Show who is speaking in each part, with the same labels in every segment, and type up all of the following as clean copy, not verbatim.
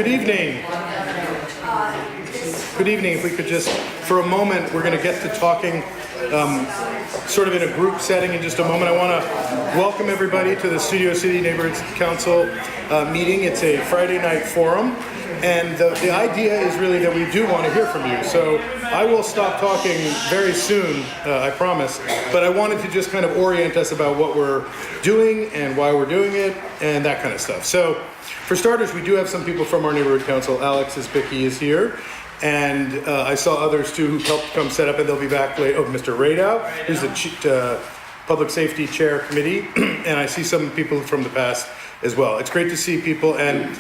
Speaker 1: Good evening. Good evening. If we could just, for a moment, we're going to get to talking sort of in a group setting in just a moment. I want to welcome everybody to the Studio City Neighborhood Council meeting. It's a Friday night forum. And the idea is really that we do want to hear from you. So I will stop talking very soon, I promise. But I wanted to just kind of orient us about what we're doing and why we're doing it and that kind of stuff. So for starters, we do have some people from our neighborhood council. Alex Isbicki is here. And I saw others too who helped come set up, and they'll be back later. Oh, Mr. Radow, who's the Public Safety Chair Committee. And I see some people from the past as well. It's great to see people. And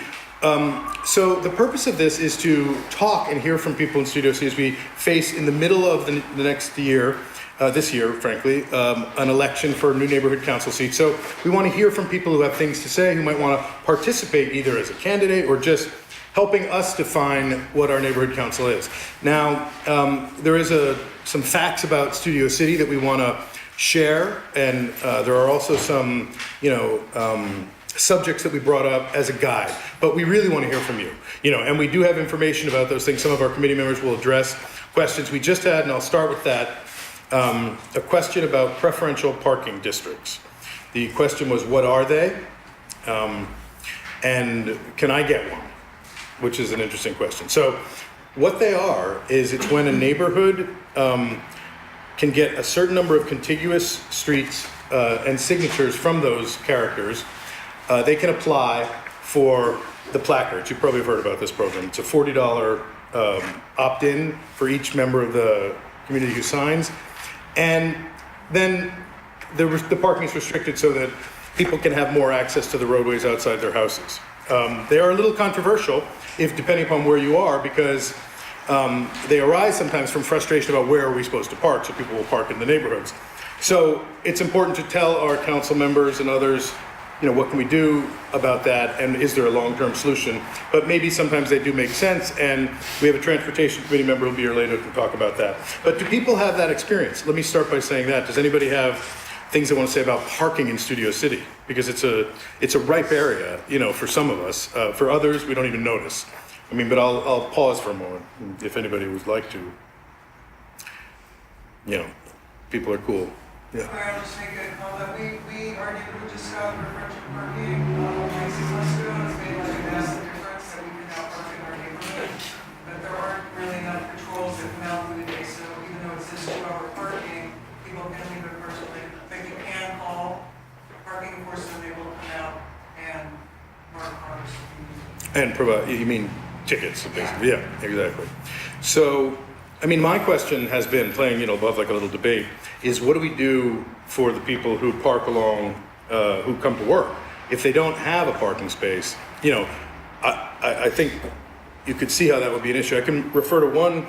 Speaker 1: so the purpose of this is to talk and hear from people in Studio City as we face in the middle of the next year, this year, frankly, an election for a new neighborhood council seat. So we want to hear from people who have things to say, who might want to participate either as a candidate or just helping us define what our neighborhood council is. Now, there is some facts about Studio City that we want to share, and there are also some, subjects that we brought up as a guide, but we really want to hear from you, and we do have information about those things. Some of our committee members will address questions we just had, and I'll start with that. A question about preferential parking districts. The question was, what are they? And can I get one? Which is an interesting question. So what they are is it's when a neighborhood can get a certain number of contiguous streets and signatures from those characters. They can apply for the placards. You probably have heard about this program. It's a $40 opt-in for each member of the community who signs. And then the parking is restricted so that people can have more access to the roadways outside their houses. They are a little controversial, depending upon where you are, because they arise sometimes from frustration about where are we supposed to park, so people will park in the neighborhoods. So it's important to tell our council members and others, what can we do about that, and is there a long-term solution? But maybe sometimes they do make sense, and we have a transportation committee member who'll be here later to talk about that. But do people have that experience? Let me start by saying that. Does anybody have things they want to say about parking in Studio City? Because it's a ripe area, for some of us. For others, we don't even notice. But I'll pause for a moment if anybody would like to. People are cool. Yeah.
Speaker 2: I'll just make a comment. We our neighborhood just got preferential parking like 6 months ago, and it's made like a massive difference that we can now park in our neighborhood. But there aren't really enough patrols that come out through the day, so even though it says 2-hour parking, people can leave it personally. But you can call parking enforcement, they will come out and mark cars.
Speaker 1: And provide, you mean tickets, basically. Yeah, exactly. So, my question has been playing, above like a little debate, is what do we do for the people who park along, who come to work? If they don't have a parking space, I think you could see how that would be an issue. I can refer to one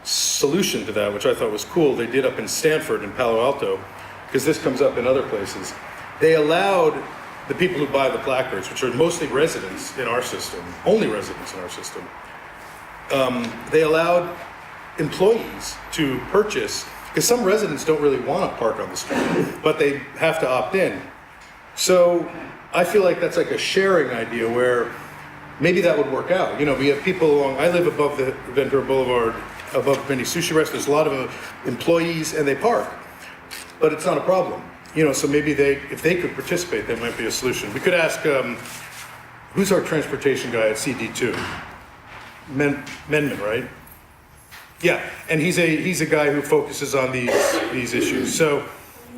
Speaker 1: solution to that, which I thought was cool. They did up in Stanford in Palo Alto, because this comes up in other places. They allowed the people who buy the placards, which are mostly residents in our system, only residents in our system, they allowed employees to purchase, because some residents don't really want to park on the street, but they have to opt in. So I feel like that's like a sharing idea where maybe that would work out. We have people along, I live above the Ventura Boulevard, above many sushi restaurants, there's a lot of employees and they park, but it's not a problem. So maybe if they could participate, that might be a solution. We could ask, who's our transportation guy at CD2? Menman, right? Yeah, and he's a guy who focuses on these issues. So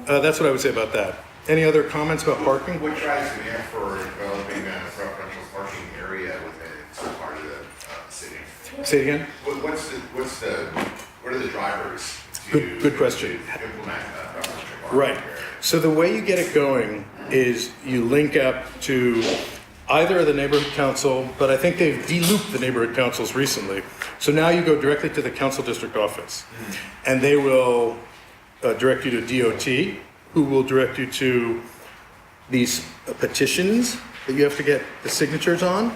Speaker 1: that's what I would say about that. Any other comments about parking?
Speaker 3: What drives the demand for developing a preferential parking area within some part of the city?
Speaker 1: Say it again?
Speaker 3: What are the drivers
Speaker 1: Good question.
Speaker 3: to implement preferential parking?
Speaker 1: Right. So the way you get it going is you link up to either the neighborhood council, but I think they've de-looped the neighborhood councils recently. So now you go directly to the council district office, and they will direct you to DOT, who will direct you to these petitions that you have to get the signatures on.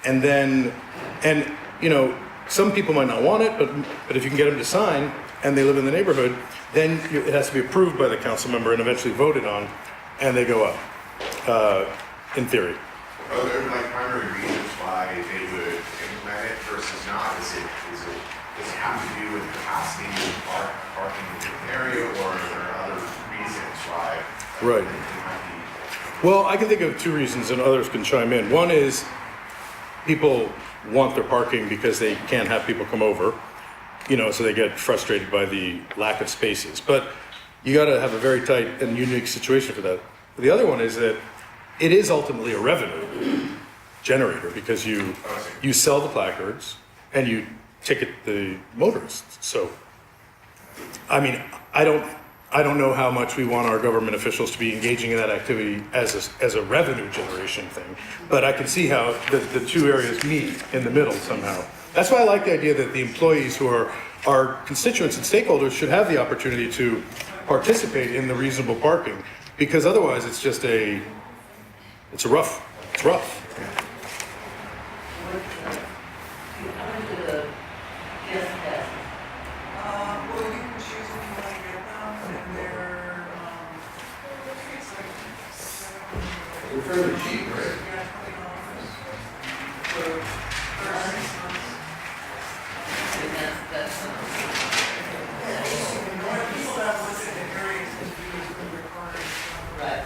Speaker 1: And then, some people might not want it, but if you can get them to sign and they live in the neighborhood, then it has to be approved by the council member and eventually voted on, and they go up, in theory.
Speaker 3: Are there primary reasons why they would do with capacity of parking in the area, or are there other reasons why?
Speaker 1: Right.
Speaker 3: It might be?
Speaker 1: Well, I can think of two reasons, and others can chime in. One is people want their parking because they can't have people come over, so they get frustrated by the lack of spaces. But you got to have a very tight and unique situation for that. The other one is that it is ultimately a revenue generator because you sell the placards and you ticket the motorists. So, I mean, I don't know how much we want our government officials to be engaging in that activity as a revenue generation thing, but I can see how the two areas meet in the middle somehow. That's why I like the idea that the employees who are our constituents and stakeholders should have the opportunity to participate in the reasonable parking, because otherwise it's rough.
Speaker 2: Well, you can choose if you want to get them, and they're, it's like
Speaker 3: They're fairly cheap, right?
Speaker 2: yeah, $20 for 6 months. You know, people that live in the areas that use their cars.
Speaker 4: Right.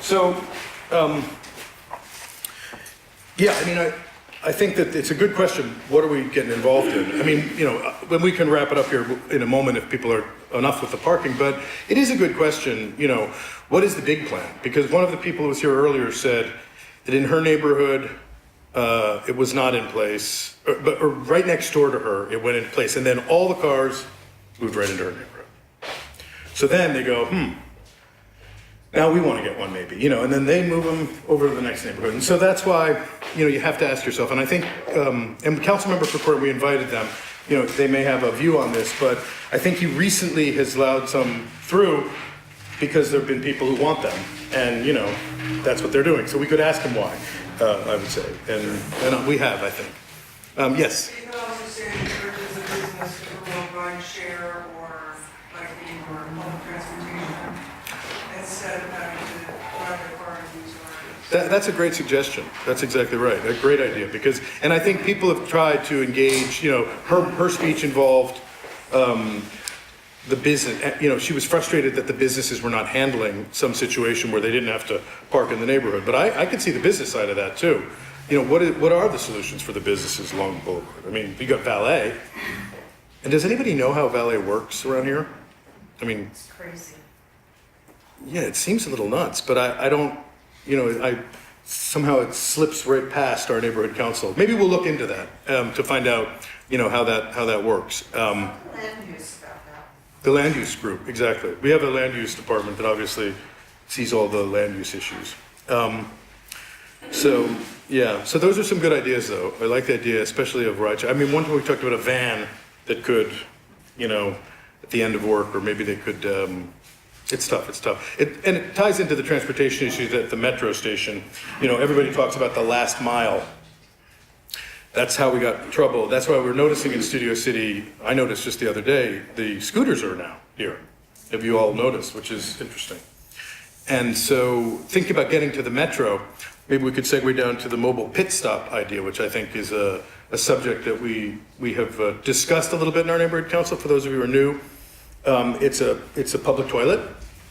Speaker 1: So, yeah, I mean, I think that it's a good question. What are we getting involved in? I mean, when we can wrap it up here in a moment if people are enough with the parking, but it is a good question, what is the big plan? Because one of the people who was here earlier said that in her neighborhood, it was not in place, or right next door to her, it went in place, and then all the cars moved right into her neighborhood. So then they go, now we want to get one maybe, and then they move them over to the next neighborhood. And so that's why, you have to ask yourself, and I think, and Councilmember Krekorian, we invited them, they may have a view on this, but I think he recently has allowed some through because there have been people who want them, and, that's what they're doing. So we could ask him why, I would say, and we have, I think. Yes?
Speaker 2: You could also say it encourages a business to promote ride share or biking or public transportation instead of having to drive their car and use rides.
Speaker 1: That's a great suggestion. That's exactly right. A great idea and I think people have tried to engage, her speech involved, the business, she was frustrated that the businesses were not handling some situation where they didn't have to park in the neighborhood. But I could see the business side of that too. What are the solutions for the businesses along the boulevard? I mean, you got valet. And does anybody know how valet works around here? I mean,
Speaker 4: It's crazy.
Speaker 1: yeah, it seems a little nuts, but I don't, somehow it slips right past our neighborhood council. Maybe we'll look into that, to find out, how that works.
Speaker 4: Land use about that.
Speaker 1: The land use group, exactly. We have a land use department that obviously sees all the land use issues. So those are some good ideas though. I like the idea, especially of ride share. I mean, one time we talked about a van that could, at the end of work, or maybe they could, it's tough. And it ties into the transportation issues at the metro station. Everybody talks about the last mile. That's how we got in trouble. That's why we're noticing in Studio City, I noticed just the other day, the scooters are now here. Have you all noticed, which is interesting. And so thinking about getting to the metro, maybe we could segue down to the mobile pit stop idea, which I think is a subject that we have discussed a little bit in our neighborhood council. For those of you who are new, it's a public toilet,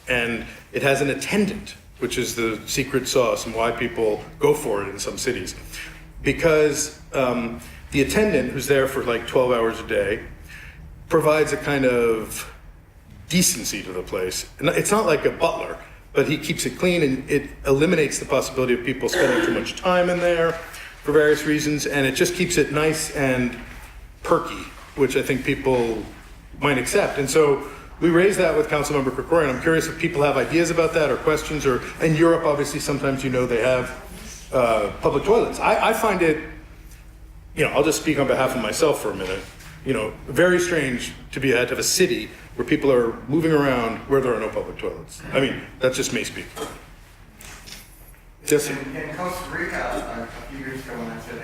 Speaker 1: and it has an attendant, which is the secret sauce and why people go for it in some cities. Because the attendant, who's there for like 12 hours a day, provides a kind of decency to the place. And it's not like a butler, but he keeps it clean, and it eliminates the possibility of people spending too much time in there for various reasons, and it just keeps it nice and perky, which I think people might accept. And so we raised that with Councilmember Krekorian. I'm curious if people have ideas about that or questions, or in Europe, obviously, sometimes they have public toilets. I find it, I'll just speak on behalf of myself for a minute, very strange to have a city where people are moving around where there are no public toilets. I mean, that's just me speaking. Yes,
Speaker 5: In Costa Rica, a few years ago when I said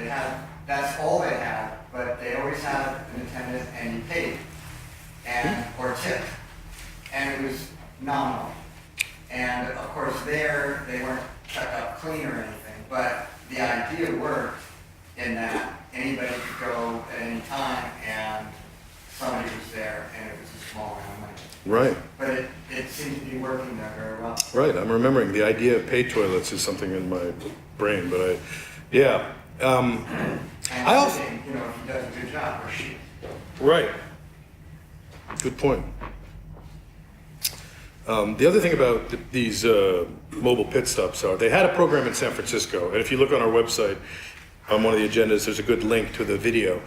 Speaker 5: that's all they had, but they always had an attendant and you paid, or tipped, and it was nominal. And of course there, they weren't kept up clean or anything, But the idea worked in that anybody could go at any time and somebody was there and it was a small amount of money.
Speaker 1: Right,
Speaker 5: But it seems to be working there very well.
Speaker 1: right. I'm remembering the idea of pay toilets is something in my brain, but yeah.
Speaker 5: And
Speaker 1: I also-
Speaker 5: if he does a good job, or she.
Speaker 1: Right. Good point. The other thing about these mobile pit stops are, they had a program in San Francisco, and if you look on our website, on one of the agendas, there's a good link to the video.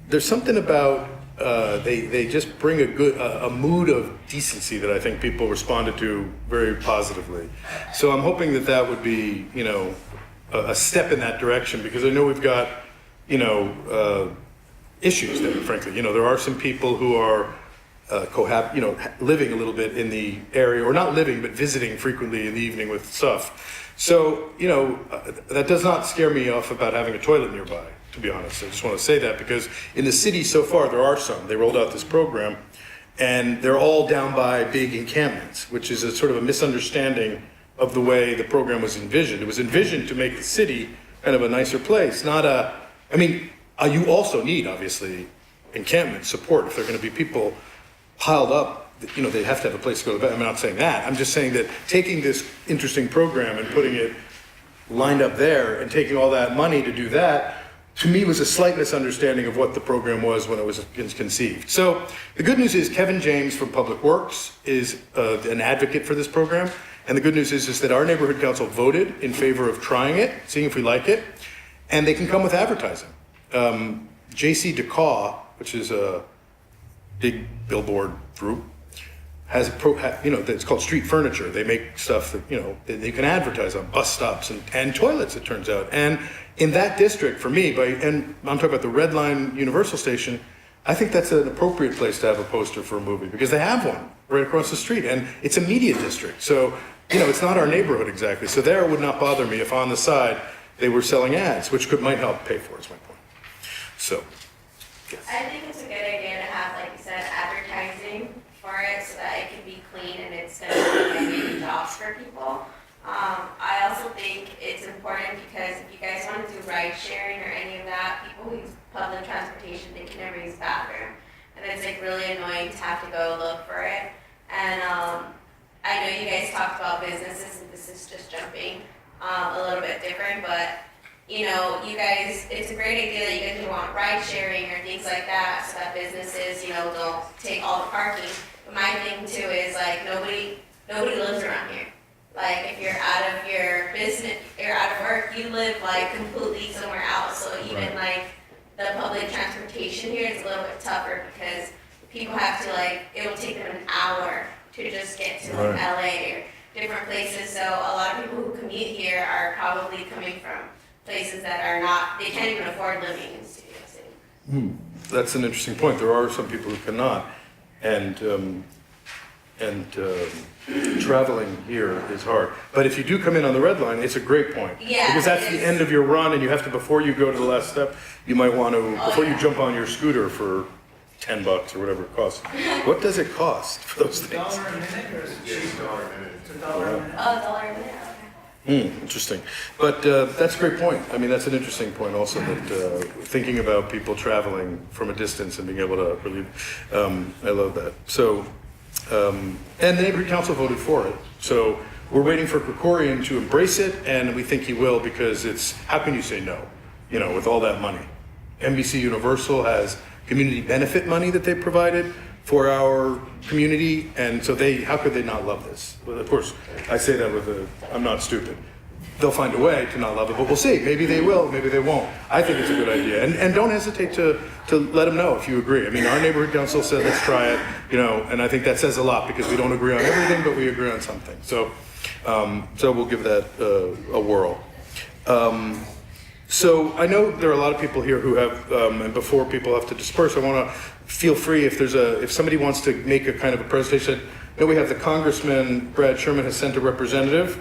Speaker 1: There's something about, they just bring a mood of decency that I think people responded to very positively. So I'm hoping that that would be, a step in that direction, because I know we've got, issues there, frankly. There are some people who are living a little bit in the area, or not living, but visiting frequently in the evening with stuff. So, that does not scare me off about having a toilet nearby, to be honest. I just want to say that, because in the city so far, there are some. They rolled out this program, and they're all down by big encampments, which is a sort of a misunderstanding of the way the program was envisioned. It was envisioned to make the city kind of a nicer place, not you also need, obviously, encampment support. If there are going to be people piled up, they have to have a place to go to bed. I'm not saying that. I'm just saying that taking this interesting program and putting it lined up there and taking all that money to do that, to me, was a slight misunderstanding of what the program was when it was conceived. So the good news is Kevin James from Public Works is an advocate for this program. And the good news is that our neighborhood council voted in favor of trying it, seeing if we like it, and they can come with advertising. JC DeCaw, which is a big billboard group, has it's called Street Furniture. They make stuff that, they can advertise on bus stops and toilets, it turns out. And in that district, for me, and I'm talking about the Red Line Universal Station, I think that's an appropriate place to have a poster for a movie, because they have one right across the street, and it's a media district. So, it's not our neighborhood exactly. So there it would not bother me if on the side they were selling ads, which might help pay for it, is my point. So, yes.
Speaker 6: I think it's a good idea to have, like you said, advertising for it so that it can be clean and it's going to be making jobs for people. I also think it's important because if you guys want to do ride sharing or any of that, people who use public transportation, they can never use the bathroom. And it's really annoying to have to go look for it. And I know you guys talked about businesses, and this is just jumping a little bit different, but you guys, it's a great idea that you guys want ride sharing or things like that so that businesses, don't take all the parking. But my thing too is nobody lives around here. If you're out of your business, you're out of work, you live completely somewhere else. So even the public transportation here is a little bit tougher because people have to it will take them an hour to just get to LA or different places. So a lot of people who commute here are probably coming from places that are not, they can't even afford living in Studio City.
Speaker 1: That's an interesting point. There are some people who cannot, and traveling here is hard. But if you do come in on the Red Line, it's a great point.
Speaker 6: Yeah,
Speaker 1: because that's
Speaker 6: it
Speaker 1: the
Speaker 6: is.
Speaker 1: end of your run, and you have to, before you go to the last step, you might want to, before you jump on your scooter for $10 or whatever it costs. What does it cost for those things?
Speaker 2: $1 a minute, or is it
Speaker 3: It's
Speaker 2: cheaper?
Speaker 3: $1 a minute.
Speaker 2: It's $1 a minute.
Speaker 6: Oh, $1 a minute, okay.
Speaker 1: Interesting. But that's a great point. I mean, that's an interesting point also, that thinking about people traveling from a distance and being able to really, I love that. So, and the neighborhood council voted for it. So we're waiting for Krikorian to embrace it, and we think he will, because it's, how can you say no, with all that money? NBC Universal has community benefit money that they provided for our community, and so how could they not love this? Well, of course, I say that I'm not stupid. They'll find a way to not love it, but we'll see. Maybe they will, maybe they won't. I think it's a good idea. And don't hesitate to let them know if you agree. I mean, our neighborhood council said, let's try it, and I think that says a lot, because we don't agree on everything, but we agree on something. So we'll give that a whirl. So I know there are a lot of people here who have, and before people have to disperse, I want to feel free if somebody wants to make a kind of a presentation. I know we have the Congressman, Brad Sherman has sent a representative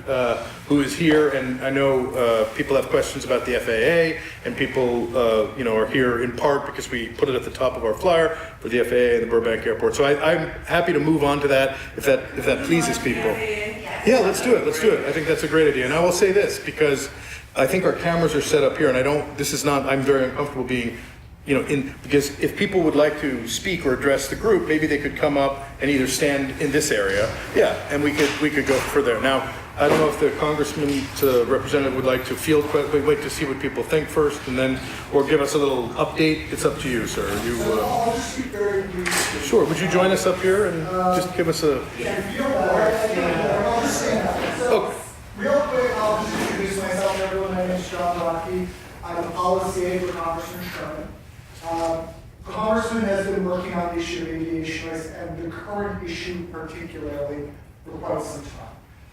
Speaker 1: who is here, and I know people have questions about the FAA, and people are here in part because we put it at the top of our flyer for the FAA and the Burbank Airport. So I'm happy to move on to that if that pleases people.
Speaker 6: Yeah.
Speaker 1: Yeah, let's do it, let's do it. I think that's a great idea. And I will say this, because I think our cameras are set up here, and I don't, this is not, I'm very uncomfortable being, because if people would like to speak or address the group, maybe they could come up and either stand in this area, yeah, and we could go further. Now, I don't know if the congressman, representative would like to field, wait to see what people think first, and then, or give us a little update. It's up to you, sir.
Speaker 7: I'll just speak very briefly.
Speaker 1: Sure, would you join us up here and just give us a,
Speaker 7: If you don't mind, I'll just stand up. So,
Speaker 1: okay.
Speaker 7: real quick, I'll just introduce myself, everyone. My name is John Rocky. I'm a policy aide for Congressman Sherman. The Congressman has been working on the issue of aviation rights and the current issue particularly for quite some time.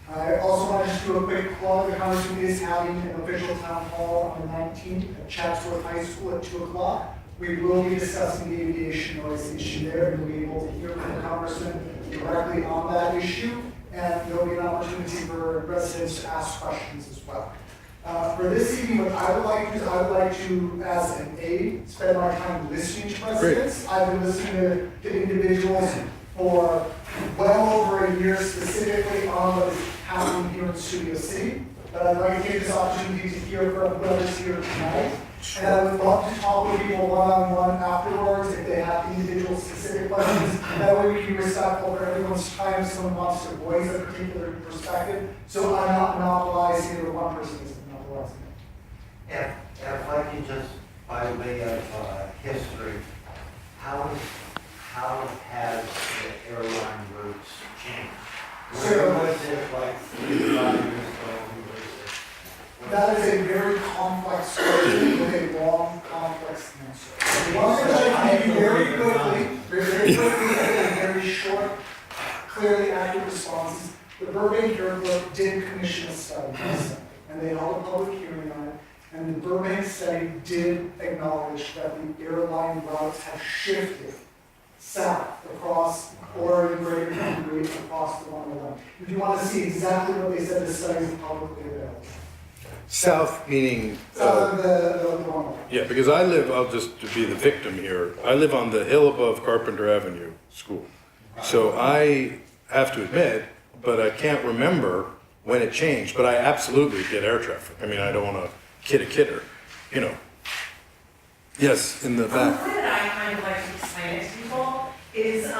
Speaker 7: I also want to just do a quick plug. The Congressman is having an official town hall on the 19th at Chatsworth High School at 2 o'clock. We will be discussing the aviation noise issue there, and we'll be able to hear from the Congressman directly on that issue, and there'll be an opportunity for residents to ask questions as well. For this evening, what I would like to do is I would like to, as an aide, spend my time listening to residents. I've been listening to individuals for well over a year, specifically on what is happening here in Studio City. But I'd like to take this opportunity to hear from whoever's here tonight. And I would love to talk with people one-on-one afterwards if they have individual specific questions. That way we can be respectful for everyone's time if someone wants to voice a particular perspective. So I'm not monopolizing it, or one person is monopolizing it.
Speaker 8: If I can just, by way of history, how has the airline routes changed? Where was it like 35 years ago?
Speaker 7: That is a very complex question with a long, complex answer. One thing I can give you very quickly, and very short, clearly accurate responses. The Burbank Airport did commission a study, and they held a public hearing on it. And the Burbank study did acknowledge that the airline routes have shifted south across Oregon, Greater Country, across the 101. If you want to see exactly what they said, the study is publicly available.
Speaker 1: South meaning?
Speaker 7: South of the 101.
Speaker 1: Yeah, because I live, I'll just to be the victim here, I live on the hill above Carpenter Avenue School. So I have to admit, but I can't remember when it changed, but I absolutely get air traffic. I mean, I don't want to kid a kidder, Yes, in the
Speaker 4: The
Speaker 1: back.
Speaker 4: way that I kind of like to explain it to people is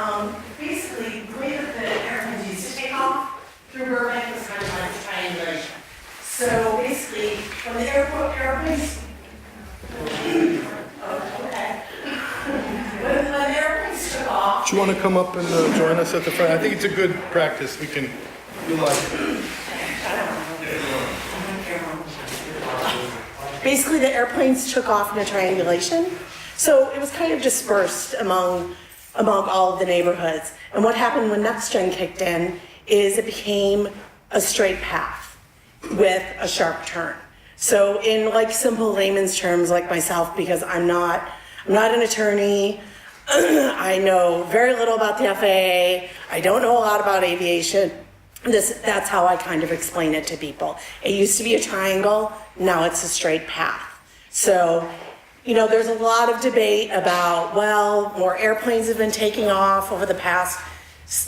Speaker 4: basically the way that the airplanes used to take off through Burbank was kind of like a triangulation. So basically, when the airplanes, oh, okay. When the airplanes took off,
Speaker 1: Do you want to come up and join us at the front? I think it's a good practice. We can, you'll like it.
Speaker 9: Basically, the airplanes took off in a triangulation, so it was kind of dispersed among all of the neighborhoods. And what happened when NextGen kicked in is it became a straight path with a sharp turn. So in like simple layman's terms, like myself, because I'm not an attorney, I know very little about the FAA, I don't know a lot about aviation. That's how I kind of explain it to people. It used to be a triangle, now it's a straight path. So, there's a lot of debate about, well, more airplanes have been taking off over the past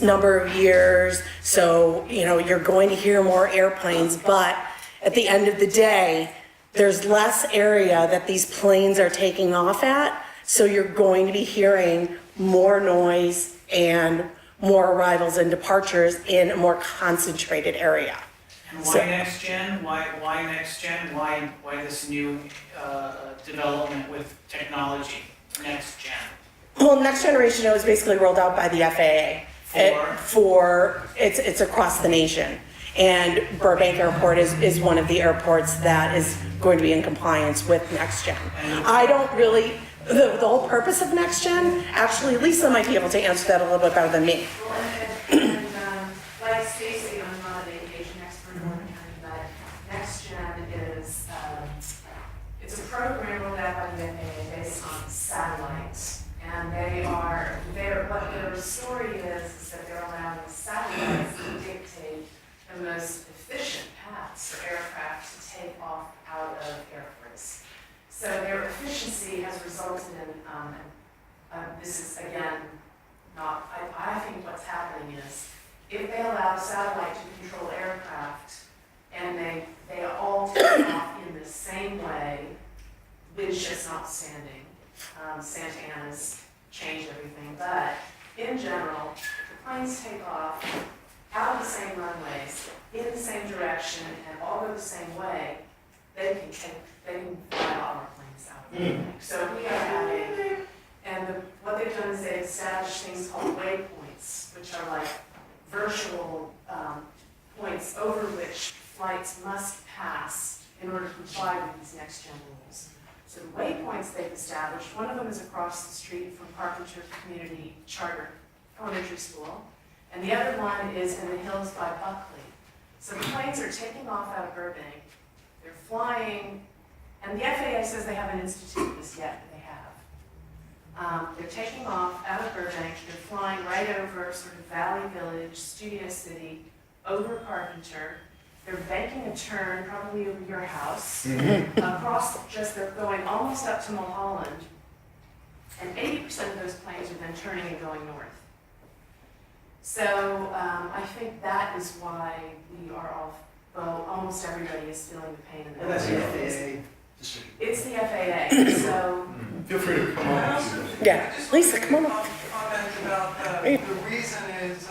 Speaker 9: number of years, so, you're going to hear more airplanes, but at the end of the day, there's less area that these planes are taking off at, so you're going to be hearing more noise and more arrivals and departures in a more concentrated area.
Speaker 10: And why next gen? Why next gen? Why this new development with technology? Next gen.
Speaker 9: Well, Next Generation was basically rolled out by the FAA. It's across the nation. And Burbank Airport is one of the airports that is going to be in compliance with Next Gen. I don't really, the whole purpose of Next Gen, actually Lisa might be able to answer that a little bit better than me.
Speaker 4: well, and like Stacy, I'm not an aviation expert or an attorney, but NextGen is, it's a program rolled out by the FAA based on satellites. And what their story is that they're allowing satellites to dictate the most efficient paths for aircraft to take off out of airports. So their efficiency has resulted in, this is again, I think what's happening is if they allow a satellite to control aircraft and they all take off in the same way, wind shifts notwithstanding, Santa Ana's changed everything, but in general, the planes take off out of the same runways, in the same direction, and all go the same way, they can fly all our planes out of the way. So we are having, and what they've done is they've established things called waypoints, which are like virtual points over which flights must pass in order to comply with these next-gen rules. So the waypoints they've established, one of them is across the street from Carpenter Community Charter Elementary School, and the other one is in the hills by Buckley. So the planes are taking off out of Burbank, they're flying, and the FAA says they haven't instituted this yet, but they have. They're taking off out of Burbank, they're flying right over sort of Valley Village, Studio City, over Carpenter. They're banking a turn, probably over your house, across, they're going almost up to Mulholland, and 80% of those planes are then turning and going north. So I think that is why we are all, well, almost everybody is feeling the pain in the
Speaker 5: And that's the
Speaker 4: FAA.
Speaker 5: FAA.
Speaker 4: It's the FAA, so,
Speaker 1: Feel free to come
Speaker 2: I
Speaker 1: on.
Speaker 2: also-
Speaker 9: Yeah.
Speaker 2: I just
Speaker 9: Lisa,
Speaker 2: wanted to
Speaker 9: come on up.
Speaker 2: comment about the reason is,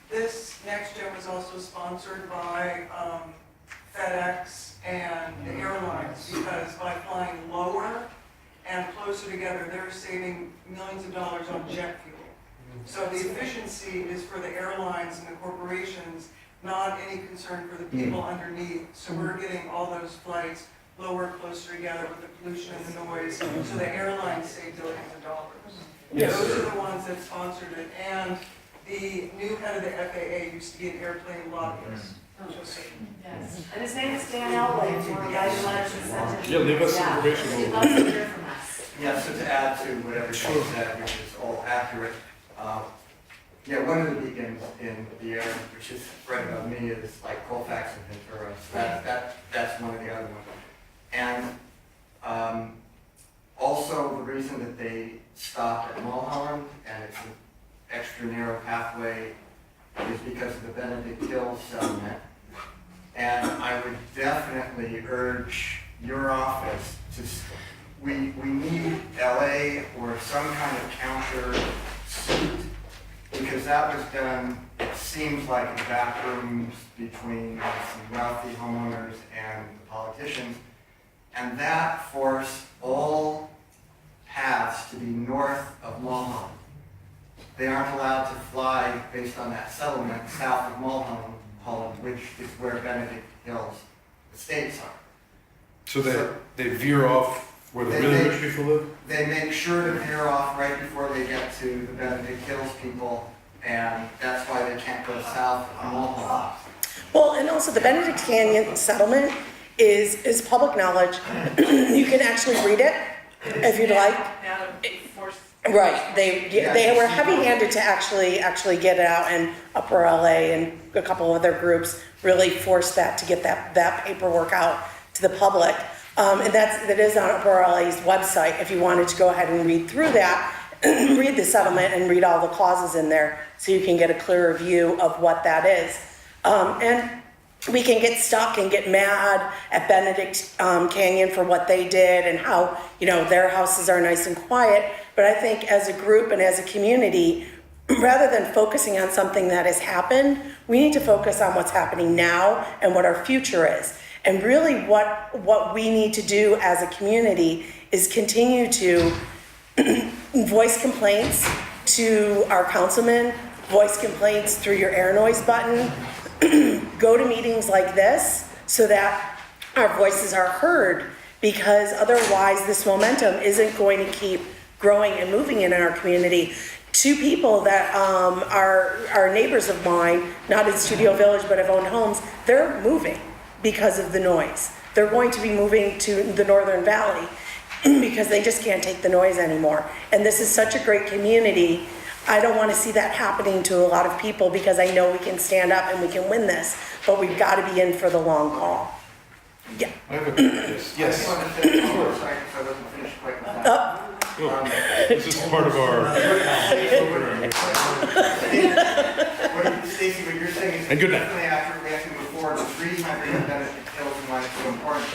Speaker 2: this next gen was also sponsored by FedEx and the airlines, because by flying lower and closer together, they're saving millions of dollars on jet fuel. So the efficiency is for the airlines and the corporations, not any concern for the people underneath. So we're getting all those flights lower, closer together with the pollution and the noise, so the airlines save billions of dollars.
Speaker 1: Yes,
Speaker 2: Those
Speaker 1: sir.
Speaker 2: are the ones that sponsored it, and the new head of the FAA used to be an airplane lobbyist. Just so you know.
Speaker 4: yes. And his name is Dan Elway, if you want to write a letter to send him.
Speaker 1: Yeah, leave us some information.
Speaker 4: He'd love to hear from us.
Speaker 5: Yeah, so to add to what everybody said, which is all accurate, yeah, one of the beacons in the air, which is right above me, is like Colfax and Ventura, so that's one of the other ones. And also the reason that they stopped at Mulholland, and it's an extra narrow pathway, is because of the Benedict Hills settlement. And I would definitely urge your office to, we need LA or some kind of counter suit, because that was done, it seems like in back rooms between some wealthy homeowners and the politicians. And that forced all paths to be north of Mulholland. They aren't allowed to fly based on that settlement south of Mulholland, which is where Benedict Hills estates are.
Speaker 1: So they veer off where the really rich people live?
Speaker 5: They make sure to veer off right before they get to the Benedict Hills people, and that's why they can't go south of Mulholland.
Speaker 9: Well, and also the Benedict Canyon settlement is public knowledge. You can actually read it if you'd like.
Speaker 4: Now to force.
Speaker 9: Right, they were heavy-handed to actually get it out, and Upper LA and a couple of other groups really forced that to get that paperwork out to the public. And that is on Upper LA's website, if you wanted to go ahead and read through that, read the settlement and read all the clauses in there, so you can get a clearer view of what that is. And we can get stuck and get mad at Benedict Canyon for what they did and how, their houses are nice and quiet. But I think as a group and as a community, rather than focusing on something that has happened, we need to focus on what's happening now and what our future is. And really what we need to do as a community is continue to voice complaints to our councilmen, voice complaints through your air noise button, go to meetings like this so that our voices are heard, because otherwise this momentum isn't going to keep growing and moving in our community. Two people that are neighbors of mine, not in Studio Village but have owned homes, they're moving because of the noise. They're going to be moving to the Northern Valley because they just can't take the noise anymore. And this is such a great community. I don't want to see that happening to a lot of people, because I know we can stand up and we can win this, but we've got to be in for the long haul. Yeah.
Speaker 1: I have a, yes.
Speaker 5: I just wanted to say, sorry, because I wasn't finished quite with that.
Speaker 1: This is part of our program.
Speaker 5: What do you see Stacy, what you're saying is
Speaker 1: And good night.
Speaker 5: definitely accurate. We have to move forward. The reason I bring up Benedict Hills and why it's so important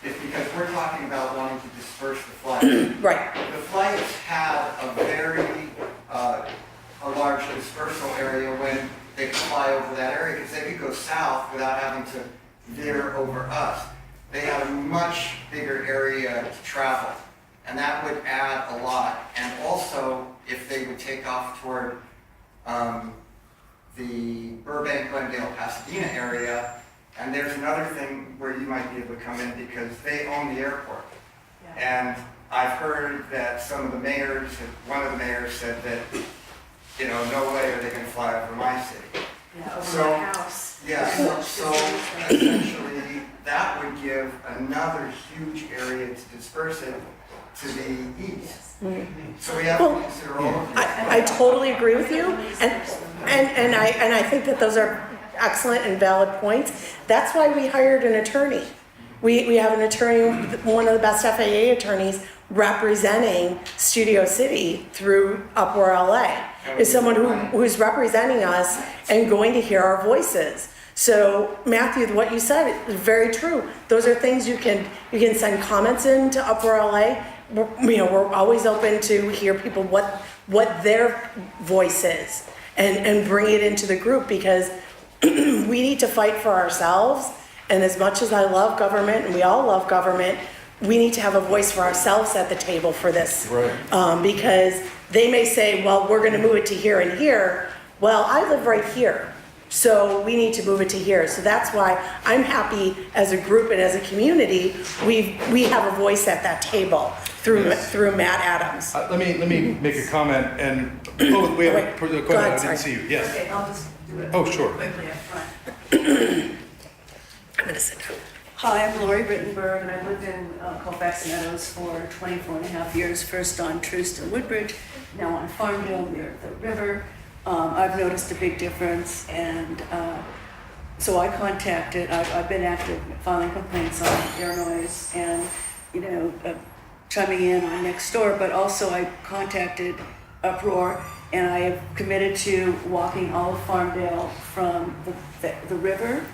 Speaker 5: is because we're talking about wanting to disperse the flights.
Speaker 9: Right.
Speaker 5: The flights had a very, a large dispersal area when they could fly over that area, because they could go south without having to veer over us. They had a much bigger area to travel, and that would add a lot. And also, if they would take off toward the Burbank, Glendale, Pasadena area, and there's another thing where you might be able to come in because they own the airport. And I've heard that some of the mayors, one of the mayors said that, you know, no way are they going to fly over my city.
Speaker 4: Yeah, over
Speaker 5: So-
Speaker 4: my house.
Speaker 5: Yeah, so essentially, that would give another huge area to disperse it to the east. So we have to
Speaker 9: Well,
Speaker 5: consider all of these.
Speaker 9: I totally agree with you, and I think that those are excellent and valid points. That's why we hired an attorney. We have an attorney, one of the best FAA attorneys, representing Studio City through Uproar LA. Is someone who's representing us and going to hear our voices. So Matthew, what you said is very true. Those are things you can send comments in to Uproar LA. We're always open to hear people what their voice is and bring it into the group, because we need to fight for ourselves. And as much as I love government, and we all love government, we need to have a voice for ourselves at the table for this.
Speaker 1: Right.
Speaker 9: Because they may say, well, we're gonna move it to here and here. Well, I live right here, so we need to move it to here. So that's why I'm happy as a group and as a community, we have a voice at that table through Matt Adams.
Speaker 1: Let me make a comment, and, oh, we have a
Speaker 9: Wait,
Speaker 1: question,
Speaker 9: go ahead,
Speaker 1: I
Speaker 9: sorry.
Speaker 1: didn't see you, yes.
Speaker 4: Okay, I'll just do it.
Speaker 1: Oh, sure.
Speaker 4: Quickly up front.
Speaker 9: I'm gonna sit down.
Speaker 11: Hi, I'm Lori Rittenberg, and I've lived in Colfax Meadows for 24 and a half years, first on Troost and Woodbridge, now on Farmville near the river. I've noticed a big difference, and so I contacted, I've been active filing complaints on air noise and, chiming in on next door, but also I contacted Uproar, and I have committed to walking all of Farmdale from the river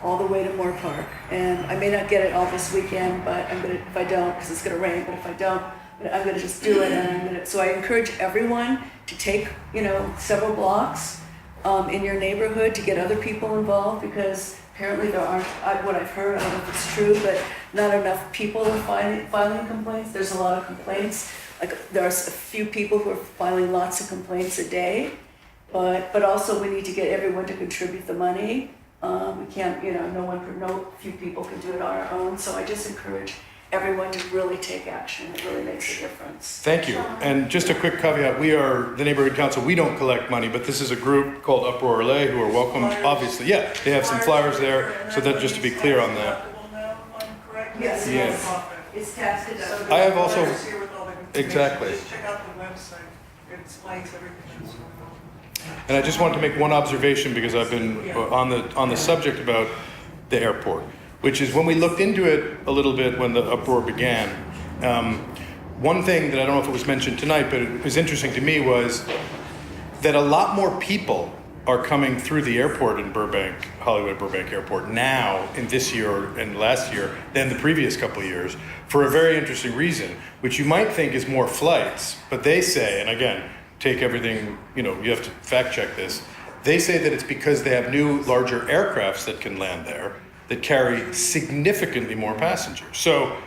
Speaker 11: all the way to Moore Park. And I may not get it all this weekend, but I'm gonna, if I don't, because it's gonna rain, but if I don't, I'm gonna just do it, and so I encourage everyone to take, several blocks in your neighborhood to get other people involved, because apparently there aren't, what I've heard, I don't know if it's true, but not enough people are filing complaints. There's a lot of complaints. Like, there's a few people who are filing lots of complaints a day, but also we need to get everyone to contribute the money. We can't, no few people can do it on our own, so I just encourage everyone to really take action. It really makes a difference.
Speaker 1: Thank you. And just a quick caveat, we are the Neighborhood Council, we don't collect money, but this is a group called Uproar LA who are welcome, obviously. Yeah, they have some flyers there, so that just to be clear on that.
Speaker 11: Yes,
Speaker 1: Yeah.
Speaker 11: it's tax deductible.
Speaker 1: I have also-
Speaker 2: Letters here with all the information.
Speaker 1: Exactly.
Speaker 2: Just check out the website, it explains everything that's going on.
Speaker 1: And I just wanted to make one observation, because I've been on the subject about the airport, which is when we looked into it a little bit when the uproar began, one thing that I don't know if it was mentioned tonight, but it was interesting to me, was that a lot more people are coming through the airport in Burbank, Hollywood Burbank Airport now in this year and last year than the previous couple of years, for a very interesting reason, which you might think is more flights, but they say, and again, take everything, you have to fact check this. They say that it's because they have new, larger aircrafts that can land there that carry significantly more passengers. So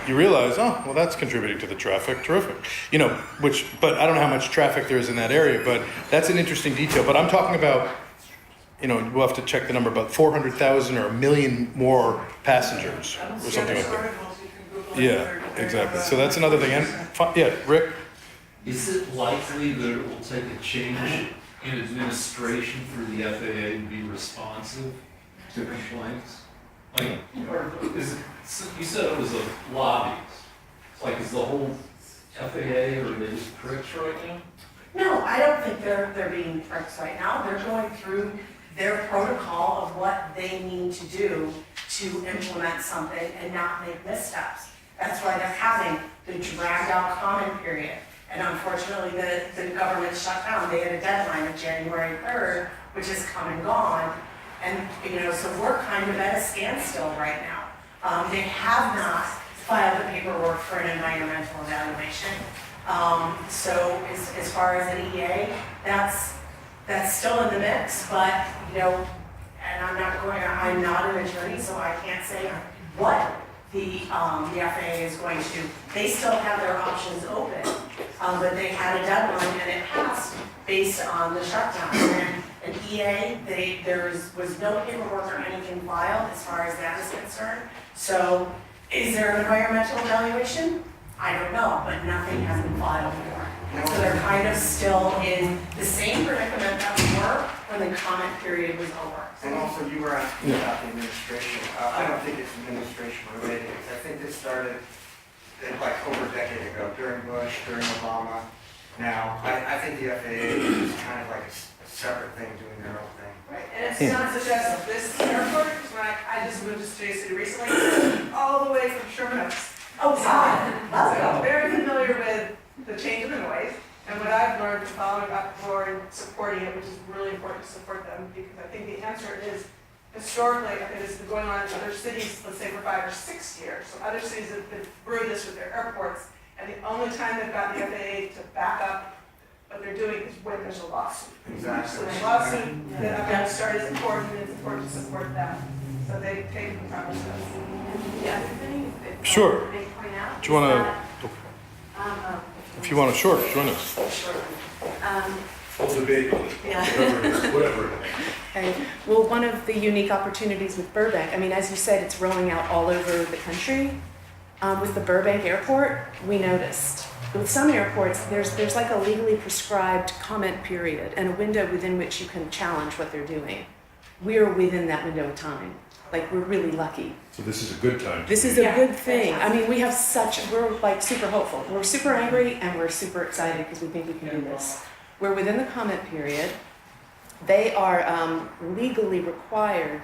Speaker 1: you realize, oh, well, that's contributing to the traffic. Terrific. But I don't know how much traffic there is in that area, but that's an interesting detail. But I'm talking about, we'll have to check the number, about 400,000 or 1 million more passengers or something like that.
Speaker 2: Articles, you can Google it.
Speaker 1: Yeah,
Speaker 2: They're
Speaker 1: exactly. So that's another thing. And yeah, Rick?
Speaker 12: Is it likely that it will take a change in administration for the FAA to be responsive to complaints? Like, is it, you said it was a lobby. Like, is the whole FAA, or are they just pricks right now?
Speaker 9: No, I don't think they're being pricks right now. They're going through their protocol of what they need to do to implement something and not make missteps. That's why they're having the dragged out comment period. And unfortunately, the government shut down. They had a deadline of January 3rd, which has come and gone. And, so we're kind of at a standstill right now. They have not filed the paperwork for an environmental evaluation. So as far as an EA, that's still in the mix, but, and I'm not an attorney, so I can't say what the FAA is going to do. They still have their options open, but they had a deadline and it passed based on the shutdown. And an EA, there was no paperwork or anything filed as far as that is concerned. So is there an environmental evaluation? I don't know, but nothing has been filed for. So they're kind of still in the same predicament that we were when the comment period was over.
Speaker 5: And also, you were asking about the administration. I don't think it's administration related. I think this started like over a decade ago, during Bush, during Obama. Now, I think the FAA is kind of like a separate thing doing their own thing.
Speaker 2: Right, and it's not just this airport, because when I just moved to Studio City recently, all the way from Sherman Oaks.
Speaker 9: Oh, God.
Speaker 2: So I'm very familiar with the change in the noise, and what I've learned from following up more and supporting it, which is really important to support them, because I think the answer is, historically, I think it's been going on in other cities, let's say for 5 or 6 years. So other cities have been through this with their airports, and the only time they've got the FAA to back up what they're doing is when there's a lawsuit.
Speaker 5: Exactly.
Speaker 2: So the lawsuit that I'm going to start is important, and it's important to support them. So they've taken the proper steps.
Speaker 4: The other thing, if
Speaker 1: Sure.
Speaker 4: I may point out,
Speaker 1: Do you want
Speaker 4: is
Speaker 1: to,
Speaker 4: that,
Speaker 1: if you want to, sure, join us.
Speaker 4: Sure.
Speaker 1: We'll debate on it, whatever.
Speaker 13: Okay. Well, one of the unique opportunities with Burbank, I mean, as you said, it's rolling out all over the country. With the Burbank airport, we noticed. With some airports, there's like a legally prescribed comment period and a window within which you can challenge what they're doing. We're within that window of time. Like, we're really lucky.
Speaker 1: So this is a good time.
Speaker 13: This is a good thing. I mean, we're like super hopeful. We're super angry and we're super excited because we think we can do this. We're within the comment period. They are legally required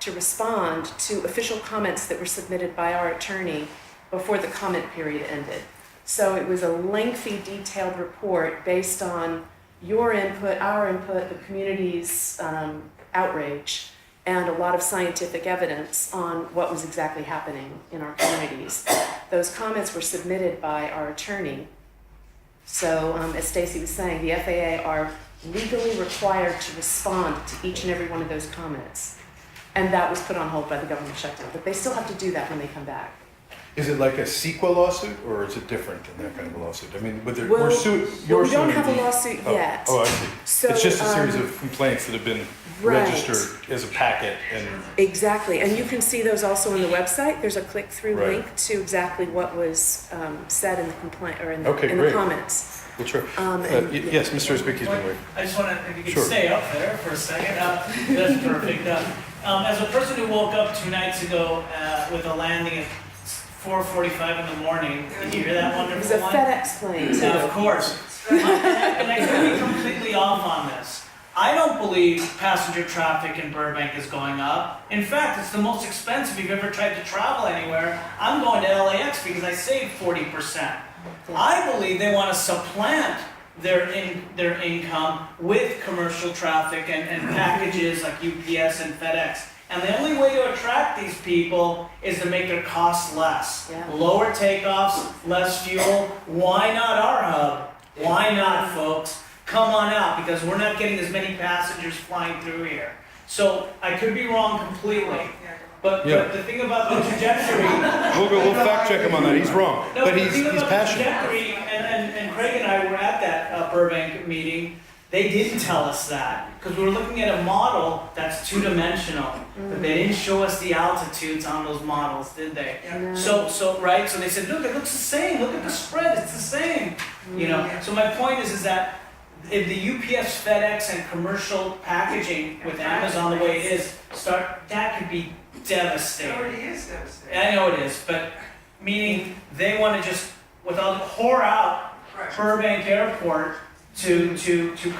Speaker 13: to respond to official comments that were submitted by our attorney before the comment period ended. So it was a lengthy, detailed report based on your input, our input, the community's outrage, and a lot of scientific evidence on what was exactly happening in our communities. Those comments were submitted by our attorney. So, as Stacy was saying, the FAA are legally required to respond to each and every one of those comments. And that was put on hold by the government shutdown, but they still have to do that when they come back.
Speaker 1: Is it like a CEQA lawsuit, or is it different than that kind of a lawsuit? I mean,
Speaker 13: Well,
Speaker 1: we're suing, you're
Speaker 13: we don't
Speaker 1: suing
Speaker 13: have a
Speaker 1: the-
Speaker 13: lawsuit
Speaker 1: oh,
Speaker 13: yet.
Speaker 1: Oh, I see.
Speaker 13: So,
Speaker 1: It's just a series of complaints that have been
Speaker 13: right.
Speaker 1: registered as a packet and.
Speaker 13: Exactly, and you can see those also on the website. There's a click-through
Speaker 1: Right.
Speaker 13: link to exactly what was said in the complaint, or in the,
Speaker 1: Okay,
Speaker 13: in the
Speaker 1: great.
Speaker 13: comments.
Speaker 1: Well, sure.
Speaker 13: And-
Speaker 1: Yes, Mr. Zbicki's been waiting.
Speaker 10: I just want to, if you could
Speaker 1: Sure.
Speaker 10: stay up there for a second. That's perfect. As a person who woke up 2 nights ago with a landing at 4:45 in the morning, did you hear that
Speaker 13: It
Speaker 10: wonderful
Speaker 13: was a
Speaker 10: one?
Speaker 13: FedEx plane, too.
Speaker 10: Of course. And I could be completely off on this. I don't believe passenger traffic in Burbank is going up. In fact, it's the most expensive if you've ever tried to travel anywhere. I'm going to LAX because I saved 40%. I believe they want to supplant their income with commercial traffic and packages like UPS and FedEx. And the only way to attract these people is to make their costs less.
Speaker 13: Yeah.
Speaker 10: Lower takeoffs, less fuel. Why not our hub? Why not, folks? Come on out, because we're not getting as many passengers flying through here. So I could be wrong completely. But the thing about the trajectory,
Speaker 1: We'll fact check him on that. He's wrong,
Speaker 10: no,
Speaker 1: but
Speaker 10: the
Speaker 1: he's
Speaker 10: thing about the
Speaker 1: passionate.
Speaker 10: trajectory, and Craig and I were at that Burbank meeting. They didn't tell us that because we were looking at a model that's two-dimensional, but they didn't show us the altitudes on those models, did they?
Speaker 2: Yeah.
Speaker 10: So right. So they said, look, it looks the same. Look at the spread; it's the same. You know. So my point is that if the UPS, FedEx, and commercial packaging with Amazon the way it is, that could be
Speaker 2: It
Speaker 10: devastating.
Speaker 2: already is devastating.
Speaker 10: I know it is, but meaning they want to just whore out
Speaker 2: Right.
Speaker 10: Burbank Airport to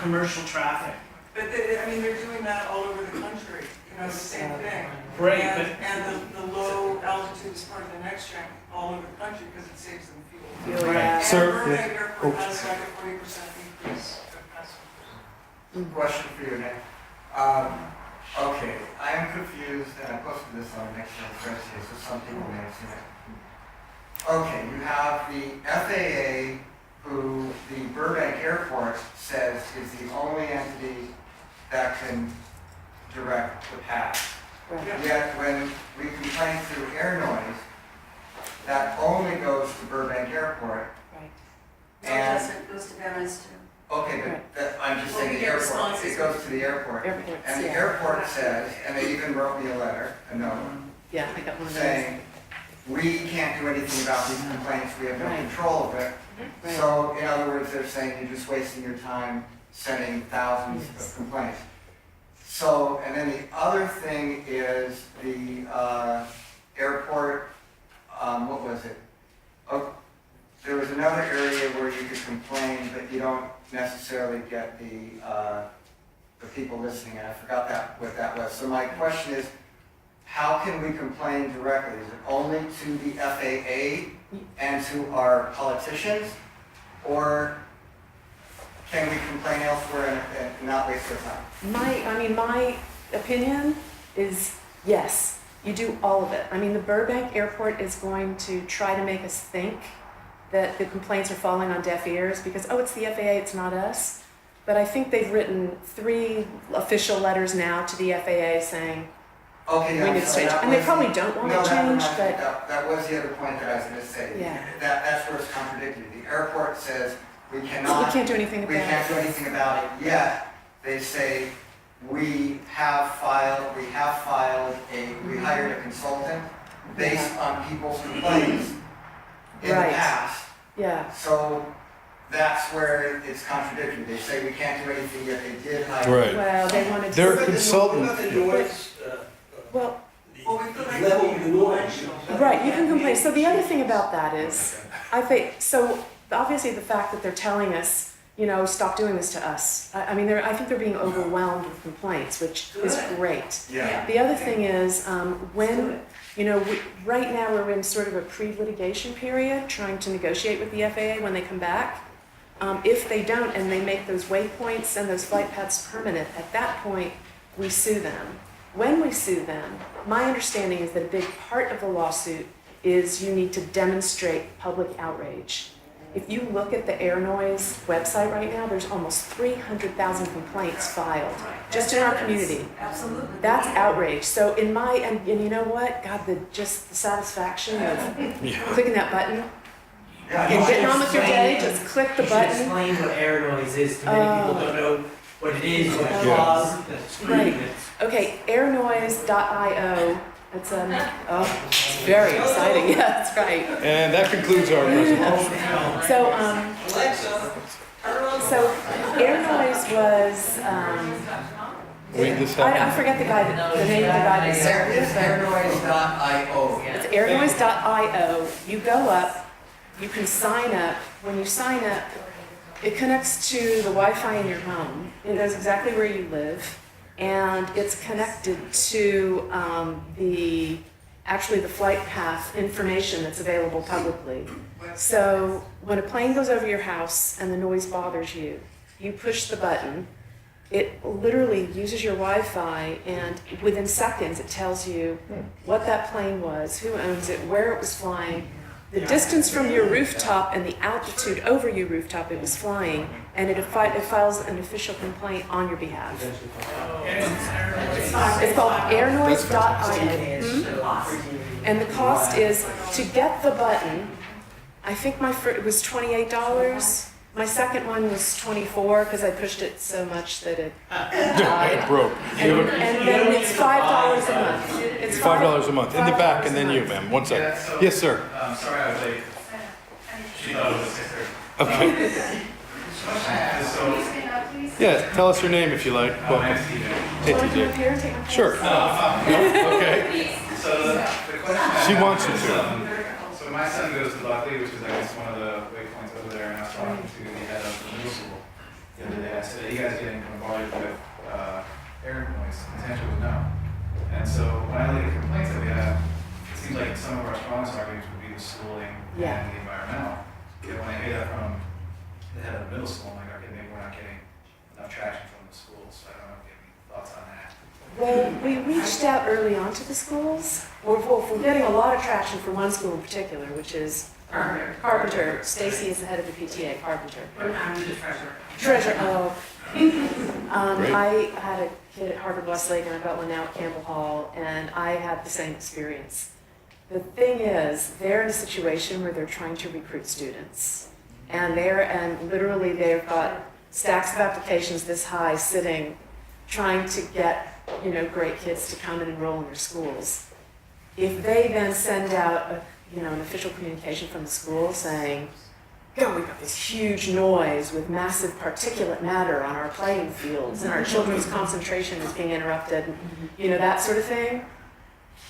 Speaker 10: commercial traffic.
Speaker 2: But they're doing that all over the country, the same thing.
Speaker 10: Great,
Speaker 2: And the low altitude is part of the next gen all over the country because it saves them fuel.
Speaker 13: Fuel,
Speaker 10: Right.
Speaker 13: yeah.
Speaker 1: Sir,
Speaker 2: And Burbank
Speaker 1: yeah.
Speaker 2: Airport has like a 40% increase of passengers.
Speaker 5: Question for you, Nick. Okay, I am confused, and I posted this on Next Gen Thursday, so some people may have seen it. Okay, you have the FAA, who the Burbank Airport says is the only entity that can direct the path.
Speaker 13: Right.
Speaker 5: Yet when we complain through air noise, that only goes to Burbank Airport.
Speaker 13: Right.
Speaker 5: And,
Speaker 11: It goes to Veterans too.
Speaker 5: okay, but
Speaker 13: Right.
Speaker 5: I'm just
Speaker 11: Well,
Speaker 5: saying
Speaker 11: we
Speaker 5: the
Speaker 11: get
Speaker 5: airport,
Speaker 11: responses.
Speaker 5: it goes to the airport.
Speaker 13: Airports,
Speaker 5: And the
Speaker 13: yeah.
Speaker 5: airport says, and they even wrote me a letter, a note,
Speaker 13: Yeah, I got one of those.
Speaker 5: saying, we can't do anything about these complaints, we have no
Speaker 13: Right.
Speaker 5: control of it.
Speaker 13: Right.
Speaker 5: So, in other words, they're saying you're just wasting your time sending thousands of complaints. So, and then the other thing is the airport, what was it? Oh, there was another area where you could complain, but you don't necessarily get the people listening, and I forgot what that was. So my question is, how can we complain directly? Is it only to the FAA and to our politicians? Or can we complain elsewhere and not waste our time?
Speaker 13: My opinion is yes, you do all of it. I mean, the Burbank Airport is going to try to make us think that the complaints are falling on deaf ears because, oh, it's the FAA, it's not us. But I think they've written 3 official letters now to the FAA saying,
Speaker 5: Okay,
Speaker 13: we
Speaker 5: yeah,
Speaker 13: need to
Speaker 5: so
Speaker 13: change.
Speaker 5: that
Speaker 13: And they
Speaker 5: was
Speaker 13: probably
Speaker 5: the-
Speaker 13: don't want
Speaker 5: no,
Speaker 13: to
Speaker 5: that
Speaker 13: change,
Speaker 5: reminds me,
Speaker 13: but
Speaker 5: that was the other point that I was gonna say.
Speaker 13: Yeah.
Speaker 5: That's where it's contradictory. The airport says we
Speaker 13: we
Speaker 5: cannot,
Speaker 13: can't do anything
Speaker 5: we
Speaker 13: about
Speaker 5: can't
Speaker 13: it.
Speaker 5: do anything about it, yet they say we hired a consultant based on people's complaints in the
Speaker 13: Right.
Speaker 5: past.
Speaker 13: Yeah,
Speaker 5: So that's where it's contradictory. They say we can't do anything, yet they did hire.
Speaker 1: Right.
Speaker 13: well, they wanted
Speaker 1: They're
Speaker 13: to,
Speaker 1: consultant.
Speaker 8: What about the noise,
Speaker 13: well,
Speaker 8: level of the noise?
Speaker 13: right, you can complain. So the other thing about that is, I think, so obviously the fact that they're telling us, stop doing this to us. I mean, I think they're being overwhelmed with complaints, which is great.
Speaker 5: Yeah.
Speaker 13: The other thing is, right now we're in sort of a pre-litigation period, trying to negotiate with the FAA when they come back. If they don't, and they make those waypoints and those flight paths permanent, at that point, we sue them. When we sue them, my understanding is that a big part of the lawsuit is you need to demonstrate public outrage. If you look at the Air Noise website right now, there's almost 300,000 complaints filed just in our community.
Speaker 11: Absolutely.
Speaker 13: That's outrage. So and you know what? God, the satisfaction of clicking that button
Speaker 5: Yeah,
Speaker 13: and
Speaker 5: you
Speaker 13: getting
Speaker 5: should
Speaker 13: on with your day, just click the
Speaker 14: You should
Speaker 13: button.
Speaker 14: explain what air noise is. Too many people don't know what it is, what it
Speaker 1: Yeah.
Speaker 14: causes.
Speaker 13: Right. Okay, airnoise.io. It's it's very exciting. Yeah, that's right.
Speaker 1: And that concludes our presentation.
Speaker 13: So
Speaker 2: Alexa, turn on the
Speaker 13: so Air Noise was
Speaker 1: Wait, this
Speaker 13: I
Speaker 1: happened.
Speaker 13: forget the name of the guy that started
Speaker 5: It's
Speaker 13: it.
Speaker 5: airnoise.io.
Speaker 13: It's airnoise.io. You go up, you can sign up. When you sign up, it connects to the Wi-Fi in your home. It knows exactly where you live, and it's connected to the flight path information that's available publicly. So when a plane goes over your house and the noise bothers you, you push the button. It literally uses your Wi-Fi, and within seconds it tells you what that plane was, who owns it, where it was flying, the distance from your rooftop, and the altitude over your rooftop it was flying, and it files an official complaint on your behalf. It's called airnoise.io. And the cost is, to get the button, I think it was $28. My second one was $24 because I pushed it so much that it died.
Speaker 1: It broke.
Speaker 13: And then it's $5 a month. It's
Speaker 1: $5 a month. In the back, and then you, ma'am. One second. Yes, sir.
Speaker 15: Sorry I was late. She thought it was 6:30.
Speaker 1: Okay.
Speaker 15: So,
Speaker 1: Yeah, tell us your name if you like.
Speaker 15: my
Speaker 1: Welcome.
Speaker 15: name's TJ.
Speaker 1: Hey,
Speaker 13: Want to come up
Speaker 1: TJ.
Speaker 13: here and take my
Speaker 1: Sure. No? Okay.
Speaker 15: So the question
Speaker 1: She
Speaker 15: I
Speaker 1: wants you
Speaker 15: have
Speaker 1: to.
Speaker 15: is, so my son goes to Buckley, which is I guess one of the waypoints over there, and I was talking to the head of the middle school the other day. I said, "Are you guys getting bombarded with air noise?" And his answer was no. And so when I look at the complaints that we have, it seems like some of our strongest arguments would be the schooling
Speaker 13: Yeah.
Speaker 15: and the environmental. Yet when I hear that from the head of the middle school, I'm like, okay, maybe we're not getting enough traction from the schools. So I don't know if you have any thoughts on that?
Speaker 13: Well, we reached out early on to the schools. We're getting a lot of traction for one school in particular, which is Carpenter. Stacy is the head of the PTA, Carpenter.
Speaker 4: I'm the treasurer.
Speaker 13: Treasure, oh.
Speaker 1: Great.
Speaker 13: I had a kid at Harvard Westlake and I've got one now at Campbell Hall, and I had the same experience. The thing is, they're in a situation where they're trying to recruit students. And literally they've got stacks of applications this high sitting, trying to get, great kids to come and enroll in their schools. If they then send out an official communication from the school saying, "God, we've got this huge noise with massive particulate matter on our playing fields, and our children's concentration is being interrupted," that sort of thing.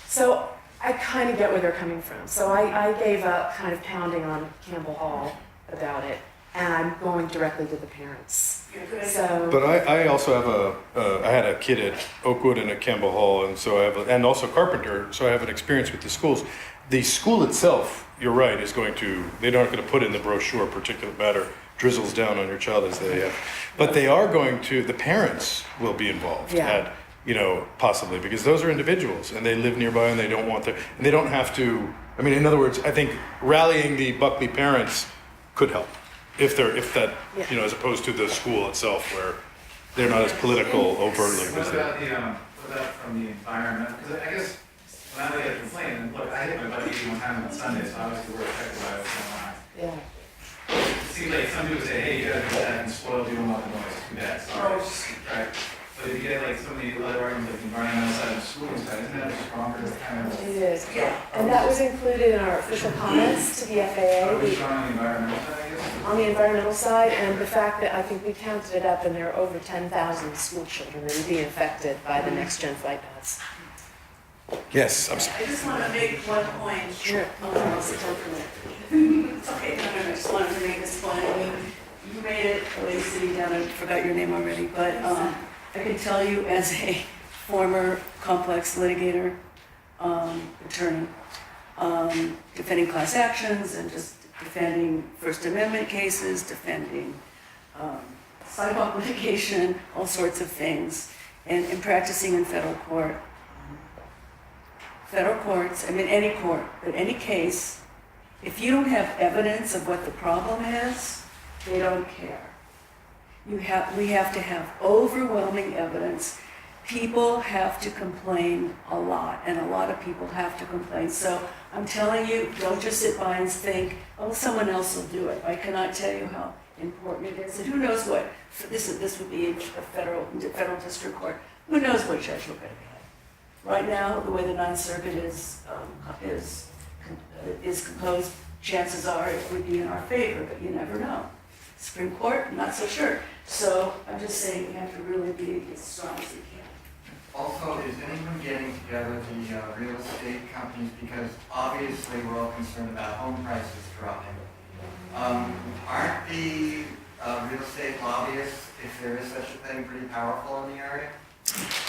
Speaker 13: So I kind of get where they're coming from. So I gave up kind of pounding on Campbell Hall about it, and I'm going directly to the parents. So,
Speaker 1: But I also have I had a kid at Oakwood and at Campbell Hall, and so and also Carpenter, so I have an experience with the schools. The school itself, you're right, they're not going to put in the brochure particulate matter drizzles down on your child as they have. But they are the parents will be involved
Speaker 13: Yeah.
Speaker 1: possibly, because those are individuals and they live nearby and they don't and they don't have to, in other words, I think rallying the Buckley parents could help if as opposed to the school itself where they're not as political overtly.
Speaker 15: What about from the environment? Because I guess when I look at a complaint, and look, I hit my buddy one time on Sunday, so obviously we're affected by what's going on.
Speaker 13: yeah.
Speaker 15: It seems like some people say, hey, you gotta do that and spoil the room up the noise, too bad, sorry. Right? But if you get like some of the other arguments, like the environmental side of school side, isn't that a stronger kind of?
Speaker 13: It is. And that was included in our official comments to the FAA.
Speaker 15: Are we strong on the environmental side, I guess?
Speaker 13: On the environmental side, and the fact that I think we counted it up and there are over 10,000 school children that would be affected by the next gen flight paths.
Speaker 1: Yes, I'm sorry.
Speaker 11: I just want to make one point.
Speaker 13: Sure.
Speaker 11: Oh, no, I'll sit down for a minute. It's okay, no, I just wanted to make this point. You made it, a lady sitting down, I forgot your name already, but I can tell you as a former complex litigator, attorney, defending class actions and just defending First Amendment cases, defending sidewalk litigation, all sorts of things, and practicing in federal court. Federal courts, any court, but any case, if you don't have evidence of what the problem is, they don't care. We have to have overwhelming evidence. People have to complain a lot, and a lot of people have to complain. So I'm telling you, don't just sit by and think, oh, someone else will do it. I cannot tell you how important it is. And who knows what, this would be a federal district court, who knows what judge we're going to get. Right now, the way the Ninth Circuit is composed, chances are it would be in our favor, but you never know. Supreme Court, not so sure. So I'm just saying we have to really be as strong as we can.
Speaker 5: Also, is anyone getting together the real estate companies, because obviously we're all concerned about home prices dropping. Aren't the real estate lobbyists, if there is such a thing, pretty powerful in the area?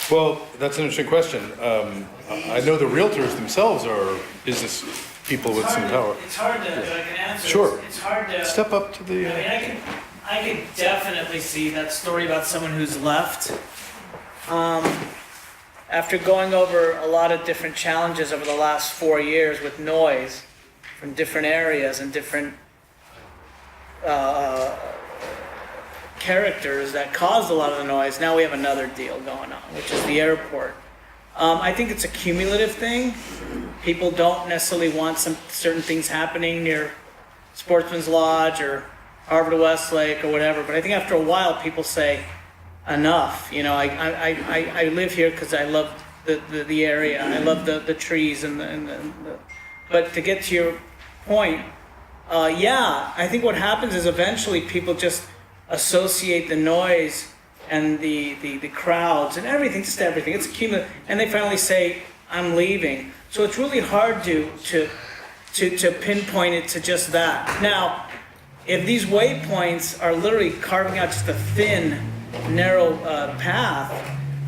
Speaker 1: Well, that's an interesting question. I know the realtors themselves are business people with some power.
Speaker 10: It's hard to, but I can answer.
Speaker 1: Sure.
Speaker 10: It's hard to.
Speaker 1: Step up to the.
Speaker 10: I can definitely see that story about someone who's left. After going over a lot of different challenges over the last 4 years with noise from different areas and different characters that caused a lot of the noise, now we have another deal going on, which is the airport. I think it's a cumulative thing. People don't necessarily want some certain things happening near Sportsman's Lodge or Harvard Westlake or whatever, but I think after a while people say, enough. I live here because I love the area. I love the trees and the. But to get to your point, I think what happens is eventually people just associate the noise and the crowds and everything, just everything. It's cumulative, and they finally say, "I'm leaving." So it's really hard to pinpoint it to just that. Now, if these waypoints are literally carving out just a thin, narrow path,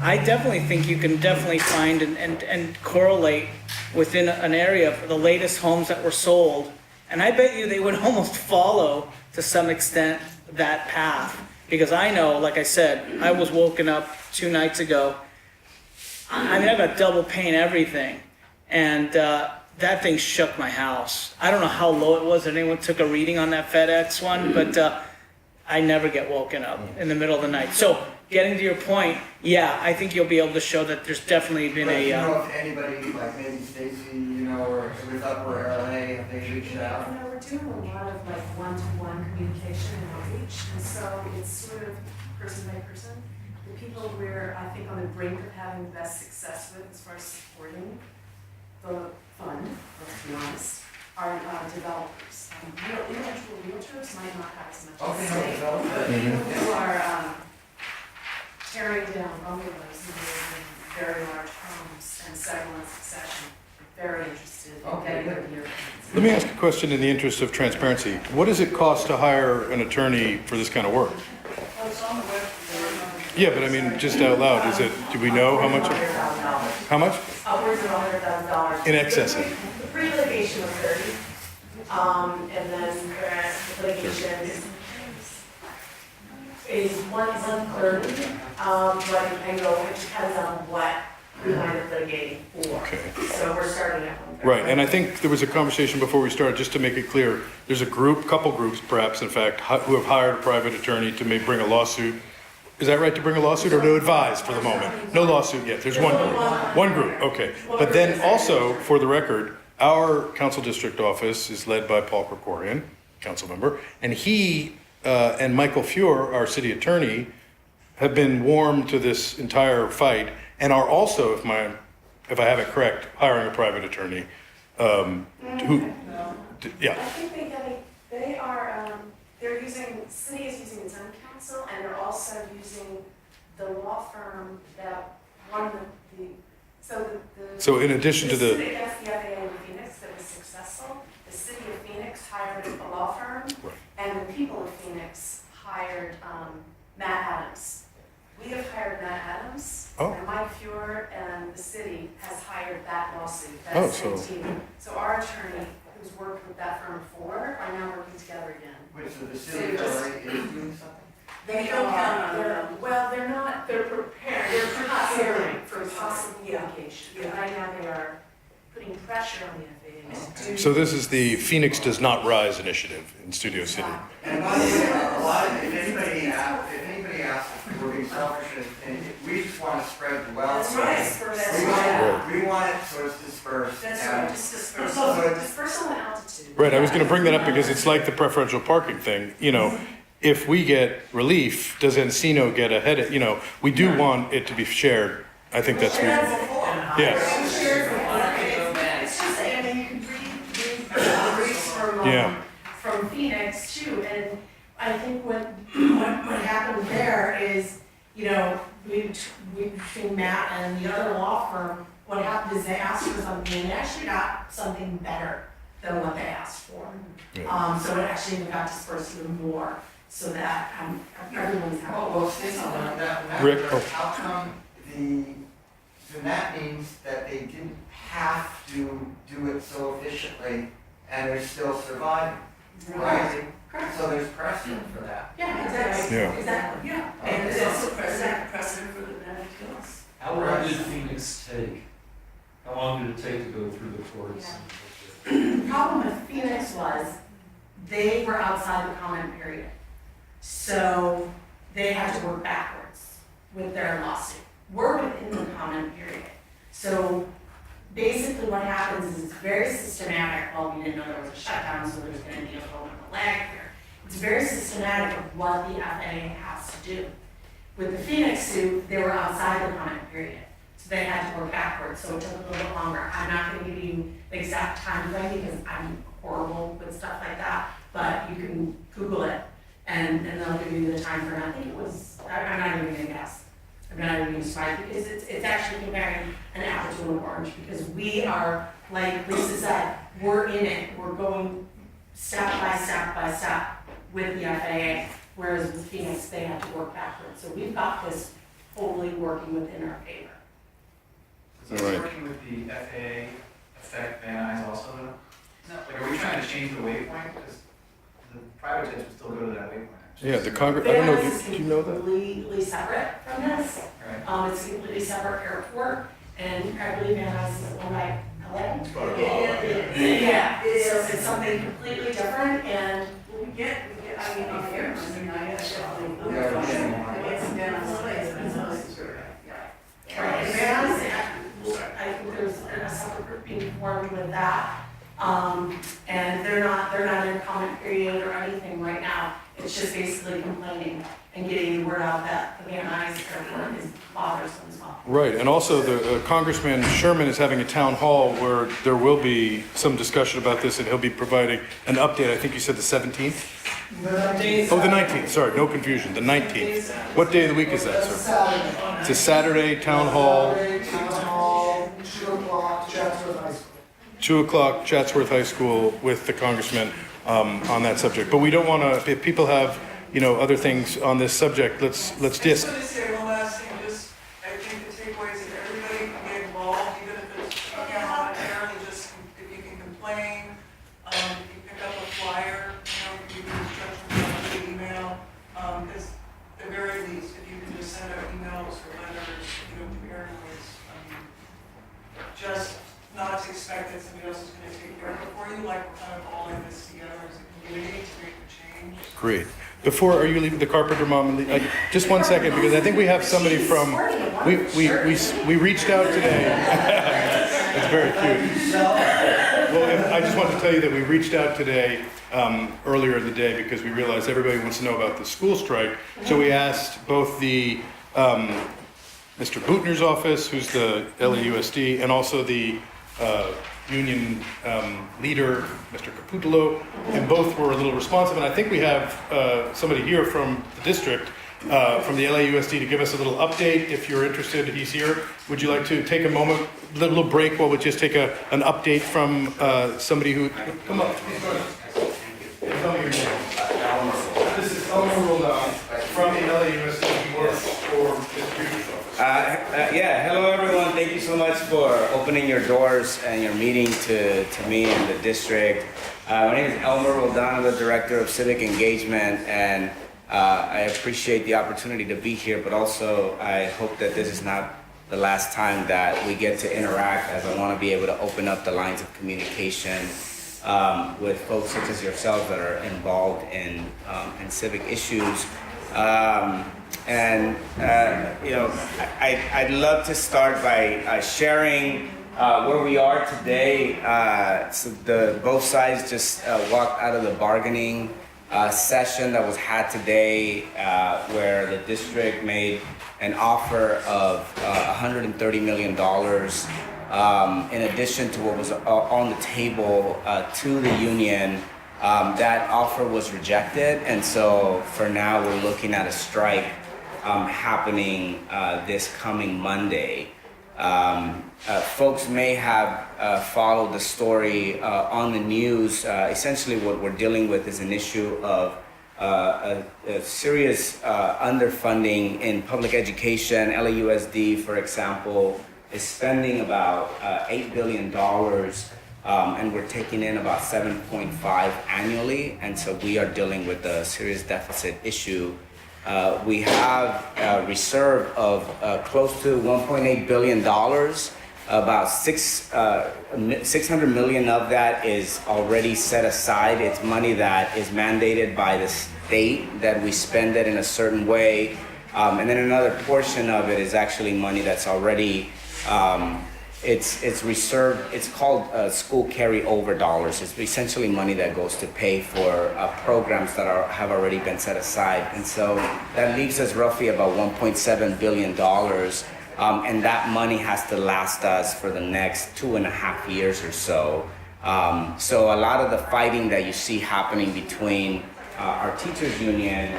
Speaker 10: I definitely think you can definitely find and correlate within an area of the latest homes that were sold. And I bet you they would almost follow, to some extent, that path. Because I know, like I said, I was woken up 2 nights ago. I mean, I got double pane everything. And that thing shook my house. I don't know how low it was. Anyone took a reading on that FedEx one, but I never get woken up in the middle of the night. So getting to your point, yeah, I think you'll be able to show that there's definitely been
Speaker 5: But
Speaker 10: a.
Speaker 5: you know, if anybody, like maybe Stacy, you know, or with Upper LA, if they reached out.
Speaker 4: You know, we're doing a lot of like one-to-one communication and outreach, and so it's sort of person by person. The people we're, I think, on the brink of having the best success with as far as supporting the fund, let's be honest, are developers. Real individual realtors might not have as much
Speaker 5: Okay,
Speaker 4: to
Speaker 5: no,
Speaker 4: say.
Speaker 5: developers.
Speaker 4: People who are tearing down bungalows and building very large homes and several in succession, very interested in
Speaker 5: Okay,
Speaker 4: getting
Speaker 5: good.
Speaker 4: their gear.
Speaker 1: Let me ask a question in the interest of transparency. What does it cost to hire an attorney for this kind of work?
Speaker 2: Well, it's on the web.
Speaker 1: Yeah, but I mean, just out loud, is it, do we know how much?
Speaker 4: $100,000.
Speaker 1: How much?
Speaker 4: Upwards of $100,000.
Speaker 1: In excess of?
Speaker 4: The pre-litigation was 30, and then the litigation is one third, but I know it depends on what we wind up litigating for.
Speaker 1: Okay.
Speaker 4: So we're starting at 1/3.
Speaker 1: Right, and I think there was a conversation before we started, just to make it clear, there's a group, couple groups perhaps, in fact, who have hired a private attorney to bring a lawsuit. Is that right, to bring a lawsuit or to advise for the moment? No lawsuit yet, there's one group. One group, okay. But then also, for the record, our council district office is led by Paul Krikorian, council member, and he and Michael Fuhr, our city attorney, have been warm to this entire fight and are also, if I have it correct, hiring a private attorney. Yeah,
Speaker 4: I think they are, they're using, city is using its own counsel, and they're also using the law firm that won the,
Speaker 1: so in addition to
Speaker 4: the
Speaker 1: the,
Speaker 4: suit against the FAA in Phoenix that was successful, the city of Phoenix hired a law firm,
Speaker 1: Right.
Speaker 4: and the people of Phoenix hired Matt Adams. We have hired Matt Adams,
Speaker 1: Oh.
Speaker 4: and Mike Fuhr and the city has hired that lawsuit,
Speaker 1: Oh,
Speaker 4: that same
Speaker 1: so-
Speaker 4: team. So our attorney, who's worked with that firm before, are now working together again.
Speaker 5: Wait, so the city already is doing something?
Speaker 4: They they're not, they're prepared, they're preparing for possible litigation. And right now they are putting pressure on the FAA to do.
Speaker 1: so this is the Phoenix Does Not Rise initiative in Studio City.
Speaker 5: And by the way, a lot of, if anybody asks if we're being selfish, and we just want to spread the wealth.
Speaker 4: That's right.
Speaker 5: We want it so it's dispersed.
Speaker 4: That's
Speaker 5: and-
Speaker 4: right, just dispersal and altitude.
Speaker 1: Right, I was gonna bring that up because it's like the preferential parking thing, you know, if we get relief, does Encino get ahead of, you know, we do want it to be shared. I think that's reasonable. Yes,
Speaker 4: It's just, I mean, you can read the briefs
Speaker 1: Yeah.
Speaker 4: from Phoenix too, and I think what happened there is, you know, between Matt and the other law firm, what happened is they asked for something, and they actually got something better than what they asked for.
Speaker 1: Yeah.
Speaker 4: So it actually even got dispersed even more, so that everyone's happy.
Speaker 5: Well, Stacy, on that
Speaker 1: Rick,
Speaker 5: matter,
Speaker 1: oh.
Speaker 5: how come then that means that they didn't have to do it so efficiently and they're still surviving, right? So there's precedent for that.
Speaker 4: Yeah, exactly.
Speaker 1: Yeah.
Speaker 4: Exactly, yeah. And there's also precedent for the Benedict Hills.
Speaker 12: How long did Phoenix take? How long did it take to go through the courts?
Speaker 4: The problem with Phoenix was they were outside the comment period. So they had to work backwards with their lawsuit. We're within the comment period. So basically what happens is it's very systematic. Well, we didn't know there was a shutdown, so there's gonna be a little bit of a lag here. It's very systematic of what the FAA has to do. With the Phoenix suit, they were outside the comment period. So they had to work backwards, so it took a little bit longer. I'm not gonna give you the exact time frame because I'm horrible with stuff like that, but you can Google it and they'll give you the time frame. I think it was, I'm not even gonna guess. I'm not even surprised because it's actually comparing an apple to an orange because we are, like Lisa said, we're in it. We're going step by step by step with the FAA, whereas with Phoenix, they had to work backwards. So we've got this totally working within our favor.
Speaker 15: So
Speaker 1: Right.
Speaker 15: working with the FAA affect Van Nuys also though? Like, are we trying to change the waypoint? Because the private jets would still go to that waypoint.
Speaker 1: Yeah, the Congress, I don't know,
Speaker 9: VAS
Speaker 1: do you know
Speaker 9: is
Speaker 1: that?
Speaker 9: completely separate from this.
Speaker 15: Right.
Speaker 9: It's a completely separate airport, and I believe Van Nuys is owned by LA. Yeah, it's something completely different, and
Speaker 11: We get, I mean, off air, I mean, I definitely.
Speaker 5: Yeah, we're getting more.
Speaker 9: Van Nuys, I think there's a separate group being formed with that. And they're not in a comment period or anything right now. It's just basically complaining and getting the word out that the Van Nuys airport is bothersome as well.
Speaker 1: Right, and also the Congressman Sherman is having a town hall where there will be some discussion about this, and he'll be providing an update. I think you said the 17th? Oh, the 19th, sorry, no confusion, the 19th. What day of the week is that, sir?
Speaker 7: Saturday.
Speaker 1: It's a Saturday, town hall,
Speaker 7: Saturday, town hall, 2 o'clock, Chatsworth High School.
Speaker 1: 2 o'clock, Chatsworth High School, with the congressman on that subject. But we don't want to, if people have, other things on this subject, let's
Speaker 2: I just
Speaker 1: just,
Speaker 2: want to say one last thing, I think the takeaway is that everybody can get involved, even if it's, voluntarily, just if you can complain, if you pick up a flyer, you can instructions on the email, because at the very least, if you can just send out emails or letters, to parents, just not to expect that somebody else is going to take care of it for you, like we're kind of all in this together as a community to make the change.
Speaker 1: great. Before, are you leaving the carpenter mom? Just 1 second, because I think we have somebody from, we reached out today. That's very cute. Well, I just wanted to tell you that we reached out today, earlier in the day, because we realized everybody wants to know about the school strike. So we asked both the, Mr. Bootner's office, who's the LAUSD, and also the union leader, Mr. Caputello, and both were a little responsive. And I think we have somebody here from the district, from the LAUSD, to give us a little update. If you're interested, he's here. Would you like to take a moment, a little break, while we just take an update from somebody who, come up, please join us. Tell me your name. This is Elmer Roldan from the LAUSD. He works for Mr. Bootner's office.
Speaker 16: Yeah, hello everyone. Thank you so much for opening your doors and your meeting to me and the district. My name is Elmer Roldan. I'm the Director of Civic Engagement, and I appreciate the opportunity to be here, but also I hope that this is not the last time that we get to interact, as I want to be able to open up the lines of communication with folks such as yourselves that are involved in civic issues. I'd love to start by sharing where we are today. So both sides just walked out of the bargaining session that was had today, where the district made an offer of $130 million in addition to what was on the table to the union. That offer was rejected, and so for now we're looking at a strike happening this coming Monday. Folks may have followed the story on the news. Essentially what we're dealing with is an issue of a serious underfunding in public education. LAUSD, for example, is spending about $8 billion, and we're taking in about 7.5 annually, and so we are dealing with a serious deficit issue. We have a reserve of close to $1.8 billion. About 600 million of that is already set aside. It's money that is mandated by the state that we spend it in a certain way. And then another portion of it is actually money that's already, it's reserved. It's called school carryover dollars. It's essentially money that goes to pay for programs that have already been set aside. And so that leaves us roughly about $1.7 billion. And that money has to last us for the next 2.5 years or so. So a lot of the fighting that you see happening between our teachers union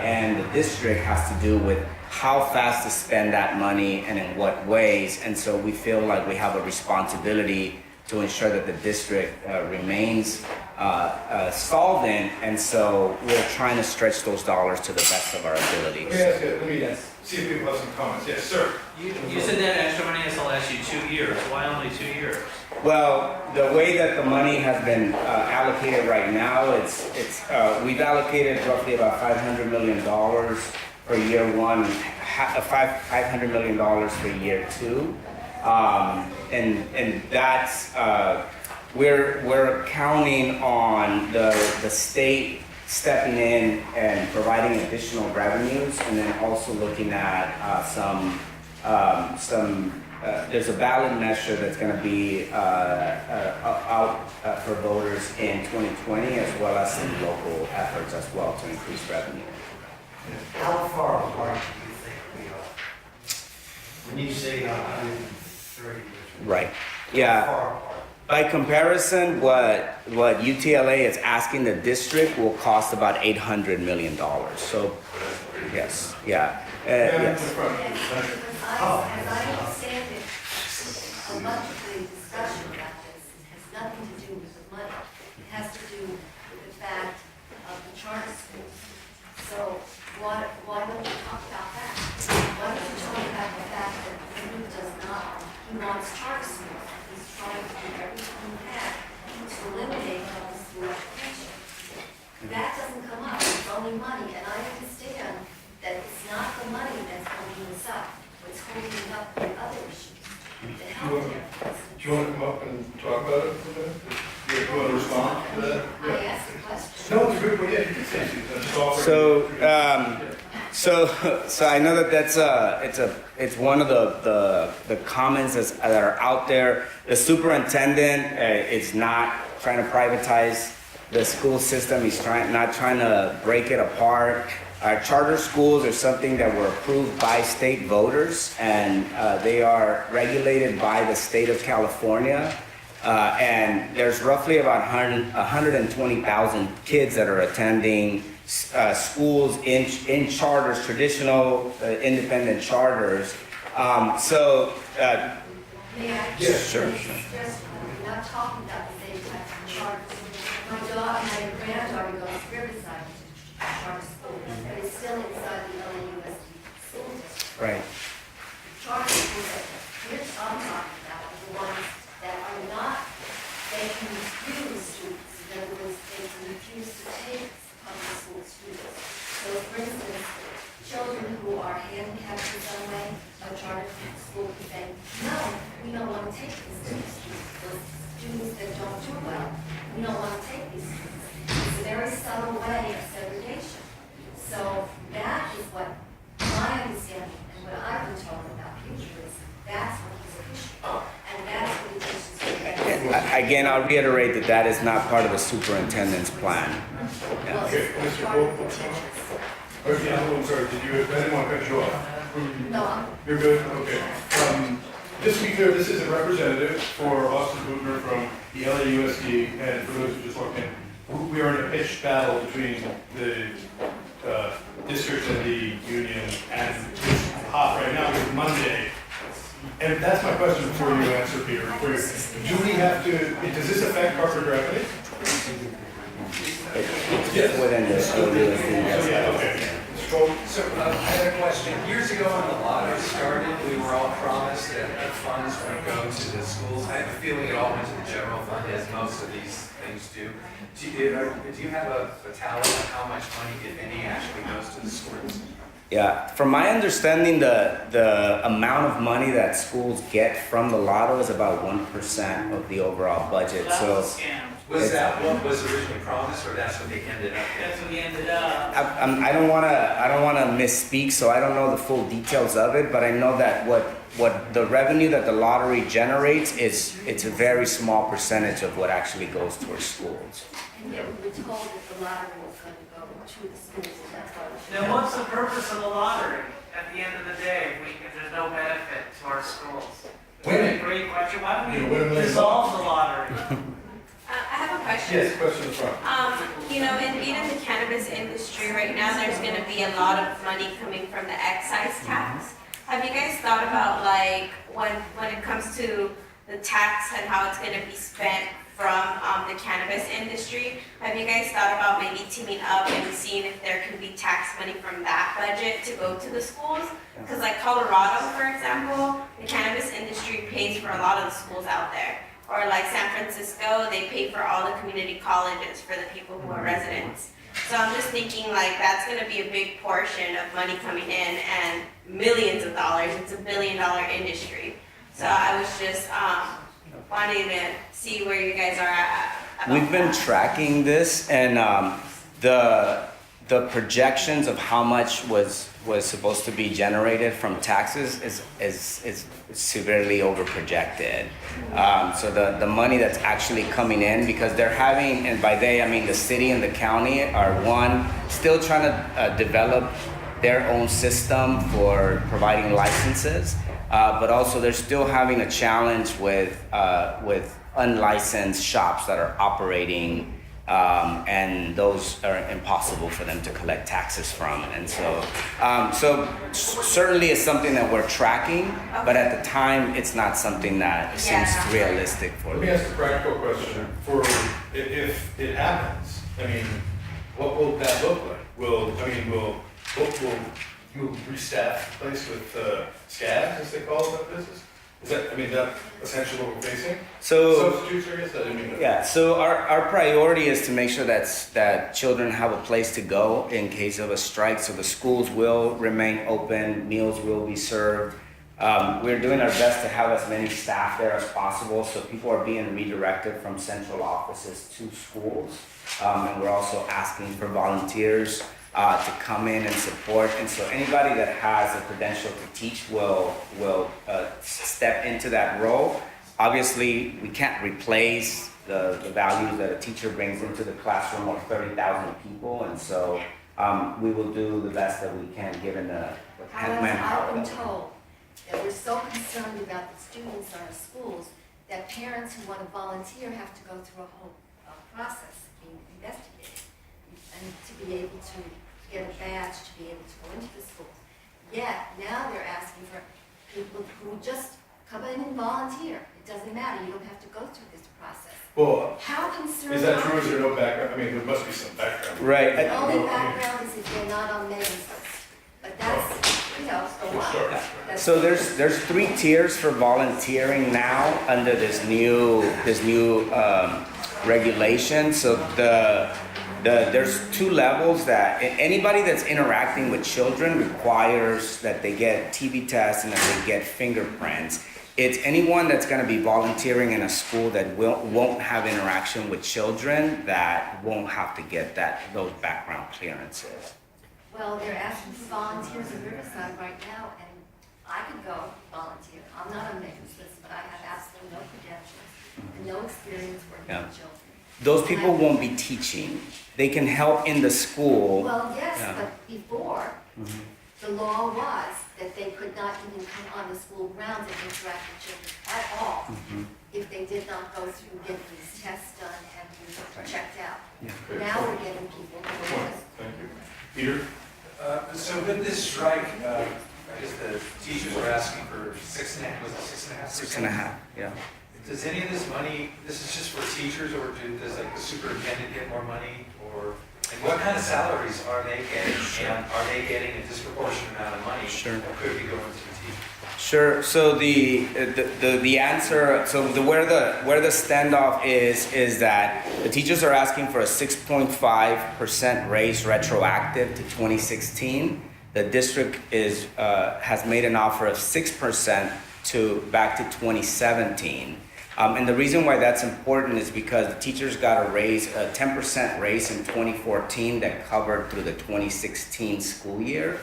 Speaker 16: and the district has to do with how fast to spend that money and in what ways. And so we feel like we have a responsibility to ensure that the district remains solvent. And so we're trying to stretch those dollars to the best of our abilities.
Speaker 1: Let me see if people have some comments. Yes, sir.
Speaker 14: You said that extra money has to last you 2 years. Why only 2 years?
Speaker 16: Well, the way that the money has been allocated right now, we've allocated roughly about $500 million for year one, $500 million for year two. And that's, we're counting on the state stepping in and providing additional revenues, and then also looking at there's a ballot measure that's going to be out for voters in 2020, as well as some local efforts as well to increase revenue.
Speaker 8: How far apart do you think we are? When you say 130 years.
Speaker 16: Right.
Speaker 8: How
Speaker 16: Yeah.
Speaker 8: far apart?
Speaker 16: By comparison, what UTLA is asking the district will cost about $800 million. So, yes, yeah, yes.
Speaker 17: As I understand it, a much of the discussion about this has nothing to do with the money. It has to do with the fact of the charter schools. So why don't you talk about that? Why don't you talk about the fact that he does not, he wants charter schools. He's trying to do everything he can to eliminate public school education. That doesn't come up, it's only money, and I understand that it's not the money that's holding us up, it's holding up the other issues. The healthcare.
Speaker 1: Do you want to come up and talk about it for a minute? Do you want to respond to that?
Speaker 17: I asked the question.
Speaker 1: No, it's a good, yeah, you can say it. Just offer it.
Speaker 16: So I know that it's one of the comments that are out there. The superintendent is not trying to privatize the school system. He's not trying to break it apart. Charter schools are something that were approved by state voters, and they are regulated by the state of California. And there's roughly about 120,000 kids that are attending schools in charters, traditional independent charters.
Speaker 17: May I?
Speaker 16: Yes, sure.
Speaker 17: We're not talking about the same type of charters. My granddaughter goes to Riverside Charter School, but it's still inside the LAUSD school district.
Speaker 16: Right.
Speaker 17: Charter schools that I'm talking about are the ones that are not, they can refuse students. In other words, they can refuse to take public school students. So for instance, children who are handicapped in some way, a charter school can say, no, we don't want to take these students. Those students that don't do well, we don't want to take these students. It's a very subtle way of segregation. So that is what my understanding and what I've been told about future is, that's what he's pushing. And that's what he teaches me.
Speaker 16: Again, I'll reiterate that is not part of the superintendent's plan. Yeah.
Speaker 1: Okay, Mr. Cole. Okay, I'm sorry, I didn't want to cut you off.
Speaker 17: No,
Speaker 1: You're good? Okay. Just to be clear, this is a representative for Austin Butner from the LAUSD, and for those who just walked in, we are in a pitched battle between the district and the union, and it's hot right now, it's Monday. And that's my question before you answer, Peter. Do we have to, does this affect Harvard Gravity?
Speaker 16: Yes. Within the
Speaker 1: Okay.
Speaker 18: So I had a question. Years ago when the lottery started, we were all promised that the funds would go to the schools. I have a feeling it all went to the general fund, as most of these things do. Do you have a tally on how much money, if any, actually goes to the schools?
Speaker 16: Yeah, from my understanding, the amount of money that schools get from the lotto is about 1% of the overall budget.
Speaker 10: That's
Speaker 16: So
Speaker 10: a scam.
Speaker 18: Was that what was originally promised, or that's what they ended up
Speaker 10: That's
Speaker 18: with?
Speaker 10: what we ended up.
Speaker 16: I don't wanna misspeak, so I don't know the full details of it, but I know that what the revenue that the lottery generates it's a very small percentage of what actually goes towards schools.
Speaker 17: and yet we were told that the lottery was going to go to the schools, and that's why.
Speaker 10: Then what's the purpose of the lottery at the end of the day if there's no benefit to our schools?
Speaker 1: Winning.
Speaker 10: Great question. Why
Speaker 1: You
Speaker 10: don't
Speaker 1: win a
Speaker 10: we
Speaker 1: million
Speaker 10: dissolve the lottery?
Speaker 6: I have a question.
Speaker 1: Yes, question front.
Speaker 6: In being in the cannabis industry right now, there's gonna be a lot of money coming from the excise tax. Have you guys thought about like when it comes to the tax and how it's gonna be spent from the cannabis industry? Have you guys thought about maybe teaming up and seeing if there can be tax money from that budget to go to the schools? Because like Colorado, for example, the cannabis industry pays for a lot of the schools out there. Or like San Francisco, they pay for all the community colleges for the people who are residents. So I'm just thinking like that's gonna be a big portion of money coming in and millions of dollars. It's $1 billion industry. So I was just wanting to see where you guys are at. about
Speaker 16: We've been
Speaker 6: that.
Speaker 16: tracking this, and the projections of how much was supposed to be generated from taxes is severely overprojected. So the money that's actually coming in, because they're having, and by they I mean the city and the county are still trying to develop their own system for providing licenses, but also they're still having a challenge with unlicensed shops that are operating, and those are impossible for them to collect taxes from. And so certainly it's something that we're tracking, but at the time, it's not something that seems realistic for
Speaker 1: Let me
Speaker 16: them.
Speaker 1: ask a practical question. For if it happens, I mean, what will that look like? Will you restaff the place with scabs, as they call it, that business? Is that essentially what we're facing?
Speaker 16: So,
Speaker 1: Substitutes, I guess, I didn't mean that.
Speaker 16: yeah, so our priority is to make sure that children have a place to go in case of a strike. So the schools will remain open, meals will be served. We're doing our best to have as many staff there as possible, so people are being redirected from central offices to schools. And we're also asking for volunteers to come in and support. And so anybody that has a credential to teach will step into that role. Obviously, we can't replace the values that a teacher brings into the classroom of 30,000 people. And so we will do the best that we can given the
Speaker 17: However,
Speaker 16: manpower.
Speaker 17: I've been told that we're so concerned about the students in our schools that parents who want to volunteer have to go through a whole process, being investigated, and to be able to get a badge to be able to go into the schools. Yet, now they're asking for people who just come in and volunteer. It doesn't matter, you don't have to go through this process.
Speaker 1: Well,
Speaker 17: How concerned
Speaker 1: is that
Speaker 17: are
Speaker 1: true? Is
Speaker 17: you?
Speaker 1: there no background? I mean, there must be some background.
Speaker 16: Right.
Speaker 17: The only background is if they're not on Megan's list. But that's, so what? That's-
Speaker 16: So there's 3 tiers for volunteering now under this new regulation. So there's 2 levels that anybody that's interacting with children requires that they get TB tests and that they get fingerprints. It's anyone that's going to be volunteering in a school that won't have interaction with children that won't have to get those background clearances.
Speaker 17: Well, they're asking for volunteers in Riverside right now, and I could go volunteer. I'm not on Megan's list, but I have absolutely no credentials and no experience working
Speaker 16: Yeah.
Speaker 17: with children.
Speaker 16: Those people won't be teaching. They can help in the school.
Speaker 17: Well, yes,
Speaker 16: Yeah.
Speaker 17: but before, the law was that they could not even come on the school grounds and interact with children at all if they did not go through getting these tests done and be checked out. Now we're getting people who are
Speaker 1: Thank you. Peter?
Speaker 18: So with this strike, I guess the teachers are asking for 6.5%, was it 6.5%?
Speaker 16: 6.5, yeah.
Speaker 18: Does any of this money, this is just for teachers, or does like the superintendent get more money, or, and what kind of salaries are they getting? And are they getting a disproportionate amount of money
Speaker 16: Sure.
Speaker 18: that could be going to the teachers?
Speaker 16: Sure. So the answer, so where the standoff is that the teachers are asking for a 6.5% raise retroactive to 2016. The district has made an offer of 6% back to 2017. And the reason why that's important is because the teachers got a 10% raise in 2014 that covered through the 2016 school year.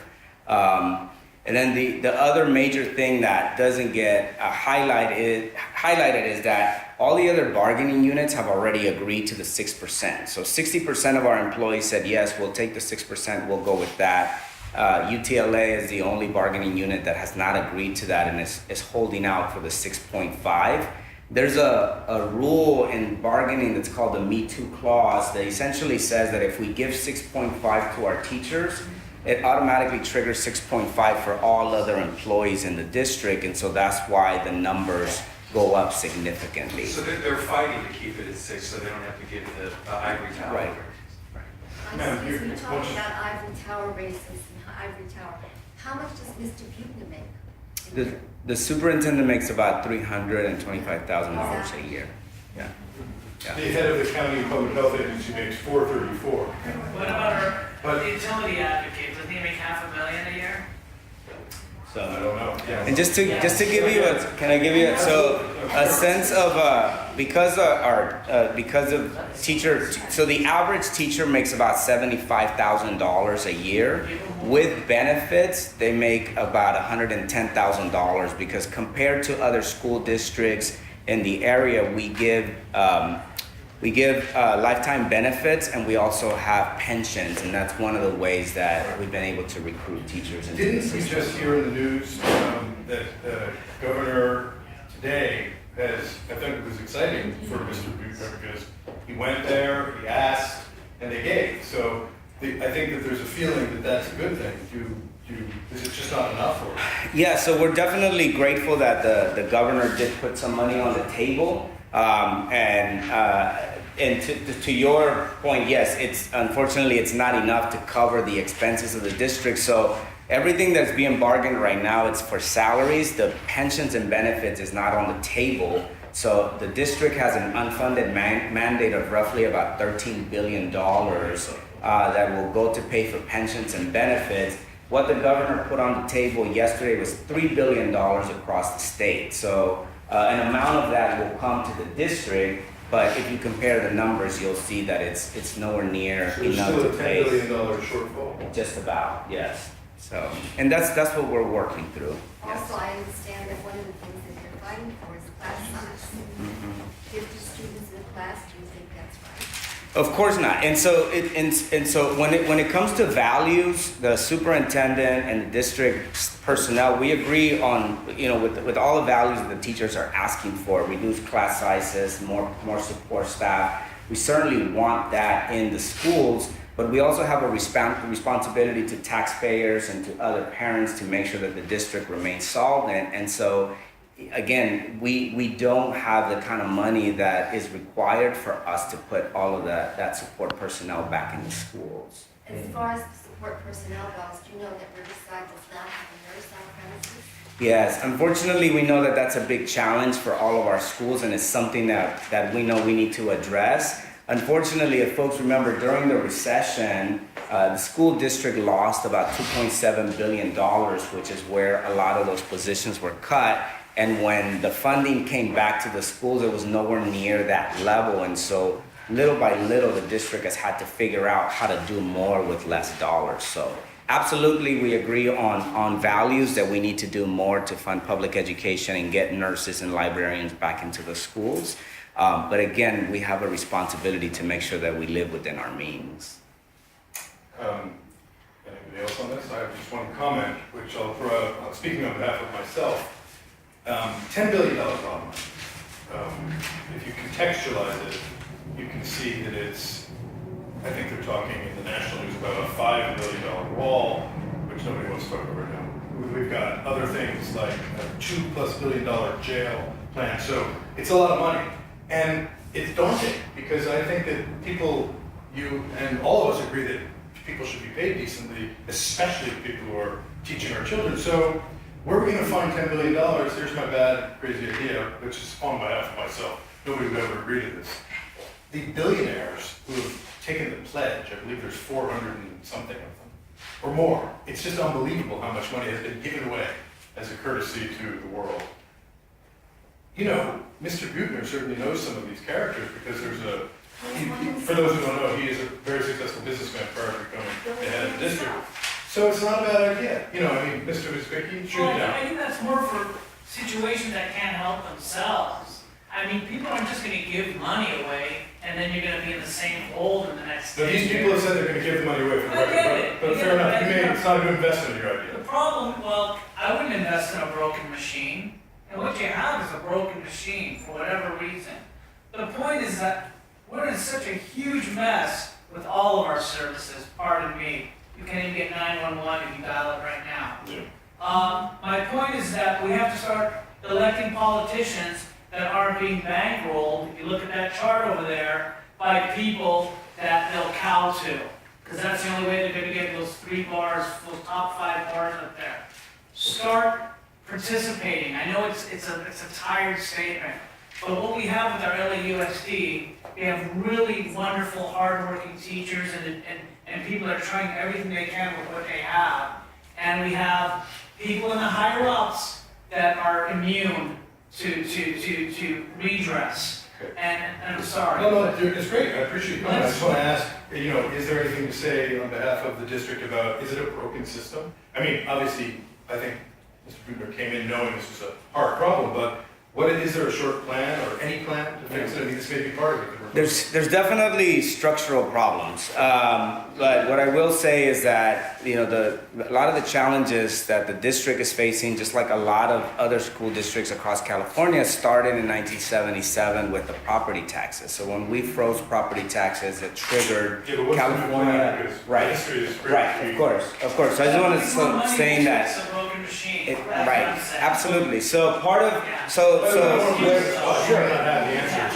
Speaker 16: And then the other major thing that doesn't get highlighted is that all the other bargaining units have already agreed to the 6%. So 60% of our employees said, yes, we'll take the 6%, we'll go with that. UTLA is the only bargaining unit that has not agreed to that and is holding out for the 6.5. There's a rule in bargaining that's called the Me Too clause that essentially says that if we give 6.5 to our teachers, it automatically triggers 6.5 for all other employees in the district, and so that's why the numbers go up significantly.
Speaker 18: So they're fighting to keep it at 6, so they don't have to give the ivory tower.
Speaker 16: Right.
Speaker 17: Excuse me, talking about ivory tower races and ivory tower. How much does Mr. Buchner make
Speaker 16: The superintendent makes about $325,000 a year. Yeah.
Speaker 1: The head of the county public health agency makes $434.
Speaker 10: What about our utility advocate, doesn't he make $500,000 a year?
Speaker 1: So I don't know. Yeah.
Speaker 16: And just to give you a sense of because of teacher, so the average teacher makes about $75,000 a year. With benefits, they make about $110,000 because compared to other school districts in the area, we give lifetime benefits, and we also have pensions, and that's one of the ways that we've been able to recruit teachers.
Speaker 1: Didn't we just hear in the news that the governor today has, I think it was exciting for Mr. Bucher because he went there, he asked, and they gave. So I think that there's a feeling that that's a good thing. Is it just not enough? Or?
Speaker 16: Yeah, so we're definitely grateful that the governor did put some money on the table. And to your point, yes, unfortunately it's not enough to cover the expenses of the district. So everything that's being bargained right now, it's for salaries. The pensions and benefits is not on the table. So the district has an unfunded mandate of roughly about $13 billion that will go to pay for pensions and benefits. What the governor put on the table yesterday was $3 billion across the state. So an amount of that will come to the district, but if you compare the numbers, you'll see that it's nowhere near enough to pay.
Speaker 1: There's still a $10 billion shortfall.
Speaker 16: Just about, yes. So, and that's what we're working through. Yes.
Speaker 17: Also, I understand that one of the things that you're fighting for is class size. 50 students in a class, do you think that's right?
Speaker 16: Of course not. And so when it comes to values, the superintendent and the district personnel, we agree on, with all the values that the teachers are asking for, reduced class sizes, more support staff. We certainly want that in the schools, but we also have a responsibility to taxpayers and to other parents to make sure that the district remains solvent. And so again, we don't have the kind of money that is required for us to put all of that support personnel back in the schools.
Speaker 17: As far as the support personnel goes, do you know that Riverside does not have a nurse on premises?
Speaker 16: Yes, unfortunately, we know that that's a big challenge for all of our schools, and it's something that we know we need to address. Unfortunately, if folks remember, during the recession, the school district lost about $2.7 billion, which is where a lot of those positions were cut. And when the funding came back to the schools, it was nowhere near that level. And so little by little, the district has had to figure out how to do more with less dollars. So absolutely, we agree on values that we need to do more to fund public education and get nurses and librarians back into the schools. But again, we have a responsibility to make sure that we live within our means.
Speaker 1: Anybody else on this? I have just one comment, which I'll throw out, speaking on behalf of myself. $10 billion problem. If you contextualize it, you can see that I think they're talking in the national news about a $5 billion wall, which nobody wants to talk about right now. We've got other things like a $2+ billion jail plan. So it's a lot of money. And it's daunting because I think that people, you and all of us agree that people should be paid decently, especially the people who are teaching our children. So where are we going to find $10 billion? Here's my bad, crazy idea, which is on behalf of myself. Nobody would ever agree to this. The billionaires who have taken the pledge, I believe there's 400 and something of them, or more. It's just unbelievable how much money has been given away as a courtesy to the world. Mr. Buechner certainly knows some of these characters because for those who don't know, he is a very successful businessman prior to becoming the head of the district. So it's not a bad idea. Mr. Vizbicki, shoot it down.
Speaker 10: I think that's more for situations that can't help themselves. I mean, people aren't just going to give money away and then you're going to be in the same hole in the next
Speaker 1: So these people have said they're going to give the money away for the record, but fair enough. It's not a good investment in your idea.
Speaker 10: The problem, I wouldn't invest in a broken machine. And what you have is a broken machine for whatever reason. The point is that we're in such a huge mess with all of our services. Pardon me. You can't even get 911 if you dial it right now.
Speaker 1: Yeah.
Speaker 10: My point is that we have to start electing politicians that aren't being bankrolled, if you look at that chart over there, by people that they'll cow to. Because that's the only way they're going to get those 3 bars, those top 5 bars up there. Start participating. I know it's a tired statement, but what we have with our LAUSD, we have really wonderful, hardworking teachers and people that are trying everything they can with what they have. And we have people in the higher ups that are immune to redress. And I'm sorry.
Speaker 1: No, it's great, I appreciate it. I just want to ask, is there anything to say on behalf of the district about, is it a broken system? I mean, obviously, I think Mr. Brudner came in knowing this was a hard problem, but is there a short plan or any plan to fix it? I mean, this may be part of it.
Speaker 16: There's definitely structural problems, but what I will say is that a lot of the challenges that the district is facing, just like a lot of other school districts across California, started in 1977 with the property taxes. So when we froze property taxes, it triggered California. Right, of course. So I just wanted to say that.
Speaker 10: It's a broken machine.
Speaker 16: Right, absolutely. So part of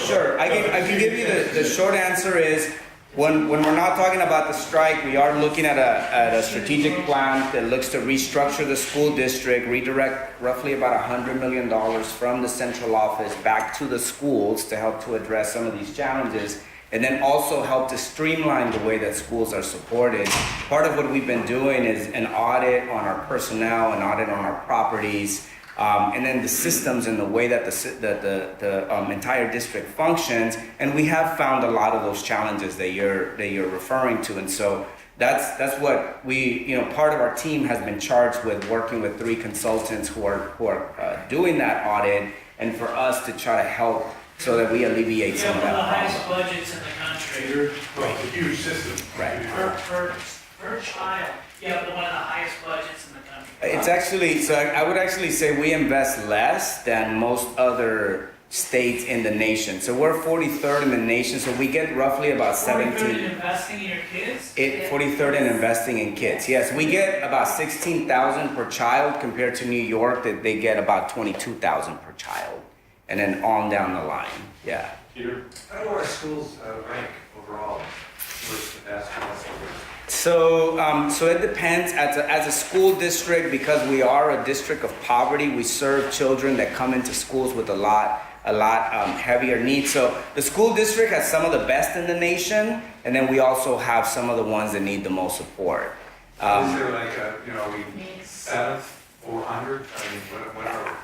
Speaker 16: Sure. I can give you the short answer is when we're not talking about the strike, we are looking at a strategic plan that looks to restructure the school district, redirect roughly about $100 million from the central office back to the schools to help to address some of these challenges, and then also help to streamline the way that schools are supported. Part of what we've been doing is an audit on our personnel, an audit on our properties, and then the systems and the way that the entire district functions, and we have found a lot of those challenges that you're referring to, and so that's what we, part of our team has been charged with, working with 3 consultants who are doing that audit, and for us to try to help so that we alleviate some of that problem.
Speaker 10: We have one of the highest budgets in the country.
Speaker 1: Well, it's a huge system.
Speaker 16: Right.
Speaker 10: Per child, you have one of the highest budgets in the country.
Speaker 16: It's actually, so I would actually say we invest less than most other states in the nation. So we're 43rd in the nation, so we get roughly about 17.
Speaker 10: 43rd in investing in your kids?
Speaker 16: 43rd in investing in kids, yes. We get about $16,000 per child compared to New York, that they get about $22,000 per child. And then on down the line, yeah.
Speaker 18: Peter? How do our schools rank overall versus the past semester?
Speaker 16: So it depends. As a school district, because we are a district of poverty, we serve children that come into schools with a lot heavier needs. So the school district has some of the best in the nation, and then we also have some of the ones that need the most support.
Speaker 18: Is there like are we 7th, 400? I mean, what are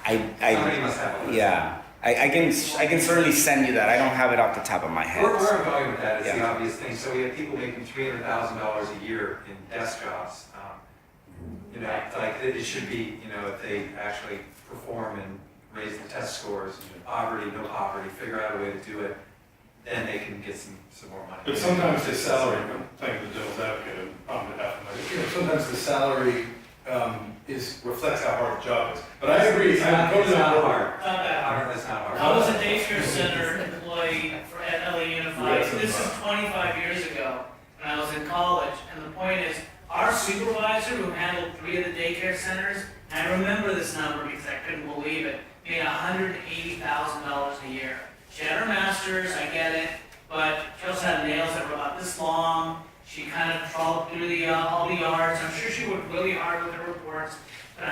Speaker 18: somebody must have a list.
Speaker 16: Yeah. I can certainly send you that. I don't have it off the top of my head.
Speaker 18: Where I'm going with that is the obvious thing. So we have people making $300,000 a year in desk jobs. Like it should be, if they actually perform and raise the test scores, poverty, no poverty, figure out a way to do it, then they can get some more money.
Speaker 1: But sometimes the salary, I'm playing the devil's advocate on behalf of my, sometimes the salary reflects how hard the job is. But I agree.
Speaker 18: It's not hard.
Speaker 10: Not that hard.
Speaker 18: That's not hard.
Speaker 10: I was a daycare center employee at LA Unified. This is 25 years ago when I was in college. And the point is, our supervisor who handled 3 of the daycare centers, and I remember this number because I couldn't believe it, made $180,000 a year. She had her master's, I get it, but she also had nails that were about this long. She kind of trawled through all the yards. I'm sure she worked really hard with her reports. But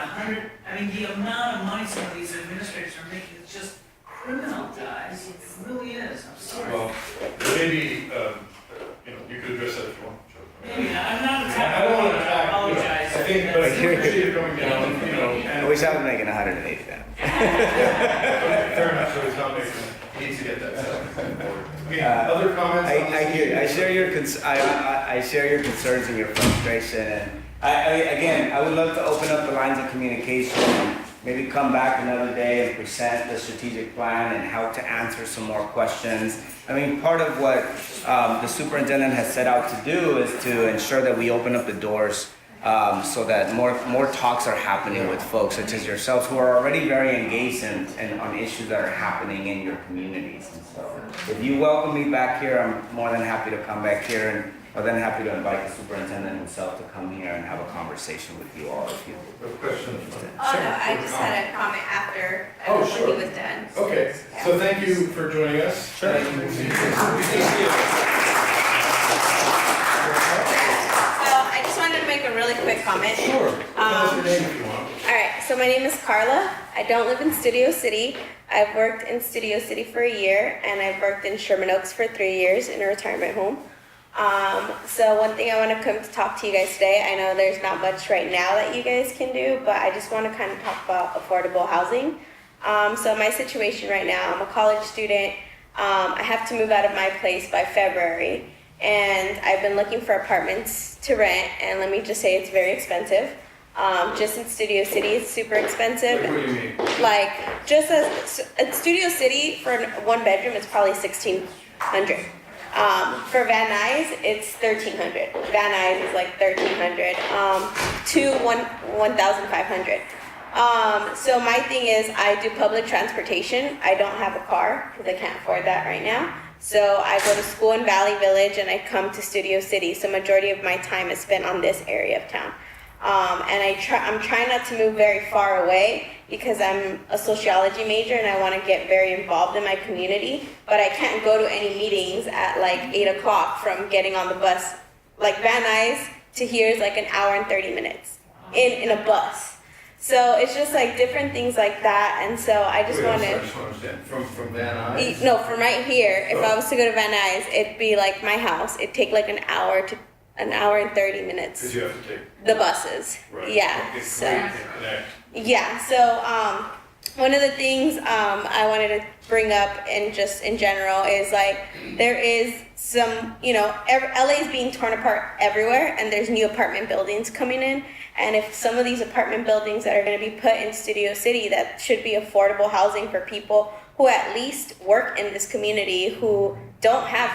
Speaker 10: the amount of money some of these administrators are making is just criminal, guys. It really is. I'm sorry.
Speaker 1: Well, maybe, you could address that if you want.
Speaker 10: Maybe not. I'm not
Speaker 1: I
Speaker 10: attacking.
Speaker 1: don't want to attack.
Speaker 10: I apologize.
Speaker 1: I think, but I appreciate it coming down, and.
Speaker 16: I wish I was making $180,000.
Speaker 1: Fair enough, so he's not making, he needs to get that stuff. Other comments?
Speaker 16: I hear you. I share your concerns and your frustration, and I would love to open up the lines of communication, and maybe come back another day and present the strategic plan and help to answer some more questions. I mean, part of what the superintendent has set out to do is to ensure that we open up the doors so that more talks are happening with folks such as yourselves who are already very engaged on issues that are happening in your communities. And so if you welcome me back here, I'm more than happy to come back here, and I'm then happy to invite the superintendent himself to come here and have a conversation with you all if you
Speaker 1: have a question.
Speaker 6: Oh, no, I just had a comment after
Speaker 1: Oh,
Speaker 6: when
Speaker 1: sure.
Speaker 6: he was done.
Speaker 1: Okay, so thank you for joining us. Sure.
Speaker 6: So I just wanted to make a really quick comment.
Speaker 1: Sure. Tell us your name if you want.
Speaker 6: All right, so my name is Carla. I don't live in Studio City. I've worked in Studio City for a year, and I've worked in Sherman Oaks for 3 years in a retirement home. So one thing I want to come to talk to you guys today, I know there's not much right now that you guys can do, but I just want to kind of talk about affordable housing. So my situation right now, I'm a college student. I have to move out of my place by February, and I've been looking for apartments to rent, and let me just say it's very expensive. Just in Studio City, it's super expensive.
Speaker 1: Like, what do you mean?
Speaker 6: Like, just a Studio City for one bedroom, it's probably $1,600. For Van Nuys, it's $1,300. Van Nuys is like $1,300 to $1,500. So my thing is, I do public transportation. I don't have a car because I can't afford that right now. So I go to school in Valley Village and I come to Studio City. So majority of my time is spent on this area of town. And I'm trying not to move very far away because I'm a sociology major and I want to get very involved in my community. But I can't go to any meetings at like 8 o'clock from getting on the bus. Like Van Nuys to here is like an hour and 30 minutes in a bus. So it's just like different things like that. And so I just want to.
Speaker 1: I just want to understand. From Van Nuys?
Speaker 6: No, from right here. If I was to go to Van Nuys, it'd be like my house. It'd take like an hour and 30 minutes.
Speaker 1: Because you have to take
Speaker 6: The buses.
Speaker 1: Right.
Speaker 6: Yeah.
Speaker 1: It's
Speaker 6: So.
Speaker 1: great to connect.
Speaker 6: Yeah. So one of the things I wanted to bring up and just in general is like there is some, LA is being torn apart everywhere, and there's new apartment buildings coming in. And if some of these apartment buildings that are going to be put in Studio City that should be affordable housing for people who at least work in this community, who don't have,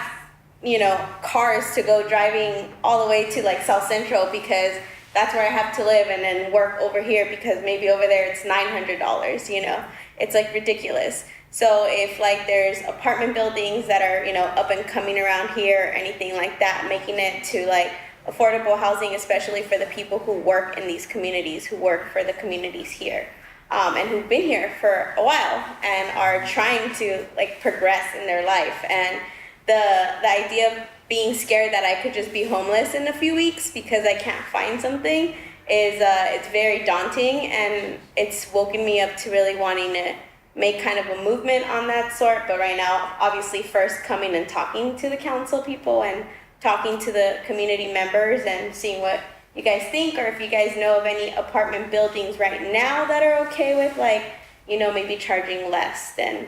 Speaker 6: cars to go driving all the way to like South Central because that's where I have to live, and then work over here because maybe over there it's $900, it's like ridiculous. So if like there's apartment buildings that are, up and coming around here or anything like that, making it to like affordable housing, especially for the people who work in these communities, who work for the communities here, and who've been here for a while and are trying to like progress in their life. And the idea of being scared that I could just be homeless in a few weeks because I can't find something is it's very daunting, and it's woken me up to really wanting to make kind of a movement on that sort. But right now, obviously first coming and talking to the council people and talking to the community members and seeing what you guys think, or if you guys know of any apartment buildings right now that are okay with like, maybe charging less than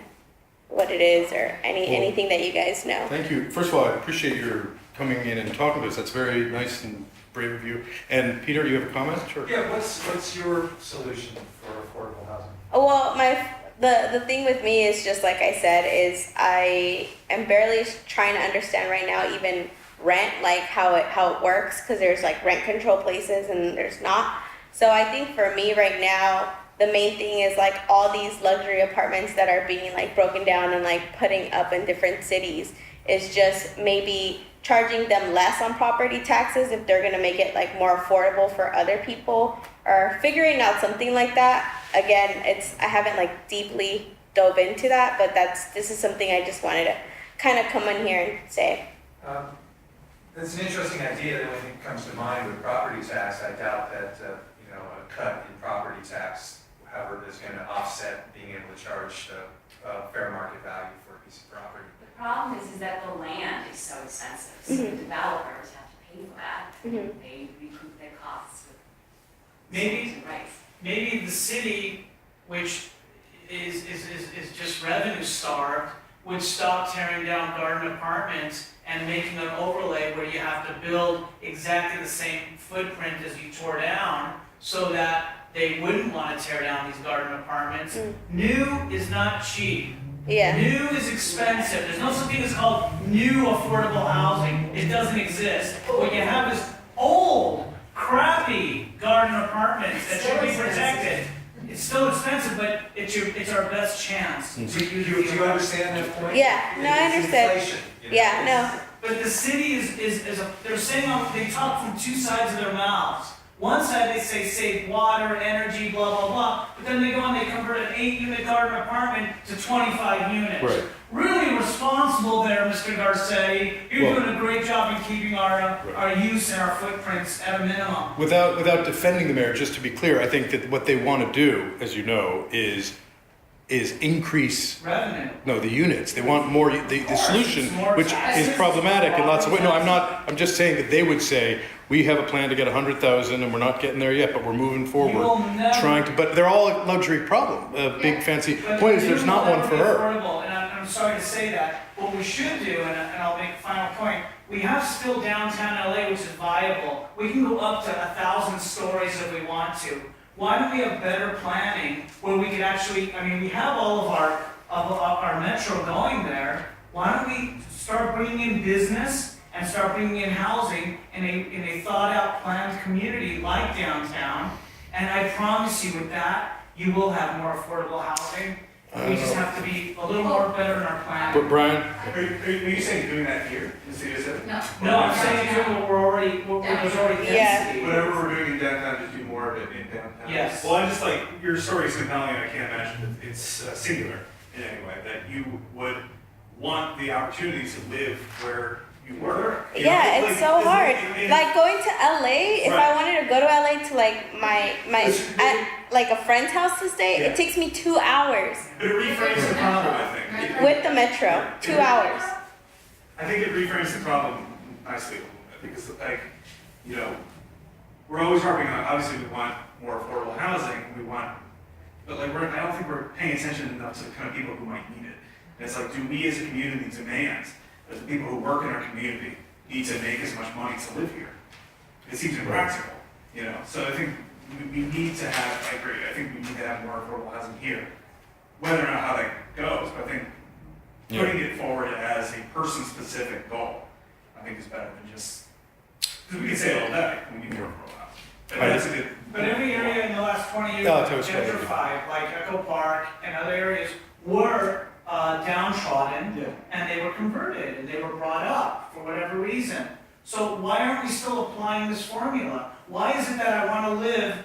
Speaker 6: what it is, or anything that you guys know.
Speaker 1: Thank you. First of all, I appreciate your coming in and talking to us. That's very nice and brave of you. And Peter, you have a comment? Sure.
Speaker 18: Yeah, what's your solution for affordable housing?
Speaker 6: Well, the thing with me is just like I said, is I am barely trying to understand right now even rent, like how it works, because there's like rent control places and there's not. So I think for me right now, the main thing is like all these luxury apartments that are being like broken down and like putting up in different cities is just maybe charging them less on property taxes if they're gonna make it like more affordable for other people, or figuring out something like that. Again, I haven't like deeply dove into that, but this is something I just wanted to kind of come in here and say.
Speaker 18: That's an interesting idea. The only thing that comes to mind with property tax, I doubt that, a cut in property tax, however, is going to offset being able to charge the fair market value for a piece of property.
Speaker 19: The problem is that the land is so expensive, so the developers have to pay for that. They recoup their costs with rights.
Speaker 10: Maybe the city, which is just revenue starved, would stop tearing down garden apartments and making an overlay where you have to build exactly the same footprint as you tore down, so that they wouldn't want to tear down these garden apartments. New is not cheap.
Speaker 6: Yeah.
Speaker 10: New is expensive. There's no such thing as called new affordable housing. It doesn't exist. What you have is old, crappy garden apartments that should be protected. It's still expensive, but it's our best chance.
Speaker 18: Do you understand that point?
Speaker 6: Yeah, no, I understand.
Speaker 18: Inflation,
Speaker 6: Yeah, no.
Speaker 10: But the city they're saying, they talk from two sides of their mouths. One side they say save water, energy, blah, blah, blah, but then they go and they convert an 8-unit garden apartment to 25 units.
Speaker 1: Right.
Speaker 10: really responsible there, Mr. Garcetti. You're
Speaker 1: Well-
Speaker 10: doing a great job in keeping our use and our footprints at a minimum.
Speaker 1: Without defending the mayor, just to be clear, I think that what they want to do, as you know, is increase,
Speaker 10: Revenue.
Speaker 1: no, the units. They want more, the solution,
Speaker 10: It's more
Speaker 1: which
Speaker 10: taxes.
Speaker 1: is problematic in lots of ways. No, I'm just saying that they would say, we have a plan to get 100,000 and we're not getting there yet, but we're moving
Speaker 10: You
Speaker 1: forward.
Speaker 10: will never-
Speaker 1: Trying to, but they're all a luxury problem, a big fancy,
Speaker 10: But
Speaker 1: point is,
Speaker 10: you
Speaker 1: there's
Speaker 10: will
Speaker 1: not one
Speaker 10: never
Speaker 1: for
Speaker 10: be
Speaker 1: her.
Speaker 10: affordable, and I'm sorry to say that. What we should do, and I'll make a final point, we have still downtown LA, which is viable. We can go up to 1,000 stories if we want to. Why don't we have better planning where we could actually, I mean, we have all of our metro going there. Why don't we start bringing in business and start bringing in housing in a thought-out planned community like downtown? And I promise you with that, you will have more affordable housing. We just have to be a little more better in our planning.
Speaker 1: But Brian,
Speaker 15: Are you saying doing that here in the city of Seven?
Speaker 19: No.
Speaker 10: No, I'm saying do what we're already, what there's already density.
Speaker 15: Whatever we're doing in downtown, just do more of it in downtown.
Speaker 10: Yes.
Speaker 15: Well, I'm just like, your story is compelling, and I can't imagine that it's singular in any way, that you would want the opportunity to live where you were. You know,
Speaker 6: Yeah, it's so hard.
Speaker 15: it-
Speaker 6: Like going to LA, if I
Speaker 15: Right.
Speaker 6: wanted to go to LA to like my at like a friend's house to stay,
Speaker 15: Yeah.
Speaker 6: it takes me 2 hours
Speaker 15: But it reframes the problem, I think.
Speaker 6: with the metro. 2 hours.
Speaker 15: I think it reframes the problem nicely a little bit, because like, you know, we're always harping on, obviously we want more affordable housing, but like I don't think we're paying attention enough to the kind of people who might need it. And it's like, do we as a community demand that the people who work in our community need to make as much money to live here? It seems impractical, you know, so I think we need to have, I agree, I think we need to have more affordable housing here. Whether or not how that goes, but I think putting it forward as a person-specific goal, I think is better than just, because we can say it all day, we need more affordable housing. But that's a good.
Speaker 10: But every area in the last 20 years
Speaker 1: Yeah,
Speaker 10: that
Speaker 1: totally.
Speaker 10: gentrified, like Echo Park and other areas, were downtrodden, and they were converted, and they were brought up for whatever reason. So why aren't we still applying this formula? Why is it that I want to live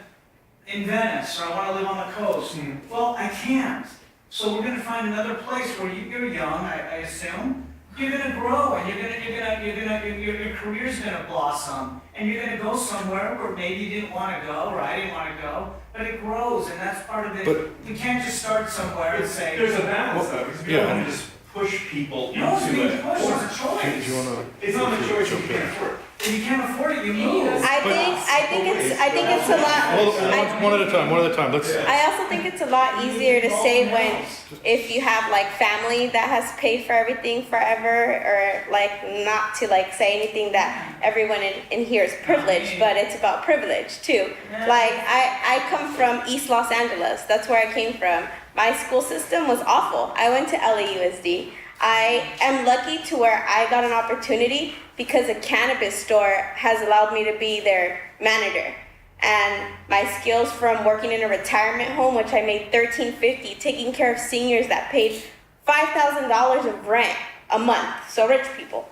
Speaker 10: in Venice, or I want to live on the coast? Well, I can't. So we're going to find another place where you're young, I assume. You're going to grow, and your career's going to blossom, and you're going to go somewhere where maybe you didn't want to go, or I didn't want to go, but it grows, and that's part of it.
Speaker 1: But-
Speaker 10: We can't just start somewhere and say.
Speaker 15: There's a balance though, because we don't
Speaker 1: Yeah.
Speaker 15: want to just push people into
Speaker 10: No, it's being
Speaker 15: it.
Speaker 10: pushed, it's a choice.
Speaker 1: do you wanna?
Speaker 15: It's not a choice if you can't afford it.
Speaker 10: If you can't afford it, you move.
Speaker 6: I think it's a lot.
Speaker 1: One at a time, let's,
Speaker 6: I also think it's a lot easier to say when, if you have like family that has paid for everything forever, or like not to like say anything that everyone in here is privileged, but it's about privilege too. Like I come from East Los Angeles, that's where I came from. My school system was awful. I went to LAUSD. I am lucky to where I got an opportunity because a cannabis store has allowed me to be their manager. And my skills from working in a retirement home, which I made $13.50, taking care of seniors that paid $5,000 of rent a month, so rich people.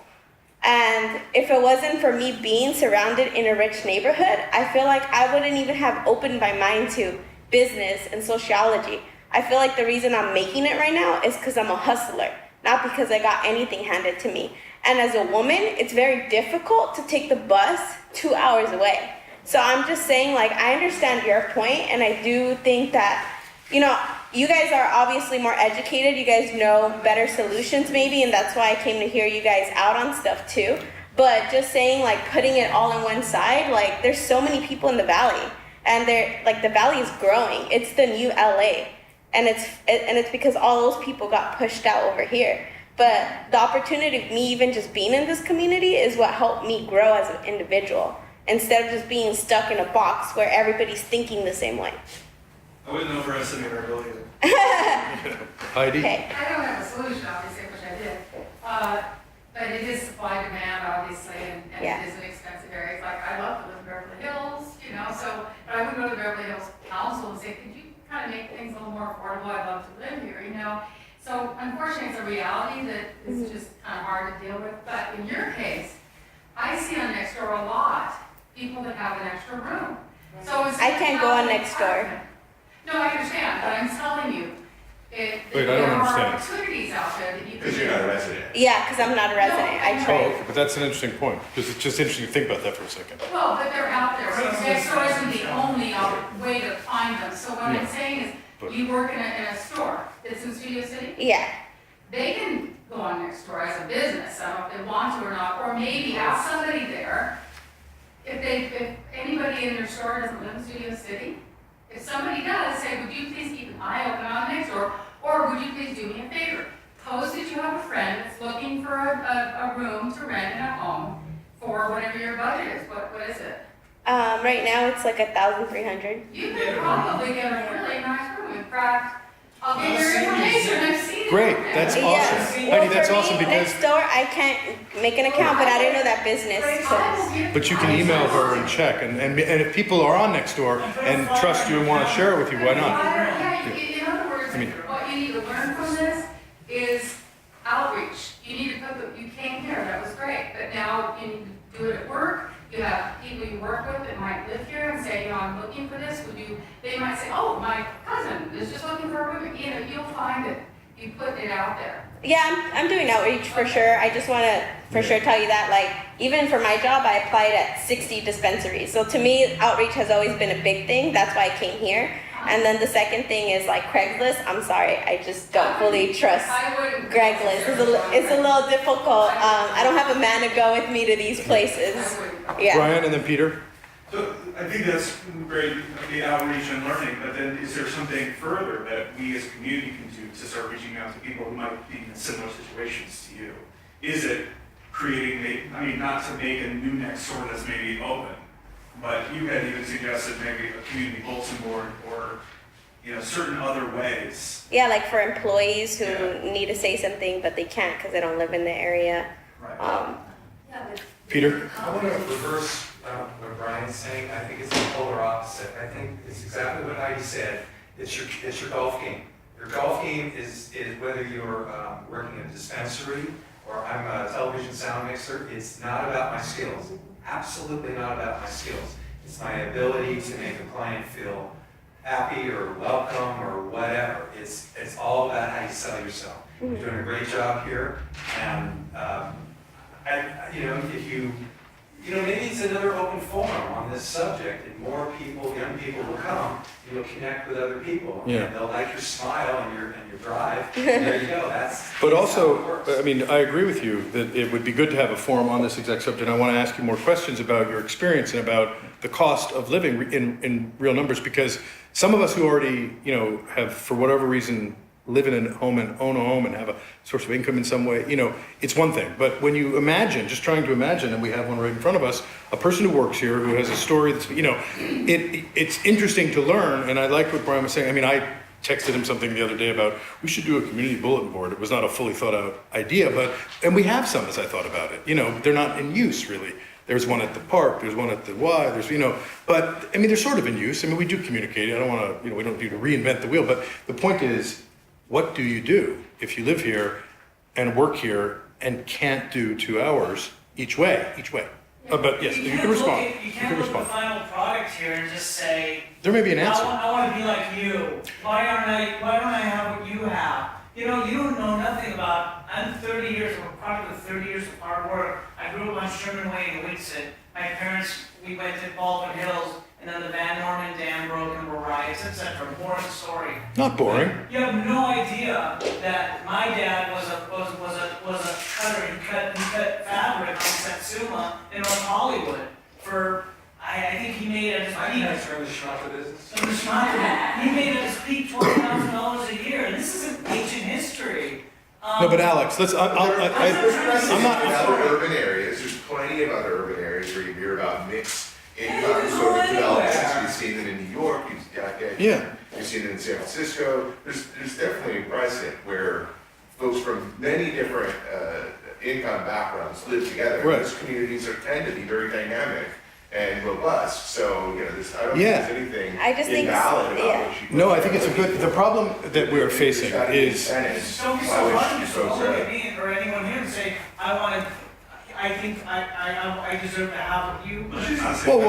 Speaker 6: And if it wasn't for me being surrounded in a rich neighborhood, I feel like I wouldn't even have opened my mind to business and sociology. I feel like the reason I'm making it right now is because I'm a hustler, not because I got anything handed to me. And as a woman, it's very difficult to take the bus 2 hours away. So I'm just saying, like, I understand your point, and I do think that, you know, you guys are obviously more educated, you guys know better solutions maybe, and that's why I came to hear you guys out on stuff too. But just saying, like, putting it all on one side, like, there's so many people in the valley, and they're, like, the valley is growing. It's the new LA, and it's because all those people got pushed out over here. But the opportunity of me even just being in this community is what helped me grow as an individual, instead of just being stuck in a box where everybody's thinking the same way.
Speaker 15: I wouldn't overestimate our ability to.
Speaker 1: Heidi?
Speaker 6: Okay.
Speaker 20: I don't have a solution, obviously, which I did. But it is supply demand, obviously, and
Speaker 6: Yeah.
Speaker 20: it is an expensive area. It's like, I love to live in Beverly Hills, you know, so, but I would go to the Beverly Hills Council and say, could you kind of make things a little more affordable? I'd love to live here, you know? So unfortunately, it's a reality that is just kind of hard to deal with. But in your case, I see on Nextdoor a lot, people that have an extra room. So
Speaker 6: I can't go on Nextdoor.
Speaker 20: No, I understand, but I'm telling you,
Speaker 2: Wait,
Speaker 1: I don't
Speaker 2: there are
Speaker 1: understand.
Speaker 2: opportunities out there that you can.
Speaker 3: Because you're not a resident.
Speaker 6: Yeah, because I'm not a resident. I
Speaker 1: Oh,
Speaker 6: tried.
Speaker 1: okay, but that's an interesting point, because it's just interesting to think about that for a second.
Speaker 2: Well, but they're out there, so next door isn't the only way to find them. So what I'm saying is, you work in a store that's in Studio City,
Speaker 6: Yeah.
Speaker 2: they can go on next door as a business, I don't know if they want to or not, or maybe have somebody there. If anybody in your store doesn't live in Studio City, if somebody does, say, would you please keep an eye open on the next door, or would you please do me a favor? Pose that you have a friend that's looking for a room to rent in a home for whatever your budget is, what is it?
Speaker 6: Right now it's like 1,300.
Speaker 2: You could probably get a really nice room, in fact, I'll give you your information, I've seen it.
Speaker 1: Great, that's awesome.
Speaker 6: Well,
Speaker 1: Heidi, that's
Speaker 6: for
Speaker 1: awesome
Speaker 6: me,
Speaker 1: because,
Speaker 6: next door, I can't make an account, but I didn't know that business.
Speaker 1: but you can email her and check, and if people are on Nextdoor and trust you and want to share it with you, why not?
Speaker 2: Yeah, in other words,
Speaker 1: I mean-
Speaker 2: what you need to learn from this is outreach. You need to put you came here, that was great, but now you need to do it at work. You have people you work with that might live here and say, I'm looking for this, they might say, oh, my cousin is just looking for a room. You'll find that you put it out there.
Speaker 6: Yeah, I'm doing outreach for sure. I just want to for sure tell you that, like, even for my job, I applied at 60 dispensaries. So to me, outreach has always been a big thing. That's why I came here. And then the second thing is like Craigslist. I'm sorry, I just don't fully trust Craigslist. It's a little difficult. I don't have a man to go with me to these places. Yeah.
Speaker 1: Brian and then Peter?
Speaker 21: So I think that's great, the outreach and learning, but then is there something further that we as a community can do to start reaching out to people who might be in similar situations to you? Is it creating, not to make a new next store that's maybe open, but you had even suggested maybe a community bulletin board or, certain other ways.
Speaker 6: Yeah, like for employees who need to say something, but they can't because they don't live in the area.
Speaker 1: Peter?
Speaker 22: I want to reverse what Brian's saying. I think it's the polar opposite. I think it's exactly what Heidi said. It's your golf game. Your golf game is whether you're working in a dispensary or I'm a television sound mixer. It's not about my skills. Absolutely not about my skills. It's my ability to make a client feel happy or welcome or whatever. It's all about how you sell yourself. You're doing a great job here, and if you maybe it's another open forum on this subject, and more people, young people will come. You'll connect with other people, and they'll like your smile and your drive. And there you go.
Speaker 1: But also, I agree with you that it would be good to have a forum on this exact subject. I want to ask you more questions about your experience and about the cost of living in real numbers, because some of us who already, have, for whatever reason, live in a home and own a home and have a source of income in some way, it's one thing. But when you imagine, just trying to imagine, and we have one right in front of us, a person who works here, who has a story that's, it's interesting to learn. And I like what Brian was saying. I texted him something the other day about, we should do a community bulletin board. It was not a fully thought out idea, and we have some as I thought about it. They're not in use really. There's one at the park, there's one at the Y, but they're sort of in use. We do communicate. I don't want to, we don't need to reinvent the wheel, but the point is, what do you do if you live here and work here and can't do 2 hours each way? But yes, you can respond.
Speaker 10: You can't look at the final product here and just say,
Speaker 1: there may be an answer.
Speaker 10: I want to be like you. Why don't I have what you have? You know nothing about, I'm 30 years, I'm a product of 30 years of hard work. I grew up on Sherman Way in Wixit. My parents, we went to Baldwin Hills, and then the Van Norman Dam broke and were riots, etc. Boring story.
Speaker 1: Not boring.
Speaker 10: You have no idea that my dad was a cutter. He cut fabric on Satsuma in North Hollywood for, I think he made at his peak. He made at his peak $20,000 a year. And this isn't ancient history.
Speaker 1: No, but Alex, let's. I'm not.
Speaker 3: In other urban areas, there's plenty of other urban areas where you hear about mixed income sort of developments. You've seen it in New York. You've seen it in San Francisco. There's definitely a precedent where folks from many different income backgrounds live together.
Speaker 1: Right.
Speaker 3: Those communities tend to be very dynamic and robust. So, I don't think there's anything invalid about what you.
Speaker 1: No, I think it's a good. The problem that we are facing is.
Speaker 10: Don't be so hard to look at me or anyone here and say, I think I deserve to have what you.
Speaker 1: Whoa.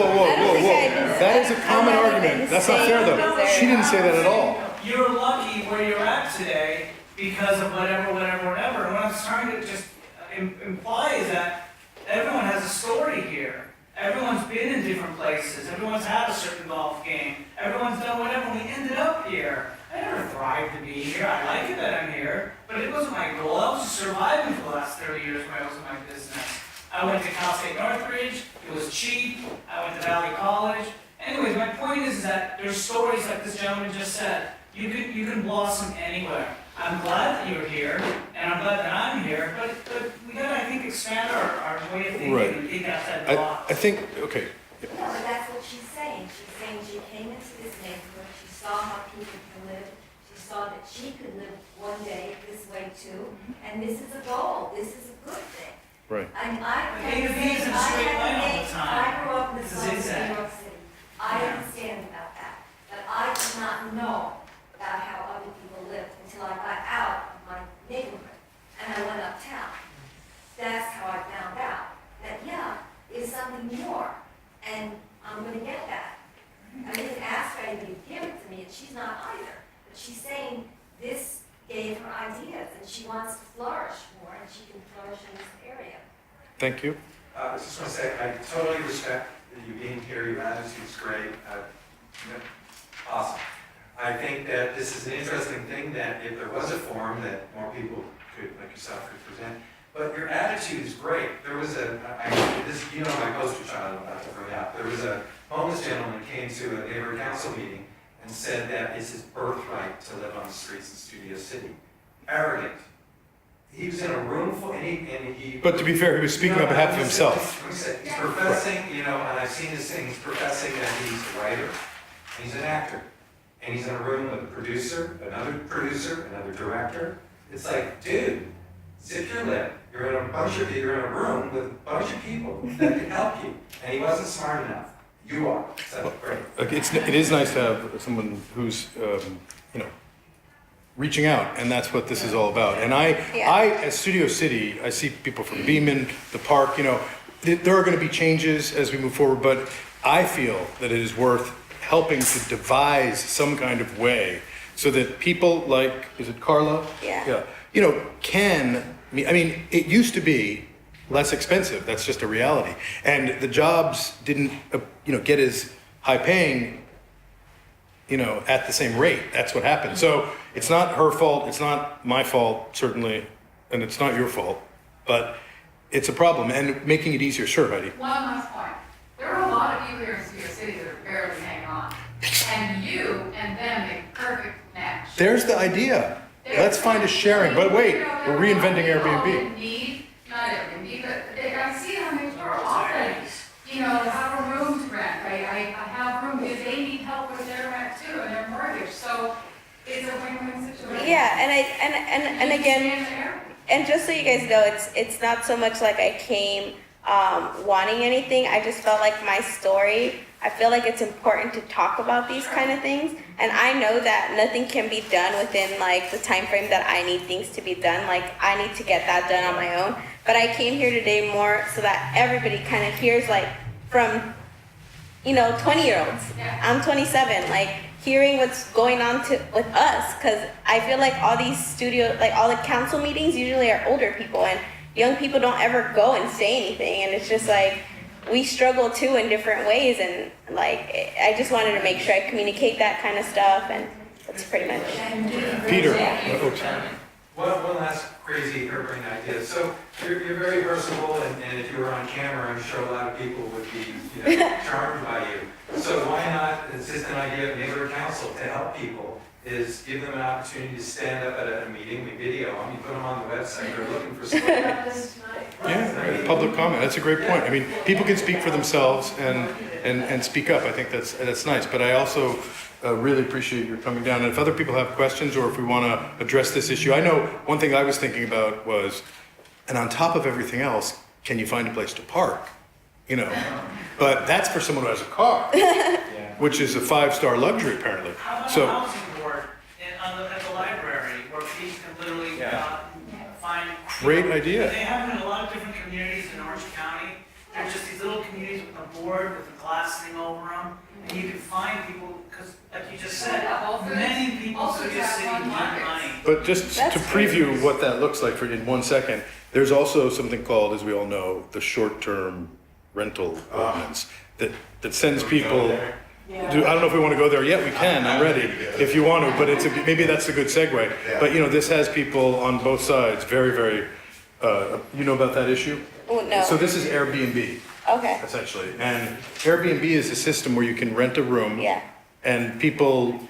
Speaker 1: That is a common argument. That's not fair though. She didn't say that at all.
Speaker 10: you're lucky where you're at today because of whatever. And what I'm trying to just imply is that everyone has a story here. Everyone's been in different places. Everyone's had a certain golf game. Everyone's done whatever. We ended up here. I never thrived to be here. I like it that I'm here, but it wasn't my goal. I was just surviving for the last 30 years when I was in my business. I went to Cal State Northridge. It was cheap. I went to Valley College. Anyways, my point is that there's stories like this gentleman just said. You can blossom anywhere. I'm glad that you're here, and I'm glad that I'm here, but we gotta, I think, expand our way of thinking and think outside the box.
Speaker 1: I think, okay.
Speaker 17: No, but that's what she's saying. She's saying she came into this neighborhood, she saw how people can live, she saw that she could live one day this way too, and this is a goal, this is a good thing.
Speaker 1: Right.
Speaker 17: And
Speaker 10: A to B isn't a straight line all the time.
Speaker 17: I grew up in the
Speaker 10: It's a
Speaker 17: slums of
Speaker 10: zigzag.
Speaker 17: New York City. I understand about that, but I did not know about how other people lived until I got out of my neighborhood and I went uptown. That's how I found out that, yeah, there's something more, and I'm gonna get that. I didn't ask her to give it to me, and she's not either, but she's saying this gave her ideas, and she wants to flourish more, and she can flourish in this area.
Speaker 1: Thank you.
Speaker 22: I just want to say, I totally respect you being here, your attitude's great, awesome. I think that this is an interesting thing, that if there was a forum that more people could, like yourself, could present, but your attitude is great. There was my poster child I'm about to bring out. There was a homeless gentleman who came to a neighborhood council meeting and said that it's his birthright to live on the streets in Studio City. Arrogant. He was in a room full, and he.
Speaker 1: But to be fair, he was speaking on behalf of himself.
Speaker 22: He's professing, and I've seen this thing, he's professing that he's a writer, and he's an actor. And he's in a room with a producer, another director. It's like, dude, zip your lip. You're in a room with a bunch of people that can help you. And he wasn't smart enough. You are. So great.
Speaker 1: Okay, it is nice to have someone who's, reaching out, and that's what this is all about. And I, at Studio City, I see people from Beaman, the park, there are gonna be changes as we move forward, but I feel that it is worth helping to devise some kind of way so that people like, is it Carla?
Speaker 6: Yeah.
Speaker 1: It used to be less expensive, that's just a reality. And the jobs didn't, get as high paying, at the same rate. That's what happened. So it's not her fault, it's not my fault, certainly, and it's not your fault, but it's a problem, and making it easier. Sure, Heidi.
Speaker 20: One last point. There are a lot of people here in Studio City that are barely hanging on. And you and them make perfect match.
Speaker 1: There's the idea. Let's find a sharing, but wait, we're reinventing Airbnb.
Speaker 20: Not Airbnb, but I see it on their door often. Have a room to rent. I have room because they need help with their rent too and their mortgage. So it's a win-win situation.
Speaker 6: Yeah, and again, and just so you guys know, it's not so much like I came wanting anything. I just felt like my story, I feel like it's important to talk about these kind of things. And I know that nothing can be done within like the time frame that I need things to be done. Like I need to get that done on my own. But I came here today more so that everybody kind of hears like from, 20-year-olds. I'm 27, like hearing what's going on with us, because I feel like all these all the council meetings usually are older people, and young people don't ever go and say anything, and it's just like, we struggle too in different ways, and like, I just wanted to make sure I communicate that kind of stuff, and that's pretty much.
Speaker 1: Peter.
Speaker 22: One last crazy harebrained idea. So you're very versatile, and if you were on camera, I'm sure a lot of people would be charmed by you. So why not, it's just an idea of neighborhood council to help people, is give them an opportunity to stand up at a meeting, we video them, you put them on the website, they're looking for support.
Speaker 1: Yeah, public comment, that's a great point. I mean, people can speak for themselves and speak up. I think that's nice, but I also really appreciate your coming down. And if other people have questions, or if we want to address this issue, I know one thing I was thinking about was, and on top of everything else, can you find a place to park? But that's for someone who has a car, which is a 5-star luxury apparently.
Speaker 10: How about
Speaker 1: So.
Speaker 10: a housing board at the library where people can literally find.
Speaker 1: Great idea.
Speaker 10: They have it in a lot of different communities in Orange County. There's just these little communities with a board with a glass thing over them, and you can find people, because like you just said,
Speaker 20: Yeah, Whole Foods.
Speaker 10: many people
Speaker 20: Whole
Speaker 10: through
Speaker 20: Foods
Speaker 10: this
Speaker 20: has
Speaker 10: city
Speaker 20: one
Speaker 10: need
Speaker 20: market.
Speaker 10: money.
Speaker 1: But just to preview what that looks like for in 1 second, there's also something called, as we all know, the short-term rental ordinance that sends people. I don't know if we want to go there yet. We can. I'm ready if you want to. But maybe that's a good segue. But this has people on both sides. Very, very. You know about that issue?
Speaker 6: Oh, no.
Speaker 1: So this is Airbnb.
Speaker 6: Okay.
Speaker 1: Essentially, and Airbnb is a system where you can rent a room.
Speaker 6: Yeah.
Speaker 1: And people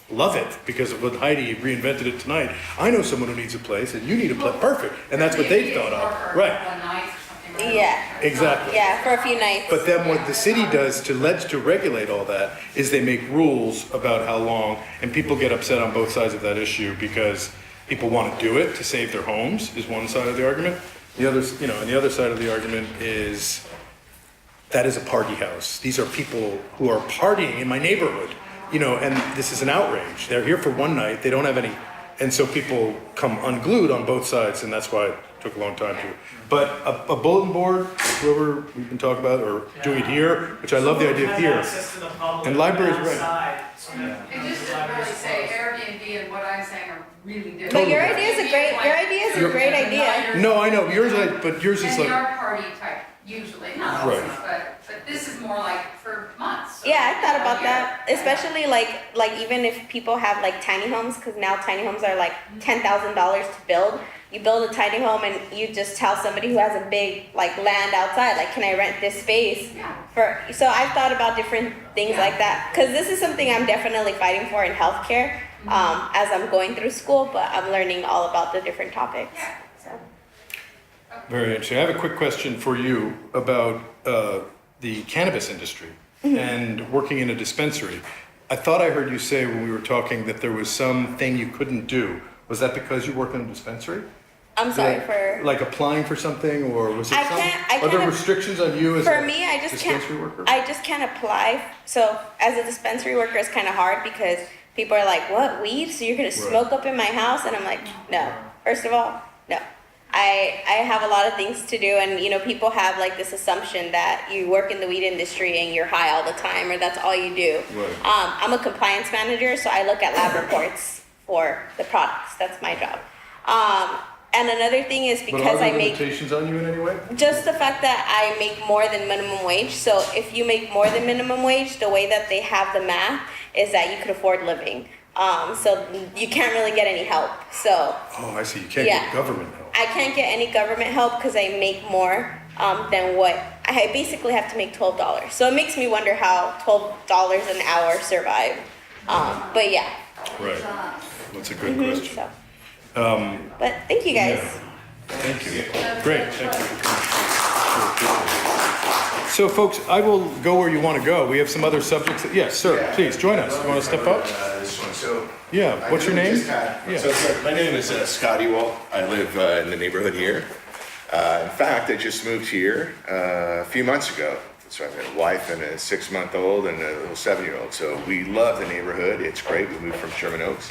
Speaker 1: love it because of what Heidi reinvented it tonight. I know someone who needs a place, and you need a place. Perfect. And that's what they thought of. Right.
Speaker 20: One night or something. Right?
Speaker 6: Yeah.
Speaker 1: Exactly.
Speaker 6: Yeah, for a few nights.
Speaker 1: But then what the city does to regulate all that is they make rules about how long, and people get upset on both sides of that issue because people want to do it to save their homes is one side of the argument. The other, and the other side of the argument is that is a party house. These are people who are partying in my neighborhood, and this is an outrage. They're here for one night. They don't have any, and so people come unglued on both sides, and that's why it took a long time to. But a bulletin board, whoever we've been talking about, or doing it here, which I love the idea of here.
Speaker 10: Access to the public,
Speaker 1: And libraries,
Speaker 10: outside, so that
Speaker 20: And just to really say, Airbnb and what I'm saying are really different.
Speaker 6: But your idea is a great idea.
Speaker 1: No, I know but yours is
Speaker 20: And
Speaker 1: like.
Speaker 20: they are party type, usually, not always,
Speaker 1: Right.
Speaker 20: but this is more like for months.
Speaker 6: Yeah, I thought about that, especially like even if people have like tiny homes, because now tiny homes are like $10,000 to build. You build a tiny home and you just tell somebody who has a big like land outside, like, can I rent this space for? So I've thought about different things like that, because this is something I'm definitely fighting for in healthcare as I'm going through school, but I'm learning all about the different topics. So.
Speaker 1: Very interesting. I have a quick question for you about the cannabis industry and working in a dispensary. I thought I heard you say when we were talking that there was something you couldn't do. Was that because you work in a dispensary?
Speaker 6: I'm sorry for.
Speaker 1: Like applying for something, or was it
Speaker 6: I
Speaker 1: some?
Speaker 6: can't
Speaker 1: Are there restrictions on you as
Speaker 6: for
Speaker 1: a
Speaker 6: me, I just
Speaker 1: dispensary
Speaker 6: can't.
Speaker 1: worker?
Speaker 6: I just can't apply. So as a dispensary worker, it's kind of hard because people are like, "What, weed? So you're gonna smoke up in my house?" And I'm like, "No. First of all, no. I have a lot of things to do, and people have like this assumption that you work in the weed industry and you're high all the time, or that's all you do.
Speaker 1: Right.
Speaker 6: I'm a compliance manager, so I look at lab reports for the products. That's my job. And another thing is
Speaker 1: But
Speaker 6: because
Speaker 1: are
Speaker 6: I
Speaker 1: there
Speaker 6: make
Speaker 1: limitations on you in any way?
Speaker 6: just the fact that I make more than minimum wage. So if you make more than minimum wage, the way that they have the math is that you could afford living. So you can't really get any help. So
Speaker 1: Oh, I see. You can't
Speaker 6: Yeah.
Speaker 1: get government help.
Speaker 6: I can't get any government help because I make more than what I basically have to make $12. So it makes me wonder how $12 an hour survive. But yeah.
Speaker 1: Right. That's a good
Speaker 6: Mhm,
Speaker 1: question.
Speaker 6: so. But thank you guys.
Speaker 1: Thank you. Great, thank you. So folks, I will go where you want to go. We have some other subjects. Yes, sir, please join us. You want to step up?
Speaker 3: This one, so.
Speaker 1: Yeah, what's your name?
Speaker 3: Yeah. So my name is Scott Ewald. I live in the neighborhood here. In fact, I just moved here a few months ago. So I've got a wife and a 6-month-old and a little 7-year-old. So we love the neighborhood. It's great. We moved from Sherman Oaks.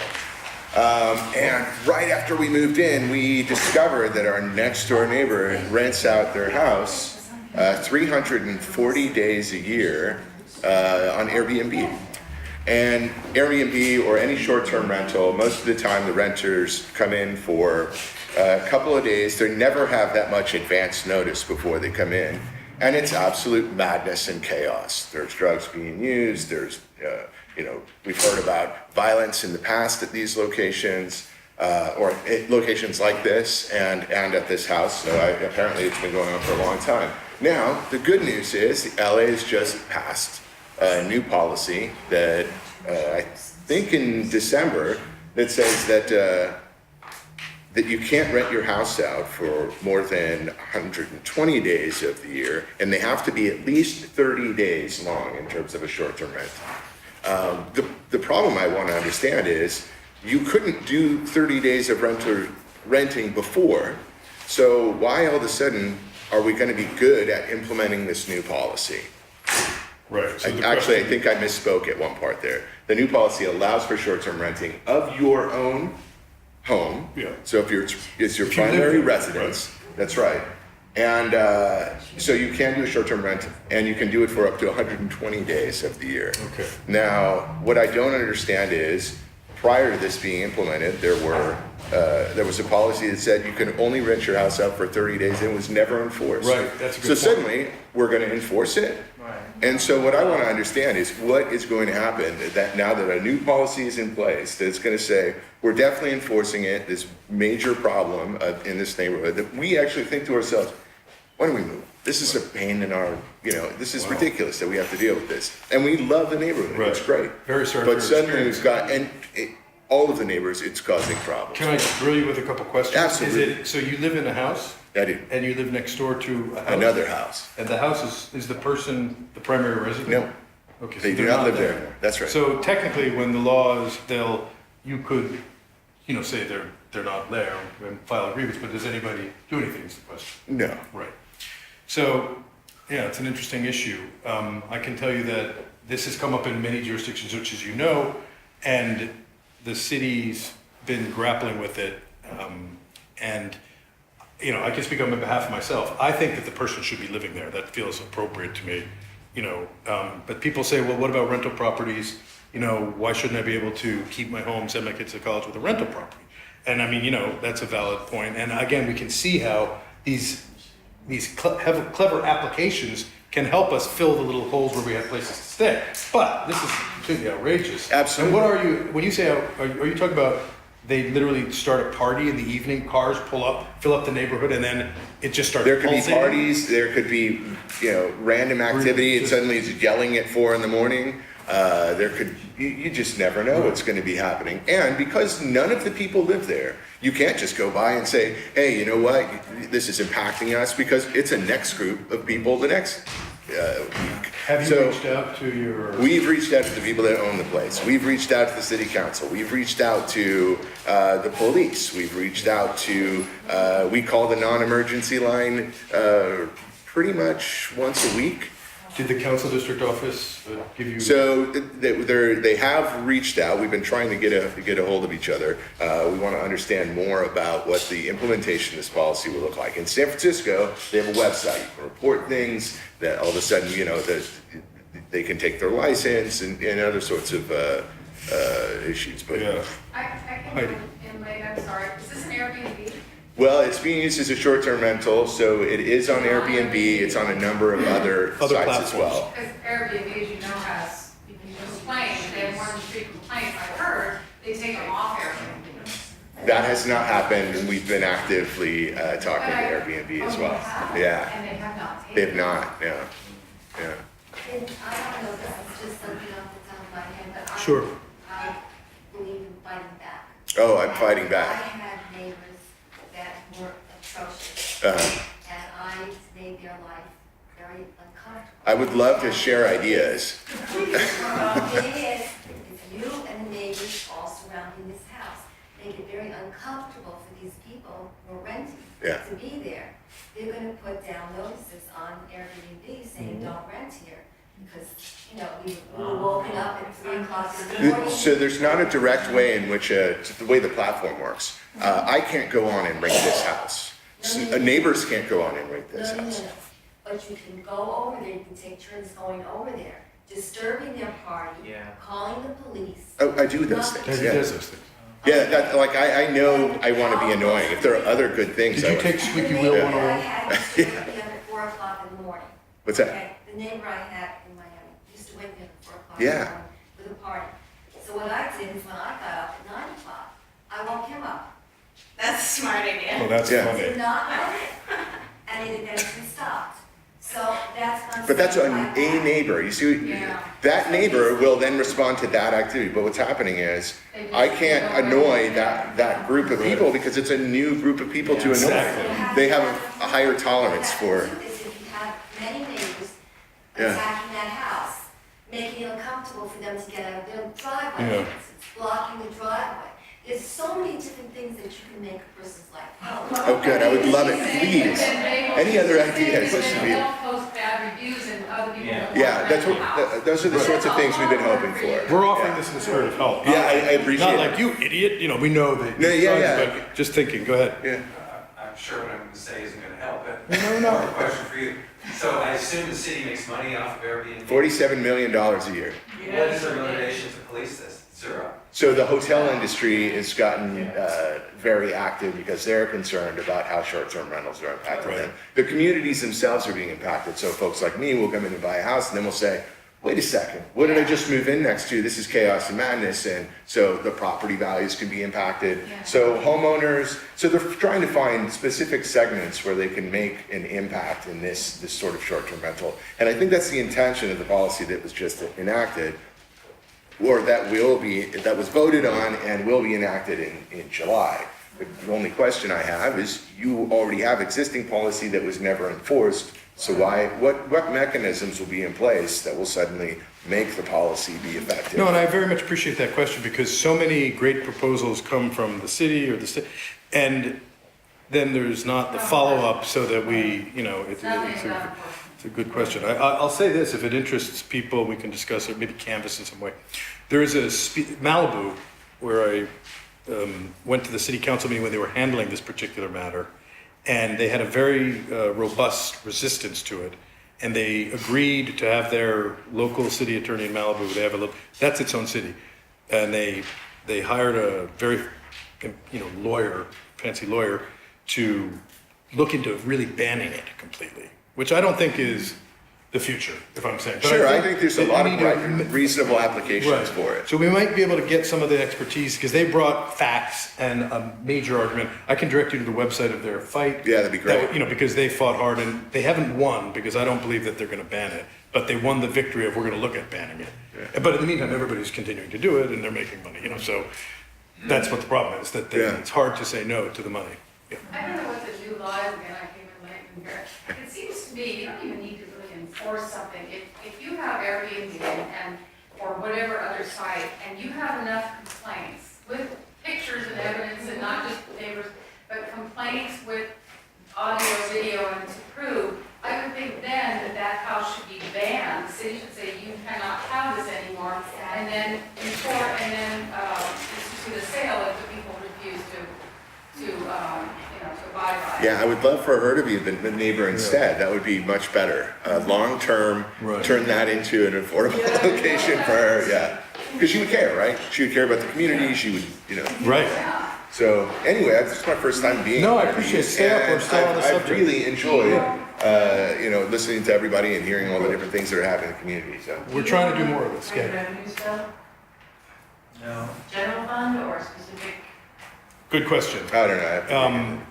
Speaker 3: And right after we moved in, we discovered that our next door neighbor rents out their house 340 days a year on Airbnb. And Airbnb or any short-term rental, most of the time the renters come in for a couple of days. They never have that much advance notice before they come in. And it's absolute madness and chaos. There's drugs being used, there's we've heard about violence in the past at these locations, or at locations like this and at this house. So apparently it's been going on for a long time. Now, the good news is the LA has just passed a new policy that I think in December that says that you can't rent your house out for more than 120 days of the year, and they have to be at least 30 days long in terms of a short-term rent. The problem I want to understand is you couldn't do 30 days of renting before, so why all of a sudden are we going to be good at implementing this new policy?
Speaker 1: Right. So
Speaker 3: I think I misspoke at one part there. The new policy allows for short-term renting of your own home.
Speaker 1: Yeah.
Speaker 3: So if it's your
Speaker 1: If you live
Speaker 3: primary
Speaker 1: there,
Speaker 3: residence, that's right. And so you can do a short-term rental, and you can do it for up to 120 days of the year.
Speaker 1: Okay.
Speaker 3: Now, what I don't understand is, prior to this being implemented, there was a policy that said you can only rent your house out for 30 days, and it was never enforced.
Speaker 1: Right, that's a good
Speaker 3: So
Speaker 1: point.
Speaker 3: suddenly, we're gonna enforce it. And so what I wanna understand is what is going to happen that now that a new policy is in place, that's gonna say, we're definitely enforcing it, this major problem in this neighborhood, that we actually think to ourselves, why don't we move? This is a pain in our, this is ridiculous that we have to deal with this. And we love the neighborhood,
Speaker 1: Right.
Speaker 3: it's great.
Speaker 1: Very sorry
Speaker 3: But
Speaker 1: for your
Speaker 3: suddenly we've got, all of the neighbors, it's causing problems.
Speaker 1: Can I drill you with a couple questions?
Speaker 3: Absolutely.
Speaker 1: So you live in a house?
Speaker 3: I do.
Speaker 1: And you live next door to a house?
Speaker 3: Another house.
Speaker 1: And the house is the person the primary resident?
Speaker 3: No.
Speaker 1: Okay. so
Speaker 3: They do
Speaker 1: they're
Speaker 3: not live there anymore. That's right.
Speaker 1: So technically, when the law is, you could, say they're not there and file a grievance, but does anybody do anything is the question?
Speaker 3: No.
Speaker 1: Right. So, yeah, it's an interesting issue. I can tell you that this has come up in many jurisdictions, which as you know, and the city's been grappling with it. And I can speak on behalf of myself. I think that the person should be living there. That feels appropriate to me. But people say, well, what about rental properties? Why shouldn't I be able to keep my home, send my kids to college with a rental property? And I mean, that's a valid point. And again, we can see how these clever applications can help us fill the little holes where we have places to stay. But this is completely outrageous.
Speaker 3: Absolutely.
Speaker 1: And what are you, when you say, are you talking about they literally start a party in the evening, cars pull up, fill up the neighborhood, and then it just starts
Speaker 3: There could be
Speaker 1: pulsating?
Speaker 3: parties, there could be, random activity, and suddenly it's yelling at 4 a.m. You just never know what's gonna be happening. And because none of the people live there, you can't just go by and say, hey, you know what, this is impacting us, because it's a next group of people the next week.
Speaker 1: Have you reached out to your...
Speaker 3: We've reached out to the people that own the place. We've reached out to the city council. We've reached out to the police. We've reached out to, we call the non-emergency line pretty much once a week.
Speaker 1: Did the council district office give you...
Speaker 3: So they have reached out. We've been trying to get a hold of each other. We want to understand more about what the implementation of this policy will look like. In San Francisco, they have a website. You can report things that all of a sudden, that they can take their license and other sorts of issues. But
Speaker 1: yeah.
Speaker 20: I can in late, I'm sorry, is this an Airbnb?
Speaker 3: Well, it's being used as a short-term rental, so it is on Airbnb. It's on a number of other sites as well.
Speaker 20: Because Airbnb, as you know, has complaints, they have more than 3 complaints, I heard, they take them off Airbnb.
Speaker 3: That has not happened, and we've been actively talking to Airbnb as well. Yeah.
Speaker 20: And they have not taken
Speaker 3: They have not, yeah.
Speaker 17: And I don't know, this is just something off the top of my head, but
Speaker 1: Sure.
Speaker 17: I believe in fighting back.
Speaker 3: Oh, I'm fighting
Speaker 17: I
Speaker 3: back.
Speaker 17: had neighbors that were atrocious,
Speaker 3: Uh-huh.
Speaker 17: and I made their life very uncomfortable.
Speaker 3: I would love to share ideas.
Speaker 17: The thing is, if you and the neighbors all surrounding this house make it very uncomfortable for these people who are renting
Speaker 3: Yeah.
Speaker 17: to be there, they're gonna put down notices on Airbnb saying, don't rent here, because, we were woken up at 3 o'clock in the morning.
Speaker 3: So there's not a direct way in which, the way the platform works. I can't go on and rent this house. Neighbors can't go on and rent this house.
Speaker 17: No. But you can go over there, you can take turns going over there, disturbing their party, calling the police.
Speaker 3: Oh, I do those
Speaker 17: Nothing.
Speaker 3: things,
Speaker 1: He
Speaker 3: yeah.
Speaker 1: does those things.
Speaker 3: Yeah, I know I want to be annoying. If there are other good things,
Speaker 1: Did you take Squeaky Wheel
Speaker 17: The neighbor
Speaker 1: 101?
Speaker 17: I had used to wake me up at 4 o'clock in the morning.
Speaker 3: What's that?
Speaker 17: Okay, the neighbor I had in Miami used to wake me up at 4 o'clock in
Speaker 3: Yeah.
Speaker 17: the morning with a party. So what I did is when I got up at 9 o'clock, I woke him up.
Speaker 6: That's a smart idea.
Speaker 1: Oh, that's
Speaker 3: Yeah.
Speaker 1: funny.
Speaker 17: Did not know it, and it eventually stopped. So that's not.
Speaker 3: But that's a
Speaker 17: something like that.
Speaker 3: neighbor. You see,
Speaker 20: Yeah.
Speaker 3: that neighbor will then respond to that activity. But what's happening is, I can't annoy that group of people because it's a new group of people to annoy.
Speaker 1: Exactly.
Speaker 3: They have a higher tolerance for.
Speaker 17: What happens is if you have many neighbors
Speaker 3: Yeah.
Speaker 17: attacking that house, making it uncomfortable for them to get out of their driveway,
Speaker 1: Yeah.
Speaker 17: for instance, blocking the driveway. There's so many different things that you can make a person's life.
Speaker 3: Oh, good. I would love it. Please. Any other ideas? This should be.
Speaker 20: They'll post bad reviews and other people. don't
Speaker 3: Yeah,
Speaker 20: want
Speaker 3: that's
Speaker 20: to rent the house.
Speaker 3: what. Those are the sorts of things we've been hoping for.
Speaker 1: We're offering this in the spirit of help.
Speaker 3: Yeah, I appreciate
Speaker 1: Not
Speaker 3: it.
Speaker 1: like, you idiot, we know that.
Speaker 3: No, yeah.
Speaker 1: But just thinking, go ahead.
Speaker 3: Yeah.
Speaker 18: I'm sure what I'm gonna say isn't gonna help,
Speaker 1: No.
Speaker 18: More of a question for you. So I assume the city makes money off of Airbnb?
Speaker 3: $47 million a year.
Speaker 18: What is their motivation to police this? Zero.
Speaker 3: So the hotel industry has gotten very active because they're concerned about how short-term rentals are impacting them. The communities themselves are being impacted. So folks like me will come in and buy a house and then we'll say, wait a second, what did I just move in next to? This is chaos and madness. And so the property values can be impacted. So homeowners, so they're trying to find specific segments where they can make an impact in this sort of short-term rental. And I think that's the intention of the policy that was just enacted, or that was voted on and will be enacted in July. The only question I have is, you already have existing policy that was never enforced, so what mechanisms will be in place that will suddenly make the policy be effective?
Speaker 1: No, and I very much appreciate that question, because so many great proposals come from the city or the state, and then there's not the follow-up so that we, it's a good question. I'll say this, if it interests people, we can discuss it, maybe canvas in some way. There is Malibu, where I went to the city council meeting when they were handling this particular matter, and they had a very robust resistance to it. And they agreed to have their local city attorney in Malibu, that's its own city. And they hired a very, fancy lawyer to look into really banning it completely, which I don't think is the future, if I'm saying. But
Speaker 3: Sure, I think there's a lot of reasonable applications for it.
Speaker 1: So we might be able to get some of the expertise, because they brought facts and a major argument. I can direct you to the website of their fight.
Speaker 3: Yeah, that'd be great.
Speaker 1: Because they fought hard, and they haven't won, because I don't believe that they're gonna ban it, but they won the victory of, we're gonna look at banning it.
Speaker 3: Yeah.
Speaker 1: But in the meantime, everybody's continuing to do it, and they're making money, so that's what the problem is, that it's hard to say no to the money. Yeah.
Speaker 20: I don't know what the new law is, again, I came in late in here. It seems to me, you don't even need to really enforce something. If you have Airbnb or whatever other site, and you have enough complaints with pictures and evidence, and not just neighbors, but complaints with audio, video, and to prove, I would think then that house should be banned. The city should say, you cannot have this anymore, and then enforce, and then institute a sale if the people refuse to abide by it.
Speaker 3: Yeah, I would love for her to be the neighbor instead. That would be much better. Long-term, turn that into an affordable location for her, yeah. Because she would care, right? She would care about the community, she would,
Speaker 1: Right.
Speaker 3: So, anyway, this is my first time being
Speaker 1: No, I
Speaker 3: here.
Speaker 1: appreciate it. Stay up, we're still on the subject.
Speaker 3: I've really enjoyed, listening to everybody and hearing all the different things that are happening in the community, so.
Speaker 1: We're trying to do more of this, yeah.
Speaker 19: Revenues though?
Speaker 18: No.
Speaker 19: General fund or specific?
Speaker 1: Good question.
Speaker 3: I don't know.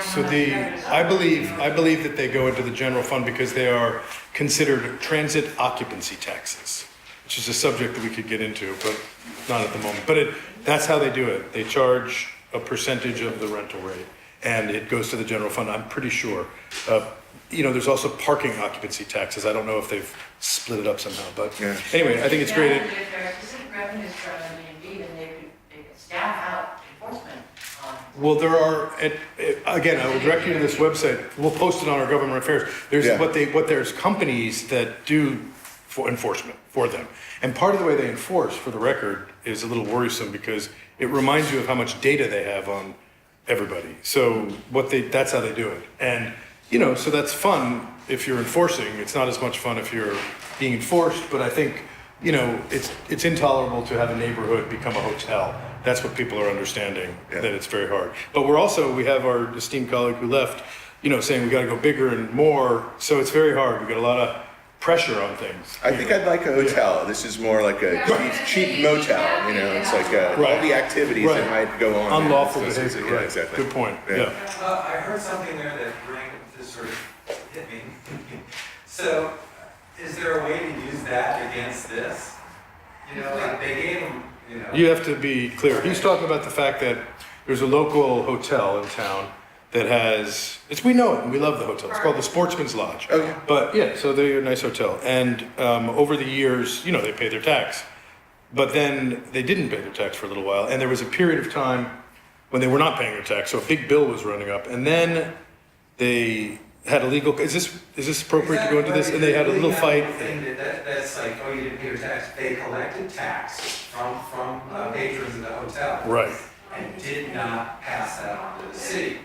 Speaker 1: So I believe that they go into the general fund because they are considered transit occupancy taxes, which is a subject that we could get into, but not at the moment. But that's how they do it. They charge a percentage of the rental rate, and it goes to the general fund, I'm pretty sure. There's also parking occupancy taxes. I don't know if they've split it up somehow, but anyway, I think it's great.
Speaker 19: If there are specific revenues from Airbnb, then they could staff out enforcement.
Speaker 1: Well, there are, again, I will direct you to this website. We'll post it on our government affairs. There's companies that do for enforcement for them. And part of the way they enforce, for the record, is a little worrisome because it reminds you of how much data they have on everybody. So that's how they do it. And, so that's fun if you're enforcing. It's not as much fun if you're being enforced, but I think, it's intolerable to have a neighborhood become a hotel. That's what people are understanding, that it's very hard. But we have our esteemed colleague who left, saying we gotta go bigger and more, so it's very hard. We've got a lot of pressure on things.
Speaker 3: I think I'd like a hotel. This is more like a cheap motel, it's like all the activities that might go on.
Speaker 1: Unlawful
Speaker 3: behavior,
Speaker 1: behavior,
Speaker 3: yeah, exactly.
Speaker 1: Good point,
Speaker 3: Yeah.
Speaker 18: I heard something there that just sort of hit me. So, is there a way to use that against this? They gave them,
Speaker 1: You have to be clear. He's talking about the fact that there's a local hotel in town that we know it, and we love the hotel. It's called the Sportsman's Lodge.
Speaker 3: Okay.
Speaker 1: But so they're a nice hotel. And over the years, they pay their tax. But then they didn't pay their tax for a little while. And there was a period of time when they were not paying their tax. So a big bill was running up. And then they had a legal, is this appropriate to go into this? And they had a little fight.
Speaker 18: That's like, you didn't pay your tax. They collected tax from patrons of the hotel.
Speaker 1: Right.
Speaker 18: And did not pass that on to the city.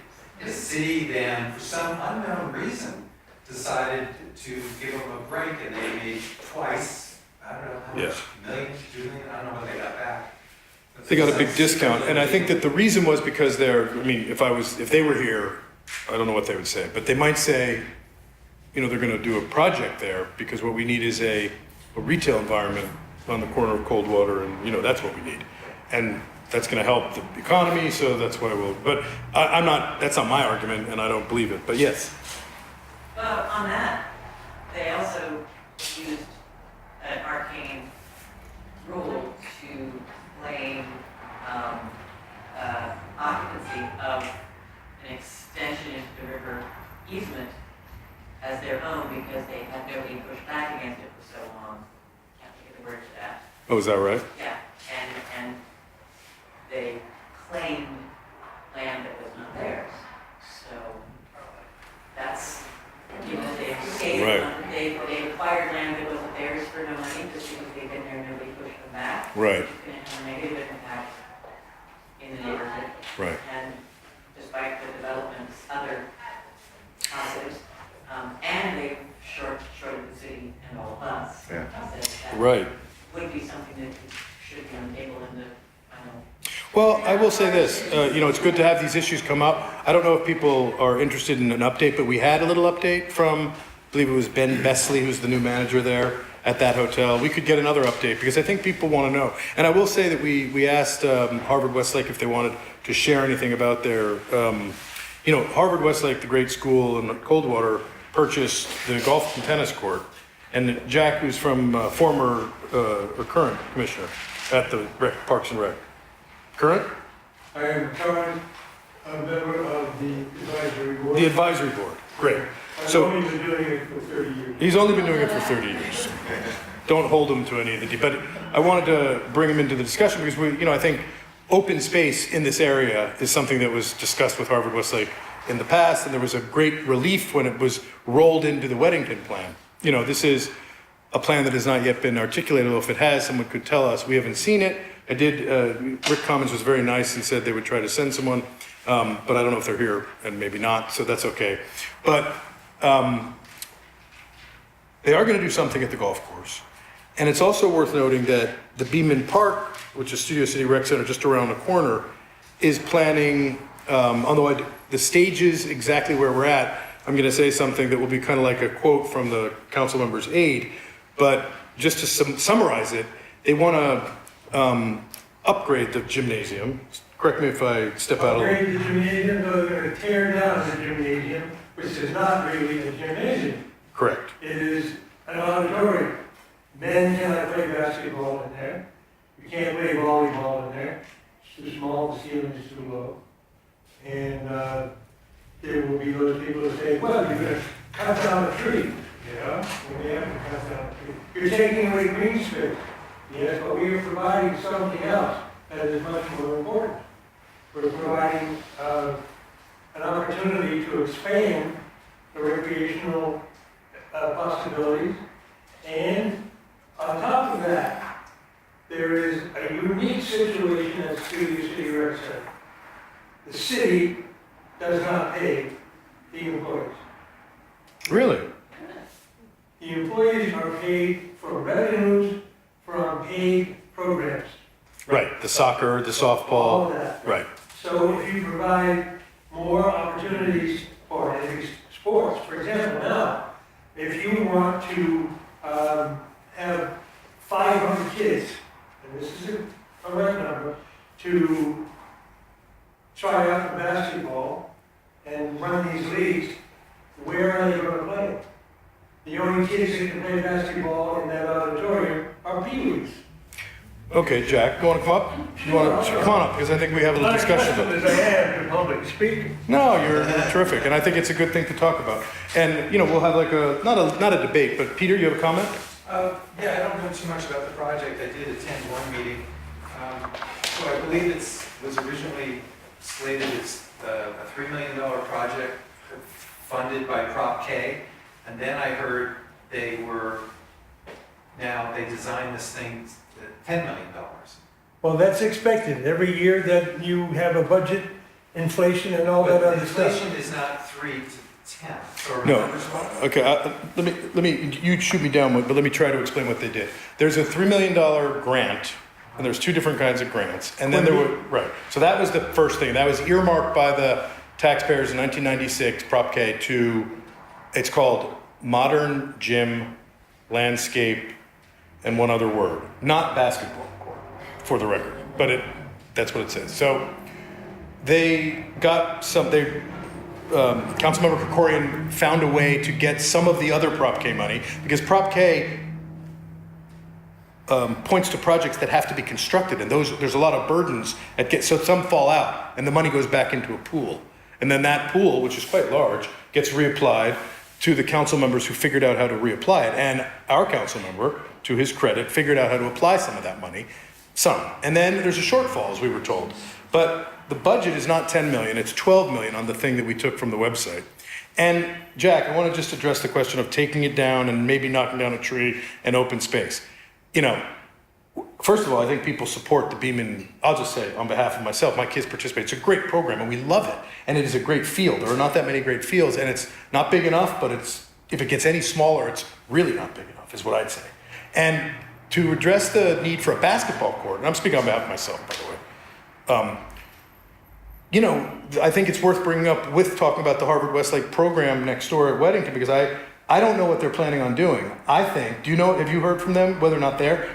Speaker 22: The city then, for some unknown reason, decided to give them a break and they made twice, I don't know how much, million, 2 million, I don't know what they got back.
Speaker 1: They got a big discount, and I think that the reason was because they're, I mean, if they were here, I don't know what they would say, but they might say, you know, they're gonna do a project there, because what we need is a retail environment on the corner of Coldwater, and, you know, that's what we need. And that's gonna help the economy, so that's why we'll, but I'm not, that's not my argument, and I don't believe it, but yes.
Speaker 12: Well, on that, they also used an arcane rule to claim occupancy of an extension into the river easement as their own because they had nobody pushed back against it for so long. Can't think of the word for that.
Speaker 1: Oh, is that right?
Speaker 12: Yeah, and they claimed land that was not theirs. So that's, you know, they they acquired land that wasn't theirs for no money just because they've been there and nobody pushed them back.
Speaker 1: Right.
Speaker 12: It's going to have a negative impact in the neighborhood.
Speaker 1: Right.
Speaker 12: And despite the development's other positives, and they've shorted the city and all of us.
Speaker 1: Yeah.
Speaker 12: That
Speaker 1: Right.
Speaker 12: would be something that should be on the table in the final.
Speaker 1: Well, I will say this, you know, it's good to have these issues come up. I don't know if people are interested in an update, but we had a little update from, I believe it was Ben Besley, who's the new manager there at that hotel. We could get another update because I think people want to know. And I will say that we asked Harvard Westlake if they wanted to share anything about their, you know, Harvard Westlake, the great school in Coldwater, purchased the golf and tennis court. And Jack, who's from former or current commissioner at the Parks and Rec. Current?
Speaker 13: I am current member of the advisory board.
Speaker 1: The advisory board, great.
Speaker 13: I've only been doing it for 30 years.
Speaker 1: He's only been doing it for 30 years. Don't hold him to any of the, but I wanted to bring him into the discussion because we, you know, I think open space in this area is something that was discussed with Harvard Westlake in the past, and there was a great relief when it was rolled into the Weddington plan. You know, this is a plan that has not yet been articulated, or if it has, someone could tell us. We haven't seen it. I did, Rick Commons was very nice and said they would try to send someone, but I don't know if they're here, and maybe not, so that's okay. But they are gonna do something at the golf course. And it's also worth noting that the Beaman Park, which is Studio City Rec Center just around the corner, is planning, although the stages exactly where we're at, I'm gonna say something that will be kind of like a quote from the council member's aide, but just to summarize it, they wanna upgrade the gymnasium. Correct me if I step out a little.
Speaker 13: Upgrade the gymnasium, though they're going to tear down the gymnasium, which is not really a gymnasium.
Speaker 1: Correct.
Speaker 13: It is an auditorium. Men cannot play basketball in there. You can't play volleyball in there. It's too small, the ceiling is too low. And there will be those people who say, well, you're going to cut down a tree. Yeah, we have to cut down a tree. You're taking away green space. Yes, but we are providing something else that is much more important. We're providing an opportunity to expand the recreational possibilities. And on top of that, there is a unique situation at Studio City Rec Center. The city does not pay the employees.
Speaker 1: Really?
Speaker 13: The employees are paid for revenues from paid programs.
Speaker 1: Right, the soccer, the softball.
Speaker 13: All of that.
Speaker 1: Right.
Speaker 13: So if you provide more opportunities for sports, for example, now, if you want to have 500 kids, and this is a right number, to try out for basketball and run these leagues, where are they going to play? The only kids that can play basketball in that auditorium are peewees.
Speaker 1: Okay, Jack, you want to come up? You want to come on up because I think we have a little discussion about
Speaker 13: As
Speaker 1: this.
Speaker 13: I am in public speaking.
Speaker 1: No, you're terrific, and I think it's a good thing to talk about. And you know, we'll have like not a debate, but Peter, you have a comment?
Speaker 15: Yeah, I don't know too much about the project. I did attend one meeting. So I believe it was originally slated as a $3 million project funded by Prop K. And then I heard they designed this thing at $10 million.
Speaker 13: Well, that's expected. Every year that you have a budget inflation and all that
Speaker 22: But
Speaker 13: other stuff.
Speaker 22: inflation is not 3 to 10. or
Speaker 1: No.
Speaker 22: numbers like that.
Speaker 1: Okay, let me, you shoot me down, but let me try to explain what they did. There's a $3 million grant, and there's two different kinds of grants. And then there were, right, so that was the first thing. That was earmarked by the taxpayers in 1996, Prop K, to, it's called Modern Gym Landscape and one other word. Not basketball court, for the record, but that's what it says. So they got Councilmember Krikorian found a way to get some of the other Prop K money, because Prop K points to projects that have to be constructed, and there's a lot of burdens so some fall out, and the money goes back into a pool. And then that pool, which is quite large, gets reapplied to the council members who figured out how to reapply it. And our council member, to his credit, figured out how to apply some of that money, some. And then there's a shortfall, as we were told. But the budget is not 10 million, it's 12 million on the thing that we took from the website. And Jack, I want to just address the question of taking it down and maybe knocking down a tree and open space. You know, first of all, I think people support the Beaman. I'll just say on behalf of myself, my kids participate. It's a great program and we love it. And it is a great field. There are not that many great fields, and it's not big enough, but if it gets any smaller, it's really not big enough, is what I'd say. And to address the need for a basketball court, and I'm speaking on behalf of myself, by the way, you know, I think it's worth bringing up with talking about the Harvard Westlake program next door at Weddington, because I don't know what they're planning on doing. I think, have you heard from them whether or not they're,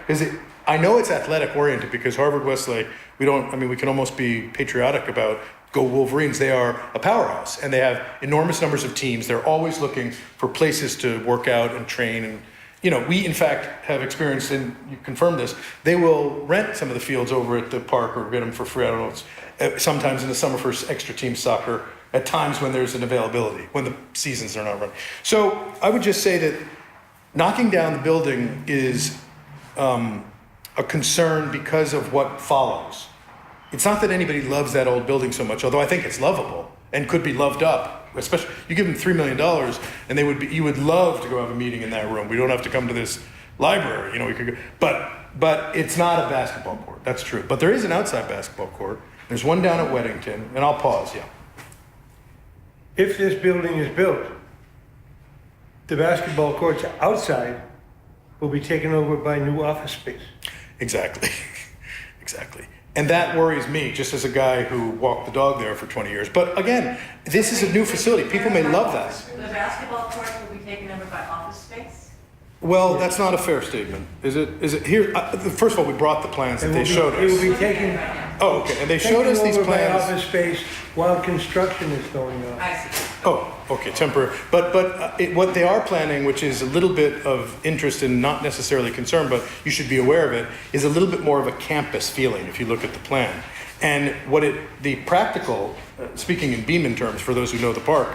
Speaker 1: I know it's athletic oriented, because Harvard Westlake, we can almost be patriotic about go Wolverines. They are a powerhouse and they have enormous numbers of teams. They're always looking for places to work out and train. And, you know, we in fact have experienced, and you confirmed this, they will rent some of the fields over at the park or get them for free. I don't know, sometimes in the summer for extra team soccer, at times when there's an availability, when the seasons are not running. So I would just say that knocking down the building is a concern because of what follows. It's not that anybody loves that old building so much, although I think it's lovable and could be loved up. Especially, you give them $3 million and you would love to go have a meeting in that room. We don't have to come to this library, you know, we could go, but it's not a basketball court, that's true. But there is an outside basketball court. There's one down at Weddington, and I'll pause, yeah.
Speaker 13: If this building is built, the basketball courts outside will be taken over by new office space.
Speaker 1: Exactly, exactly. And that worries me, just as a guy who walked the dog there for 20 years. But again, this is a new facility. People may love that.
Speaker 12: The basketball court will be taken over by office space?
Speaker 1: Well, that's not a fair statement, is it? Is it here? First of all, we brought the plans that they showed us.
Speaker 13: It will be taken.
Speaker 1: Oh, okay. And they showed us these
Speaker 13: taken over by
Speaker 1: plans.
Speaker 13: office space while construction is going on.
Speaker 12: I see.
Speaker 1: Oh, okay, temporary. But what they are planning, which is a little bit of interest and not necessarily concern, but you should be aware of it, is a little bit more of a campus feeling if you look at the plan. And the practical, speaking in Beaman terms for those who know the park,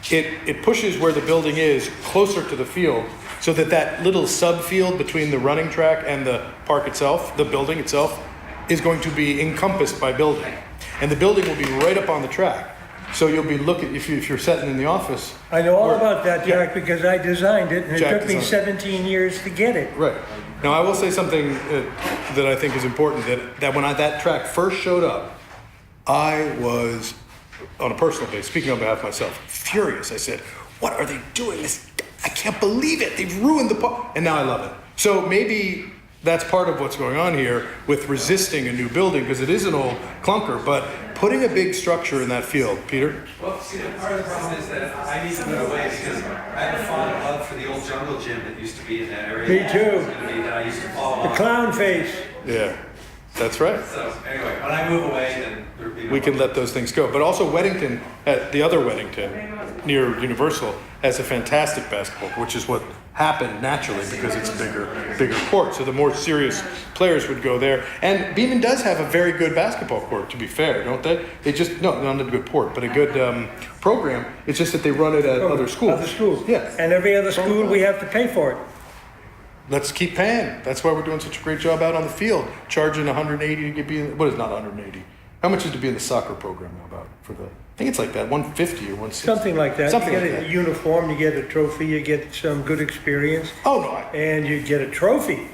Speaker 1: it pushes where the building is closer to the field, so that little subfield between the running track and the park itself, the building itself, is going to be encompassed by building. And the building will be right up on the track. So you'll be looking, if you're sitting in the office.
Speaker 13: I know all about that, Jack, because I designed it, and it
Speaker 1: Jack
Speaker 13: took me
Speaker 1: designed
Speaker 13: 17 years to get it.
Speaker 1: Right. Now, I will say something that I think is important, that when that track first showed up, I was, on a personal basis, speaking on behalf of myself, furious. I said, what are they doing? I can't believe it. They've ruined the park. And now I love it. So maybe that's part of what's going on here with resisting a new building, because it is an old clunker, but putting a big structure in that field. Peter?
Speaker 22: Well, see, part of the problem is that I need to move away because I have a fond love for the old jungle gym that used to be in that area.
Speaker 13: Me too.
Speaker 22: That I used to follow
Speaker 13: The
Speaker 22: on.
Speaker 13: clown face.
Speaker 1: Yeah, that's right.
Speaker 22: So anyway, when I move away, then there'll be no
Speaker 1: We can let those things go. But also Weddington, the other Weddington, near Universal, has a fantastic basketball, which is what happened naturally because it's a bigger court. So the more serious players would go there. And Beaman does have a very good basketball court, to be fair, don't they? They just, no, not a good port, but a good program. It's just that they run it at other schools.
Speaker 13: Other schools.
Speaker 1: Yeah.
Speaker 13: And every other school, we have to pay for it.
Speaker 1: Let's keep paying. That's why we're doing such a great job out on the field, charging 180 to be in, what is not 180? How much is to be in the soccer program now about for the, I think it's like that, 150 or 160.
Speaker 13: Something like that.
Speaker 1: Something
Speaker 13: You
Speaker 1: like
Speaker 13: get
Speaker 1: that.
Speaker 13: a uniform, you get a trophy, you get some good experience.
Speaker 1: Oh, no.
Speaker 13: And you get a trophy.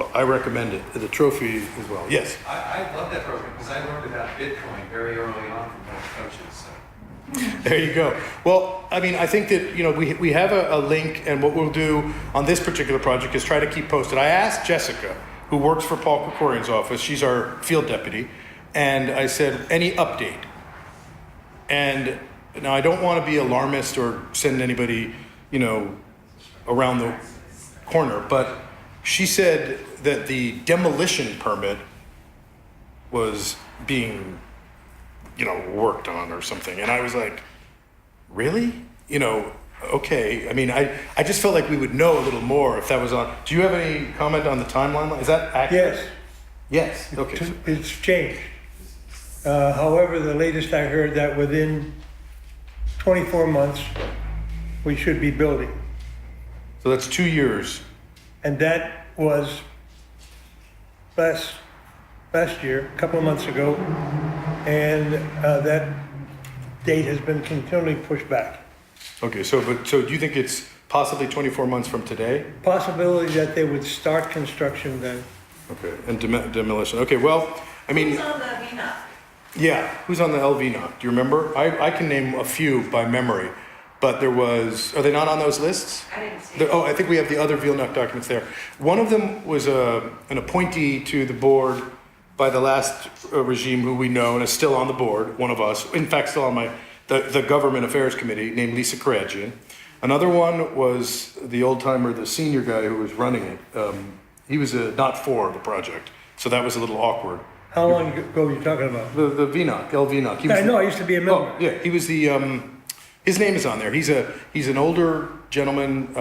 Speaker 1: Well, I recommend it, the trophy as well, yes.
Speaker 22: I love that program because I learned about Bitcoin very early on from those coaches, so.
Speaker 1: There you go. Well, I mean, I think that, you know, we have a link, and what we'll do on this particular project is try to keep posted. I asked Jessica, who works for Paul Krikorian's office, she's our field deputy, and I said, any update? And now I don't want to be alarmist or send anybody, you know, around the corner, but she said that the demolition permit was being, you know, worked on or something. And I was like, really? You know, okay. I mean, I just felt like we would know a little more if that was on. Do you have any comment on the timeline? Is that accurate?
Speaker 13: Yes.
Speaker 1: Yes, okay.
Speaker 13: It's changed. However, the latest I heard that within 24 months, we should be building.
Speaker 1: So that's 2 years.
Speaker 13: And that was last year, a couple of months ago, and that date has been continually pushed back.
Speaker 1: Okay, so do you think it's possibly 24 months from today?
Speaker 13: Possibility that they would start construction then.
Speaker 1: Okay, and demolition. Okay, well, I mean.
Speaker 6: Who's on the VNUC?
Speaker 1: Yeah, who's on the LVNOC? Do you remember? I can name a few by memory, but there was, are they not on those lists?
Speaker 6: I didn't see.
Speaker 1: Oh, I think we have the other VLNUC documents there. One of them was an appointee to the board by the last regime who we know and is still on the board, one of us, in fact, still on the Government Affairs Committee, named Lisa Karajian. Another one was the old timer, the senior guy who was running it. He was not for the project, so that was a little awkward.
Speaker 13: How long ago are you talking about?
Speaker 1: The VNUC, LVNUC.
Speaker 13: I know, I used to be a member.
Speaker 1: Oh, yeah, he was the, his name is on there. He's an older gentleman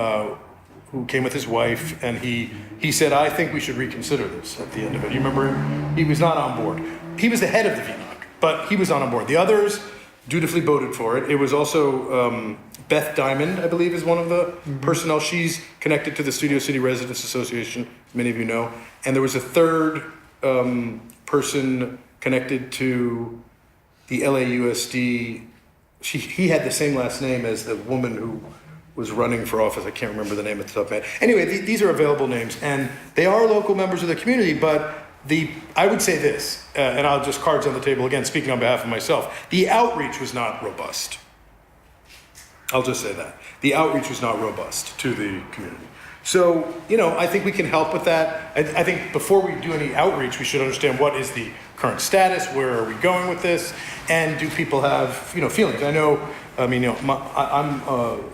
Speaker 1: who came with his wife, and he said, I think we should reconsider this at the end of it. You remember him? He was not on board. He was the head of the VNUC, but he was not on board. The others dutifully voted for it. It was also Beth Diamond, I believe, is one of the personnel. She's connected to the Studio City Residents Association, as many of you know. And there was a third person connected to the LAUSD. He had the same last name as the woman who was running for office. I can't remember the name at the top of my head. Anyway, these are available names, and they are local members of the community, but I would say this, and I'll just cards on the table again, speaking on behalf of myself, the outreach was not robust. I'll just say that. The outreach was not robust to the community. So, you know, I think we can help with that. I think before we do any outreach, we should understand what is the current status, where are we going with this, and do people have, you know, feelings? I know, I mean, you know, I'm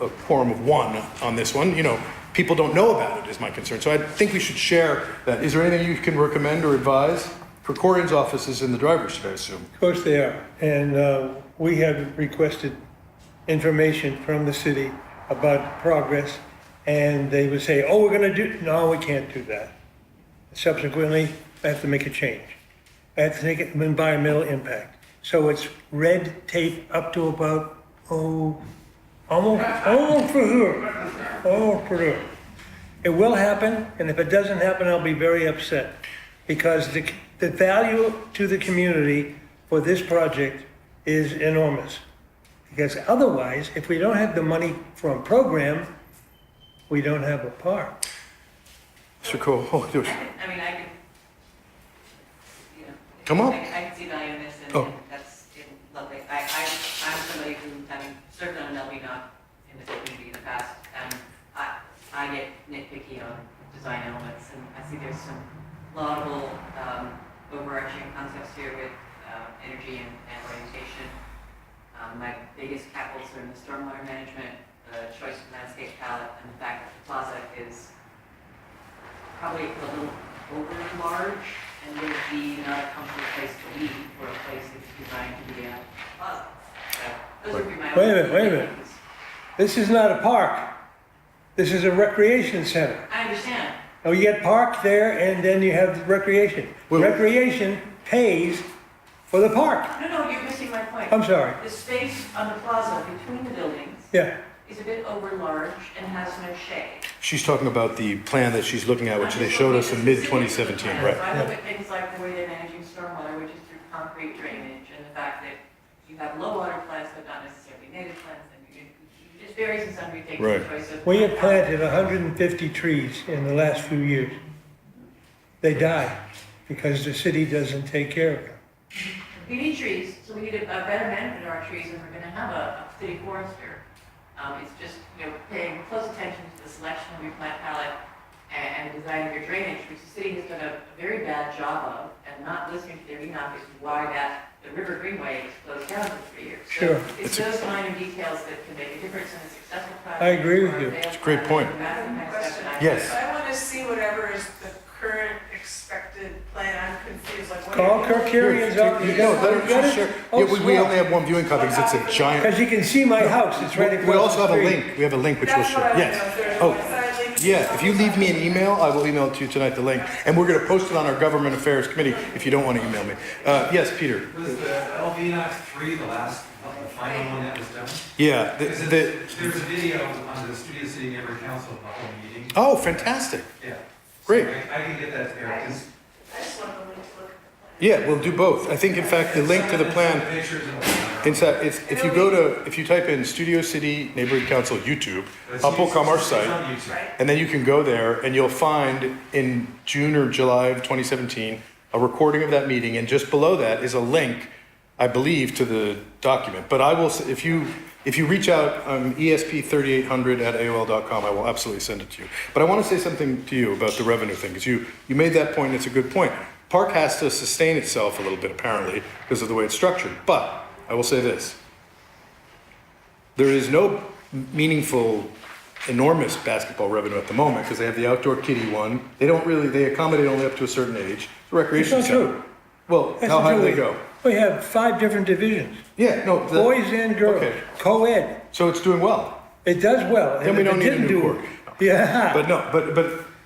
Speaker 1: a quorum of one on this one. You know, people don't know about it is my concern. So I think we should share that. Is there anything you can recommend or advise? Krikorian's office is in the driver's seat, I assume.
Speaker 13: Of course they are. And we have requested information from the city about progress, and they would say, oh, we're going to do, no, we can't do that. Subsequently, I have to make a change. I have to take it environmental impact. So it's red tape up to about, almost for sure. Almost for sure. It will happen, and if it doesn't happen, I'll be very upset. Because the value to the community for this project is enormous. Because otherwise, if we don't have the money from program, we don't have a park.
Speaker 1: Mr. Cole,
Speaker 12: I mean, I can, you know.
Speaker 1: Come on.
Speaker 12: I can see value in this, and that's lovely. I'm somebody who, having served on an LVNOC in the community in the past, and I get nitpicky on design elements, and I see there's some laudable overarching concepts here with energy and orientation. My biggest capitals are in the stormwater management, the choice of landscape palette, and the fact that the plaza is probably a little over large and would be not a comfortable place to be for a place that's designed to be a plaza. So those would be my
Speaker 13: Wait a minute. This is not a park. This is a recreation center.
Speaker 12: I understand.
Speaker 13: Oh, you get park there, and then you have recreation. Recreation pays for the park.
Speaker 12: No, you're missing my point.
Speaker 13: I'm sorry.
Speaker 12: The space on the plaza between the buildings
Speaker 13: Yeah.
Speaker 12: is a bit over large and has no shade.
Speaker 1: she's talking about the plan that she's looking at, which they showed us in mid-2017,
Speaker 12: So I
Speaker 1: right?
Speaker 12: look at things like the way they're managing stormwater, which is through concrete drainage, and the fact that you have low water plants, but not necessarily native plants, and it just varies in sundry things.
Speaker 1: Right.
Speaker 12: The choice of.
Speaker 13: We have planted 150 trees in the last few years. they die because the city doesn't take care of them.
Speaker 12: We need trees, so we need a better management of our trees, and we're gonna have a city forester. It's just, paying close attention to the selection of your plant palette and designing your drainage, which the city has done a very bad job of, and not listening to their enough as to why the River Greenway is closed down for 3 years. So
Speaker 13: Sure.
Speaker 12: it's those minor details that can make a difference in a successful project.
Speaker 13: I agree with you.
Speaker 1: It's a great point. Yes.
Speaker 2: I want to see whatever is the current expected plan. I'm confused, like what.
Speaker 13: Call Kirk Carrions up. You
Speaker 1: No,
Speaker 13: got
Speaker 1: let
Speaker 13: it?
Speaker 1: her
Speaker 13: You got
Speaker 1: just
Speaker 13: it?
Speaker 1: share.
Speaker 13: Oh,
Speaker 1: Yeah, we
Speaker 13: swell.
Speaker 1: only have one viewing copy because it's a giant.
Speaker 13: Because you can see my house, it's right across the street.
Speaker 1: We also have a link. We have a link which we'll
Speaker 2: That's what I
Speaker 1: share.
Speaker 2: want to know, if
Speaker 1: Yes.
Speaker 2: there's a
Speaker 1: Oh,
Speaker 2: website link.
Speaker 1: yeah. If you leave me an email, I will email it to you tonight, the link. And we're going to post it on our Government Affairs Committee if you don't want to email me. Yes, Peter.
Speaker 18: Was the LVNOC 3 the final one that was done?
Speaker 1: Yeah.
Speaker 18: Because there was a video on the Studio City Neighborhood Council of the whole meeting.
Speaker 1: Oh, fantastic.
Speaker 18: Yeah.
Speaker 1: Great.
Speaker 18: So I can get that there, because
Speaker 2: I just want the link to look.
Speaker 1: Yeah, we'll do both. I think, in fact, the link to the plan.
Speaker 18: pictures and
Speaker 1: Inside, if you type in Studio City Neighborhood Council YouTube, up will come our site, and then you can go there and you'll find in June or July of 2017 a recording of that meeting, and just below that is a link, I believe, to the document. But I will, if you reach out, esp3800@aol.com, I will absolutely send it to you. But I want to say something to you about the revenue thing, because you made that point, and it's a good point. Park has to sustain itself a little bit, apparently, because of the way it's structured. But I will say this. There is no meaningful, enormous basketball revenue at the moment, because they have the outdoor kiddie one. They accommodate only up to a certain age. The recreation
Speaker 13: That's not
Speaker 1: center.
Speaker 13: true.
Speaker 1: Well,
Speaker 13: That's
Speaker 1: how
Speaker 13: not
Speaker 1: high do
Speaker 13: true.
Speaker 1: they go?
Speaker 13: We have 5 different divisions,
Speaker 1: Yeah, no.
Speaker 13: boys and girls,
Speaker 1: Okay.
Speaker 13: co-ed.
Speaker 1: So it's doing well.
Speaker 13: It does well.
Speaker 1: Then
Speaker 13: and
Speaker 1: we
Speaker 13: if
Speaker 1: don't
Speaker 13: it
Speaker 1: need a
Speaker 13: didn't
Speaker 1: new
Speaker 13: do-
Speaker 1: court.
Speaker 13: Yeah.
Speaker 1: But no, but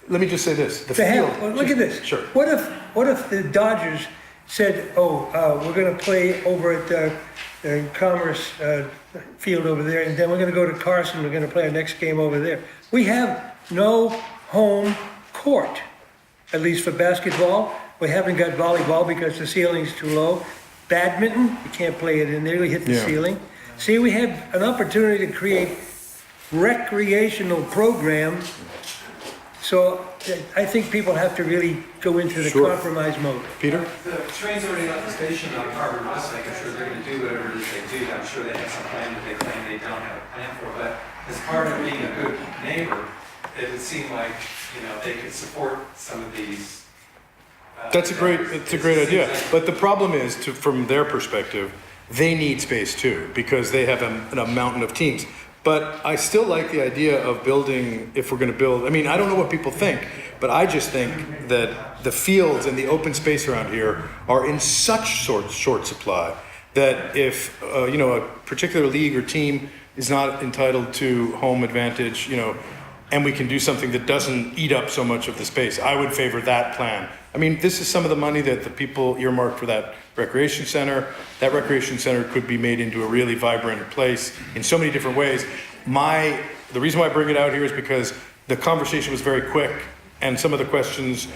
Speaker 1: let me just say this. The
Speaker 13: To
Speaker 1: field.
Speaker 13: hell, well, look at this.
Speaker 1: Sure.
Speaker 13: What if the Dodgers said, we're gonna play over at the Commerce Field over there, and then we're gonna go to Carson, we're gonna play our next game over there. We have no home court, at least for basketball. We haven't got volleyball because the ceiling's too low. Badminton, you can't play it in there, we hit the
Speaker 1: Yeah.
Speaker 13: ceiling. See, we have an opportunity to create recreational program. So I think people have to really go into the
Speaker 1: Sure.
Speaker 13: compromise mode.
Speaker 1: Peter?
Speaker 18: the train's already left the station on Harvard West, like I'm sure they're gonna do whatever it is they do. I'm sure they have some plan that they claim they don't have a plan for, but as part of being a good neighbor, it would seem like, they could support some of these.
Speaker 1: It's a great idea. But the problem is, from their perspective, they need space too, because they have a mountain of teams. But I still like the idea of building, if we're gonna build, I mean, I don't know what people think, but I just think that the fields and the open space around here are in such short supply that if, a particular league or team is not entitled to home advantage, and we can do something that doesn't eat up so much of the space, I would favor that plan. I mean, this is some of the money that the people earmarked for that recreation center. That recreation center could be made into a really vibrant place in so many different ways. The reason why I bring it out here is because the conversation was very quick, and some of the questions,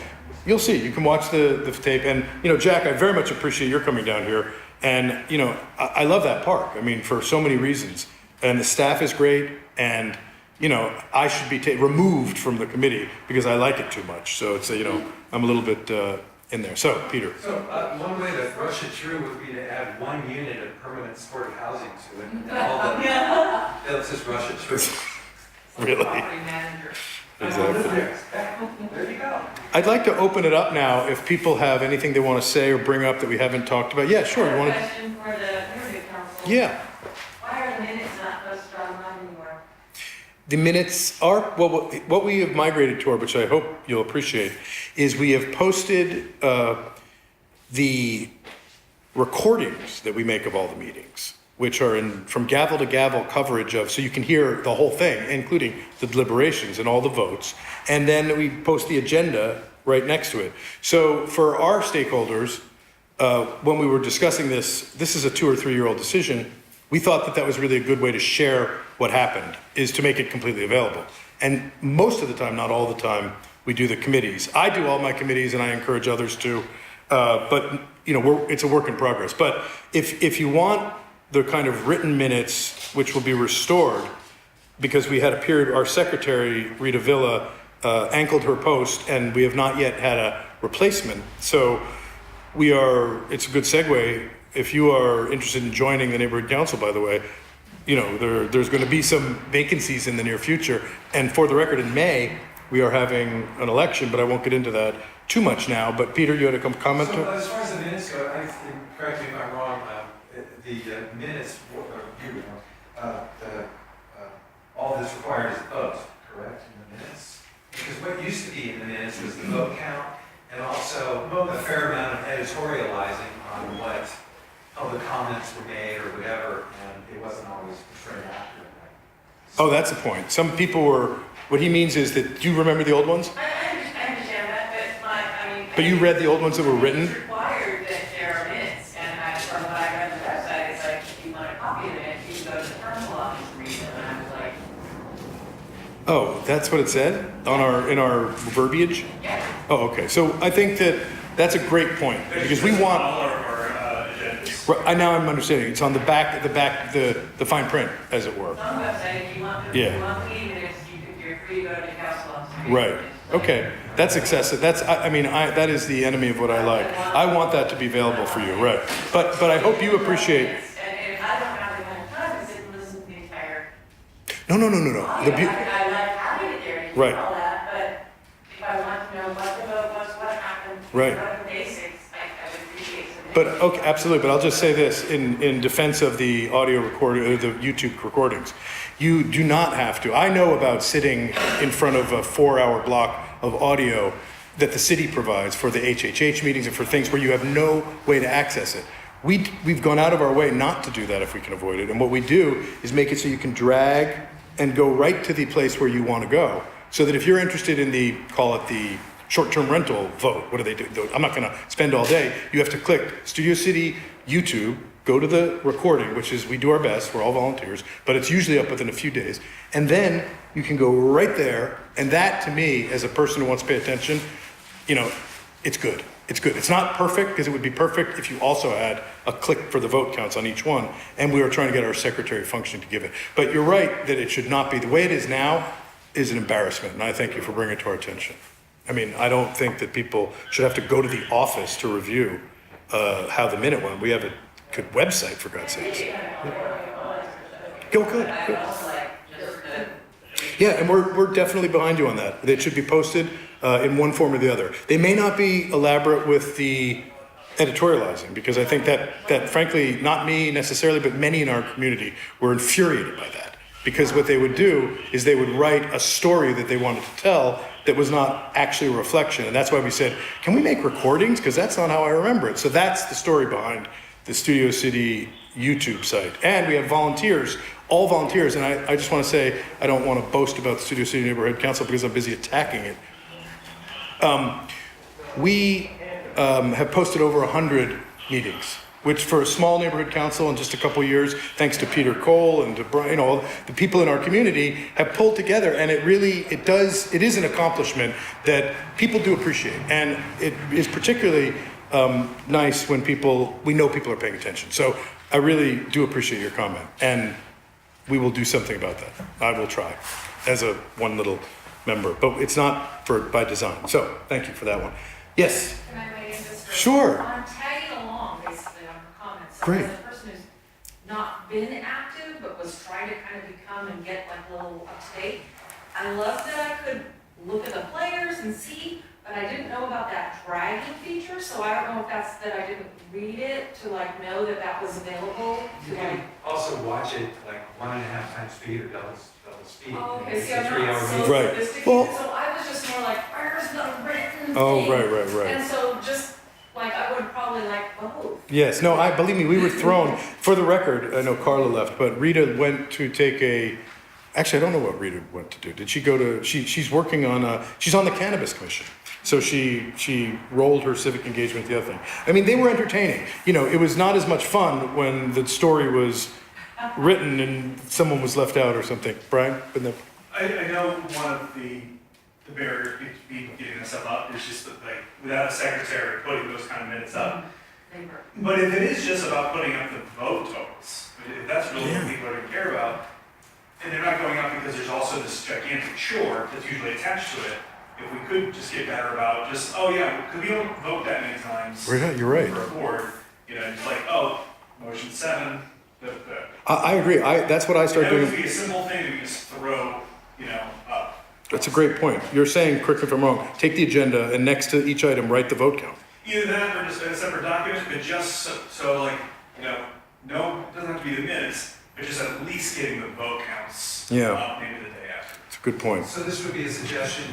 Speaker 1: you'll see, you can watch the tape. And, Jack, I very much appreciate your coming down here. And, I love that park. I mean, for so many reasons. And the staff is great, and I should be removed from the committee because I like it too much. So it's I'm a little bit in there. So, Peter.
Speaker 18: So one way to rush it through would be to add 1 unit of permanent supportive housing to it. And let's just rush it through.
Speaker 1: Really?
Speaker 2: Property manager.
Speaker 1: Exactly.
Speaker 18: There you go.
Speaker 1: I'd like to open it up now if people have anything they want to say or bring up that we haven't talked about. Yeah, sure. You want to?
Speaker 12: Question for the neighborhood council.
Speaker 1: Yeah.
Speaker 12: Why are the minutes not posted online anymore?
Speaker 1: The minutes are, well, what we have migrated toward, which I hope you'll appreciate, is we have posted the recordings that we make of all the meetings, which are from gavel to gavel coverage of, so you can hear the whole thing, including the deliberations and all the votes. And then we post the agenda right next to it. So for our stakeholders, when we were discussing this is a 2 or 3 year old decision. We thought that was really a good way to share what happened, is to make it completely available. And most of the time, not all the time, we do the committees. I do all my committees, and I encourage others to. But it's a work in progress. But if you want the kind of written minutes, which will be restored, because we had a period, our secretary Rita Villa ankled her post, and we have not yet had a replacement. So it's a good segue. If you are interested in joining the neighborhood council, by the way, there's going to be some vacancies in the near future. And for the record, in May, we are having an election, but I won't get into that too much now. But Peter, you had a comment?
Speaker 22: So as far as the minutes go, correct me if I'm wrong, the minutes, all that's required is a vote, correct, in the minutes? Because what used to be in the minutes was the vote count and also a fair amount of editorializing on what public comments were made or whatever, and it wasn't always portrayed accurately.
Speaker 1: Oh, that's the point. Some people what he means is that, do you remember the old ones?
Speaker 19: I understand that,
Speaker 1: But you read the old ones that were written?
Speaker 19: It's required that there are minutes, and from what I read on the website, it's like, if you want a copy of the minutes, you can go to the council office and read them, and I was like,
Speaker 1: Oh, that's what it said in our verbiage?
Speaker 19: yeah.
Speaker 1: Oh, okay. So I think that's a great point because we want.
Speaker 21: All of our agendas.
Speaker 1: Right, now I'm understanding. It's on the back, the fine print, as it were.
Speaker 19: It's on the website, if you want the meeting minutes, you're free to go to the council office. and read
Speaker 1: Right.
Speaker 19: them.
Speaker 1: Okay. That's excessive. That is the enemy of what I like. I want that to be available for you. Right. But I hope you appreciate.
Speaker 19: And if I don't have the kind of time to sit and listen to the entire.
Speaker 1: No.
Speaker 19: I like having it there and
Speaker 1: Right.
Speaker 19: all that, but if I want to know what the vote was, what happened,
Speaker 1: Right.
Speaker 19: what are the basics, I would appreciate some.
Speaker 1: But okay, absolutely. But I'll just say this in defense of the audio recording, or the YouTube recordings. You do not have to. I know about sitting in front of a 4-hour block of audio that the city provides for the HHH meetings and for things where you have no way to access it. We've gone out of our way not to do that if we can avoid it. And what we do is make it so you can drag and go right to the place where you want to go. So that if you're interested in call it the short-term rental vote, what do they do? I'm not going to spend all day. You have to click Studio City YouTube, go to the recording, which is, we do our best, we're all volunteers, but it's usually up within a few days. And then you can go right there. And that, to me, as a person who wants to pay attention, it's good. It's good. It's not perfect, because it would be perfect if you also had a click for the vote counts on each one. And we were trying to get our secretary function to give it. But you're right that it should not be. The way it is now is an embarrassment. And I thank you for bringing it to our attention. I don't think that people should have to go to the office to review how the minute went. We have a good website, for God's sakes. Go good. Yeah, and we're definitely behind you on that. It should be posted in one form or the other. They may not be elaborate with the editorializing, because I think that frankly, not me necessarily, but many in our community were infuriated by that. Because what they would do is they would write a story that they wanted to tell that was not actually a reflection. And that's why we said, can we make recordings? Because that's not how I remember it. So that's the story behind the Studio City YouTube site. And we have volunteers, all volunteers. And I just want to say, I don't want to boast about the Studio City Neighborhood Council because I'm busy attacking it. We have posted over 100 meetings, which for a small neighborhood council in just a couple of years, thanks to Peter Cole and to Brian, all the people in our community have pulled together, and it is an accomplishment that people do appreciate. And it is particularly nice when we know people are paying attention. So I really do appreciate your comment, and we will do something about that. I will try as one little member, but it's not by design. So thank you for that one. Yes?
Speaker 20: Can I weigh in just for?
Speaker 1: Sure.
Speaker 20: I'm tagging along basically on her comments. So
Speaker 1: Great.
Speaker 20: as a person who's not been active, but was trying to kind of become and get like a little up to date, I love that I could look at the players and see, but I didn't know about that dragging feature, so I don't know if that's that I didn't read it to like know that was available to
Speaker 22: You
Speaker 20: like.
Speaker 22: can also watch it like 1.5 times speed or double speed.
Speaker 20: Oh, okay,
Speaker 22: It's
Speaker 20: see,
Speaker 22: a
Speaker 20: I'm
Speaker 22: 3-hour
Speaker 20: not so
Speaker 22: movie.
Speaker 1: Right.
Speaker 20: sophisticated,
Speaker 1: Well-
Speaker 20: so I was just more like, where's the written thing?
Speaker 1: Oh, right.
Speaker 20: And so just like, I would probably like both.
Speaker 1: Yes, no, believe me, we were thrown, for the record, I know Carla left, but Rita went to take actually, I don't know what Rita went to do. Did she go to, she's working on, she's on the Cannabis Commission. So she rolled her civic engagement the other thing. They were entertaining. It was not as much fun when the story was written and someone was left out or something. Brian?
Speaker 21: I know one of the barriers to people getting this stuff up is just that, without a secretary putting those kind of minutes up. But if it is just about putting up the vote totals, if that's really what people are going to care about, and they're not going up because there's also this gigantic chore that's usually attached to it, if we could just get better about just, oh yeah, could we don't vote that many times?
Speaker 1: Yeah, you're right.
Speaker 21: For a board, you know, it's like, oh, motion 7,
Speaker 1: I agree. That's what I started
Speaker 21: that would
Speaker 1: doing.
Speaker 21: be a simple thing that we just throw, you know, up.
Speaker 1: That's a great point. You're saying, correct me if I'm wrong, take the agenda and next to each item, write the vote count.
Speaker 21: Either that or just a separate document, but just so like, you know, no, it doesn't have to be the minutes, but just at least getting the vote counts.
Speaker 1: Yeah.
Speaker 21: Maybe the day after.
Speaker 1: It's a good point.
Speaker 18: So this would be a suggestion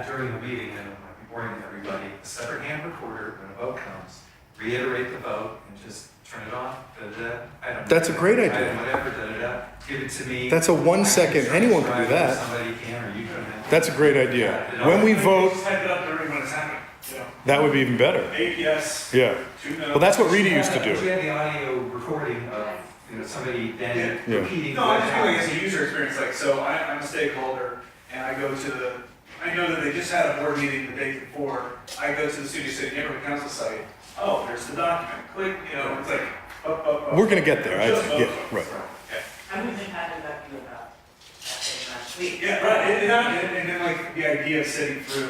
Speaker 18: during the meeting, and it might be boring to everybody, a separate hand recorder when a vote comes, reiterate the vote and just turn it on, da-da-da. I don't know.
Speaker 1: That's a great idea.
Speaker 18: Item whatever, da-da-da, give it to me.
Speaker 1: That's a 1 second. Anyone can do that.
Speaker 18: Somebody can, or you can.
Speaker 1: That's a great idea. When we vote,
Speaker 21: Just type it up during when it's happening. Yeah.
Speaker 1: that would be even better.
Speaker 21: 8 yes.
Speaker 1: Yeah.
Speaker 21: 2 no.
Speaker 1: Well, that's what Rita used to
Speaker 18: You
Speaker 1: do.
Speaker 18: have the audio recording of, you know, somebody then
Speaker 1: Yeah.
Speaker 18: repeating.
Speaker 21: No, I just feel like it's a user experience, like, so I'm a stakeholder, and I go to I know that they just had a board meeting the day before, I go to the Studio City Neighborhood Council site, oh, there's the document, click, you know, it's like, up.
Speaker 1: We're gonna get there. Yeah, right.
Speaker 12: I was in contact with you about that thing last week.
Speaker 21: Yeah, right, and then like, the idea of sitting through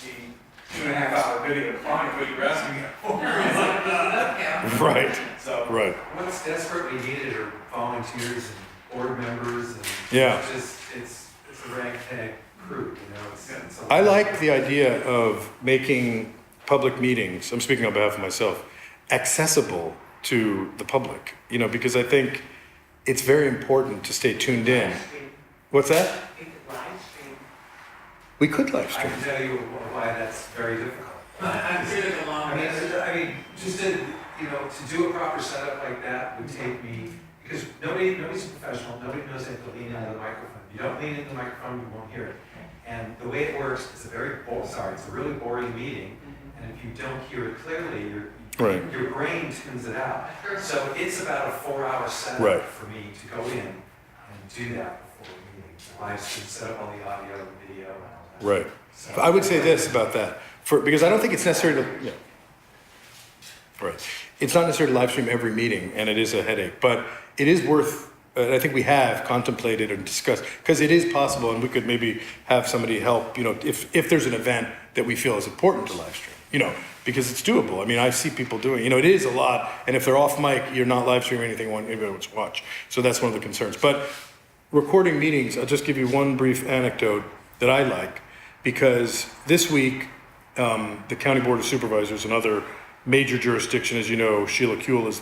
Speaker 21: the 2.5 hour video to find what you're asking me for.
Speaker 1: Right.
Speaker 21: So.
Speaker 1: Right.
Speaker 18: What's desperately needed are volunteers and board members and.
Speaker 1: Yeah.
Speaker 18: It's a ragtag crew, you know, it's a
Speaker 1: I like the idea of making public meetings, I'm speaking on behalf of myself, accessible to the public, you know, because I think it's very important to stay tuned in. What's that?
Speaker 12: We could live stream.
Speaker 1: We could live
Speaker 18: I
Speaker 1: stream.
Speaker 18: can tell you why that's very difficult.
Speaker 12: I'm sure there's a long list.
Speaker 18: I mean, just to, you know, to do a proper setup like that would take me, because nobody's a professional, nobody knows how to lean into the microphone. If you don't lean into the microphone, you won't hear it. And the way it works, it's a really boring meeting, and if you don't hear it clearly, your brain tunes it out. So it's about a 4-hour setup for me to go in and do that before the meeting. Live stream, set up all the audio, the video, and all that.
Speaker 1: Right. I would say this about that, because I don't think it's necessary to, yeah. Right. It's not necessary to live stream every meeting, and it is a headache, but it is worth, I think we have contemplated and discussed, because it is possible, and we could maybe have somebody help, you know, if there's an event that we feel is important to live stream, you know, because it's doable. I mean, I see people doing, you know, it is a lot, and if they're off mic, you're not live streaming anything anybody wants to watch. So that's one of the concerns. But recording meetings, I'll just give you one brief anecdote that I like, because this week, the County Board of Supervisors, another major jurisdiction, as you know, Sheila Kuehl is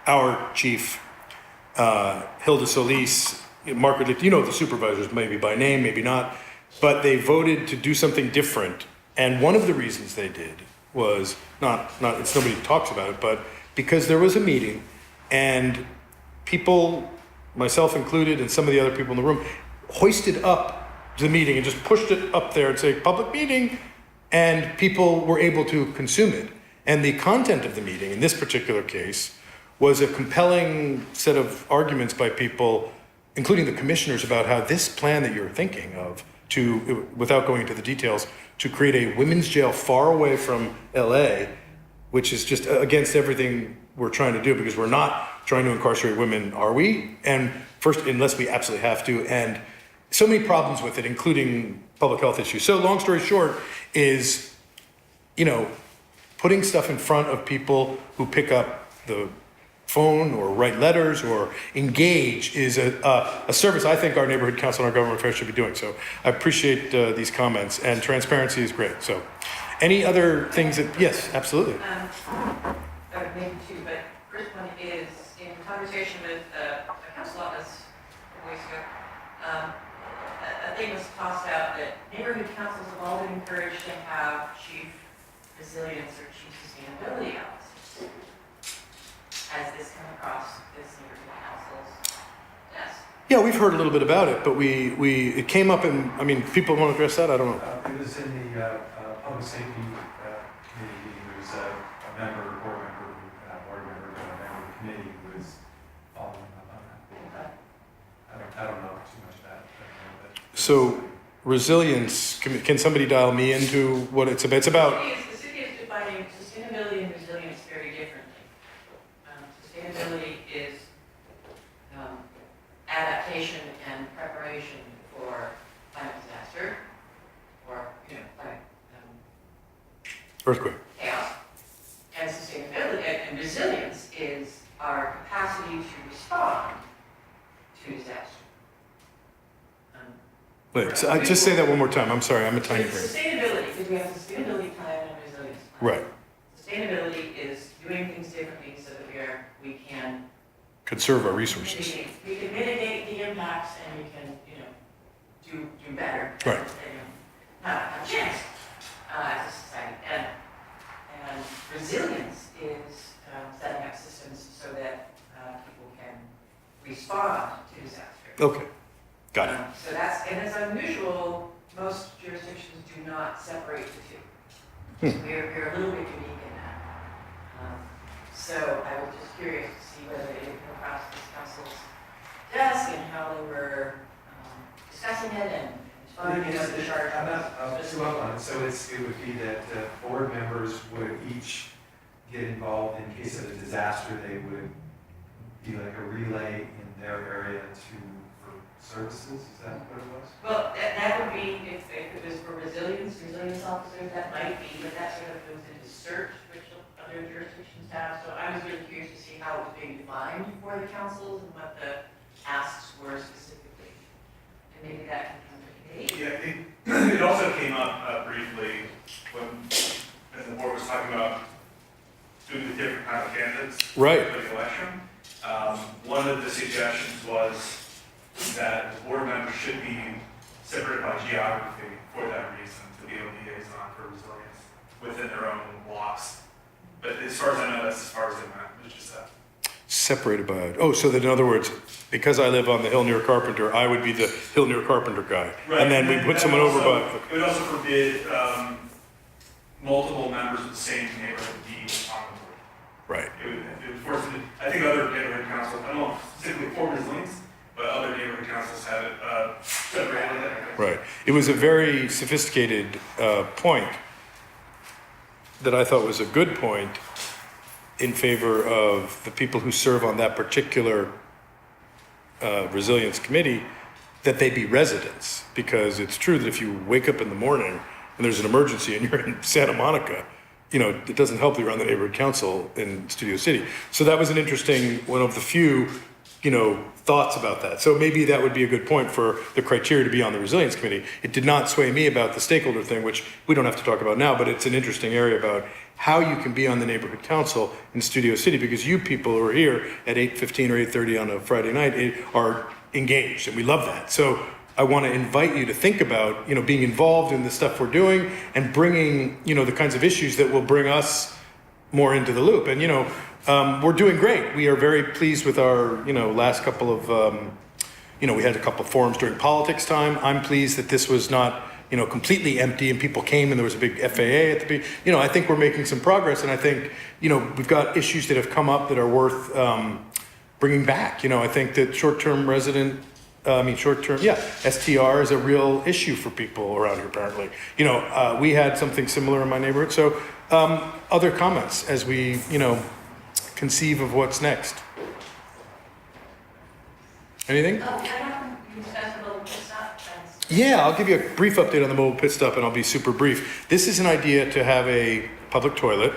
Speaker 1: our chief, Hilda Solis, Margaret, you know the supervisors maybe by name, maybe not, but they voted to do something different. And one of the reasons they did was it's nobody talks about it, but because there was a meeting and people, myself included, and some of the other people in the room, hoisted up the meeting and just pushed it up there and say, public meeting, and people were able to consume it. And the content of the meeting, in this particular case, was a compelling set of arguments by people, including the commissioners, about how this plan that you're thinking of, without going into the details, to create a women's jail far away from LA, which is just against everything we're trying to do, because we're not trying to incarcerate women, are we? And first, unless we absolutely have to, and so many problems with it, including public health issues. So long story short is, you know, putting stuff in front of people who pick up the phone or write letters or engage is a service I think our neighborhood council and our government affairs should be doing. So I appreciate these comments, and transparency is great. So any other things that, yes, absolutely.
Speaker 12: Maybe two, but first one is in conversation with the council office a few weeks ago, a thing was tossed out that neighborhood councils have all been encouraged to have chief resilience or chief sustainability officers. Has this come across this neighborhood council's desk?
Speaker 1: Yeah, we've heard a little bit about it, but it came up in, I mean, people want to address that? I don't know.
Speaker 18: It was in the public safety committee. There was a member, board member of the committee who was following up on that. I don't know too much about it.
Speaker 1: So resilience, can somebody dial me into what it's about? It's about
Speaker 12: The city is defining sustainability and resilience very differently. Sustainability is adaptation and preparation for climate disaster, or
Speaker 1: Earthquake.
Speaker 12: chaos. And sustainability and resilience is our capacity to respond to disaster.
Speaker 1: Wait, so I just say that one more time. I'm sorry, I'm a tiny brain.
Speaker 12: Sustainability, because we have a sustainability plan and a resilience plan.
Speaker 1: Right.
Speaker 12: Sustainability is doing things differently so that we can
Speaker 1: Conserve our resources.
Speaker 12: we can mitigate the impacts and we can, do better.
Speaker 1: Right.
Speaker 12: And have a chance as a society. And resilience is setting up systems so that people can respond to disaster.
Speaker 1: Okay, got it.
Speaker 12: So and it's unusual, most jurisdictions do not separate the two. So we're a little bit unique in that. So I was just curious to see whether it had come across this council's desk and how they were discussing it and responding to the charter.
Speaker 18: I'll just up on it. So it would be that board members would each get involved in case of a disaster. They would be like a relay in their area for services. Is that what it was?
Speaker 12: Well, that would be, if it was for resilience officers, that might be, but that sort of goes into search, which other jurisdictions have. So I was really curious to see how it was being defined for the councils and what the asks were specifically. And maybe that can come to debate.
Speaker 21: Yeah, it also came up briefly when the board was talking about doing the different kind of candidates
Speaker 1: Right.
Speaker 21: for the election. One of the suggestions was that the board members should be separated by geography for that reason, to be able to liaison for resilience within their own blocks. But as far as I know, that's as far as they went, it's just that.
Speaker 1: Separated by, so that in other words, because I live on the hill near Carpenter, I would be the hill near Carpenter guy.
Speaker 21: Right.
Speaker 1: And then we put someone over by.
Speaker 21: It would also forbid multiple members of the same neighborhood be on the board.
Speaker 1: Right.
Speaker 21: It would force it, I think other neighborhood councils, I don't know specifically for resilience, but other neighborhood councils have it separated.
Speaker 1: Right. It was a very sophisticated point that I thought was a good point in favor of the people who serve on that particular resilience committee, that they be residents. Because it's true that if you wake up in the morning and there's an emergency and you're in Santa Monica, it doesn't help that you're on the neighborhood council in Studio City. So that was an interesting, one of the few, thoughts about that. So maybe that would be a good point for the criteria to be on the resilience committee. It did not sway me about the stakeholder thing, which we don't have to talk about now, but it's an interesting area about how you can be on the neighborhood council in Studio City, because you people who are here at 8:15 or 8:30 on a Friday night are engaged, and we love that. So I want to invite you to think about, being involved in the stuff we're doing and bringing, the kinds of issues that will bring us more into the loop. And, we're doing great. We are very pleased with our, last couple of, we had a couple of forums during politics time. I'm pleased that this was not, completely empty and people came and there was a big FAA at the beginning. I think we're making some progress, and I think, we've got issues that have come up that are worth bringing back. I think that short-term, STR is a real issue for people around here, apparently. We had something similar in my neighborhood. So other comments as we, conceive of what's next. Anything? Yeah, I'll give you a brief update on the mobile pit stop, and I'll be super brief. This is an idea to have a public toilet.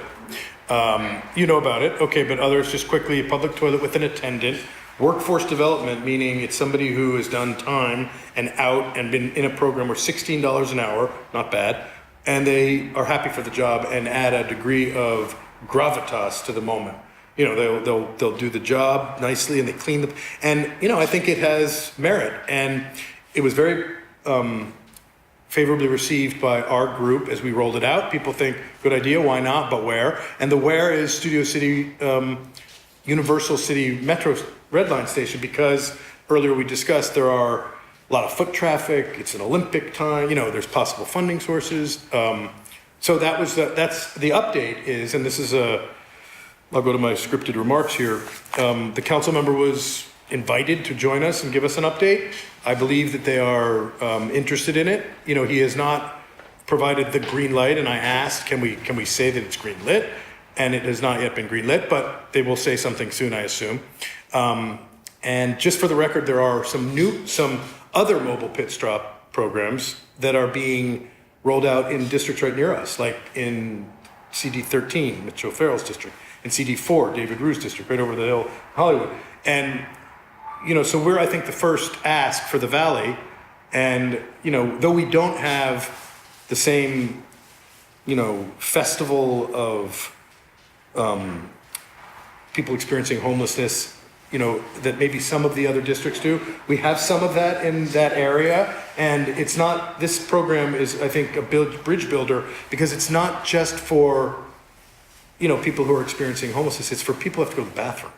Speaker 1: You know about it, okay, but others just quickly, a public toilet with an attendant. Workforce development, meaning it's somebody who has done time and out and been in a program where $16 an hour, not bad, and they are happy for the job and add a degree of gravitas to the moment. They'll do the job nicely and they clean the, and I think it has merit, and it was very favorably received by our group as we rolled it out. People think, good idea, why not, but where? And the where is Studio City, Universal City Metro Red Line Station, because earlier we discussed there are a lot of foot traffic, it's an Olympic time, there's possible funding sources. So that's the update is, and this is I'll go to my scripted remarks here. The council member was invited to join us and give us an update. I believe that they are interested in it. He has not provided the green light, and I asked, can we say that it's green lit? And it has not yet been green lit, but they will say something soon, I assume. And just for the record, there are some other mobile pit stop programs that are being rolled out in districts right near us, like in CD 13, Mitch O'Farrell's district, and CD 4, David Rue's district, right over the hill, Hollywood. And, you know, so we're, I think, the first ask for the Valley. And, you know, though we don't have the same, you know, festival of people experiencing homelessness, you know, that maybe some of the other districts do. We have some of that in that area, and it's not, this program is, I think, a bridge builder, because it's not just for, you know, people who are experiencing homelessness, it's for people who have to go to the bathroom.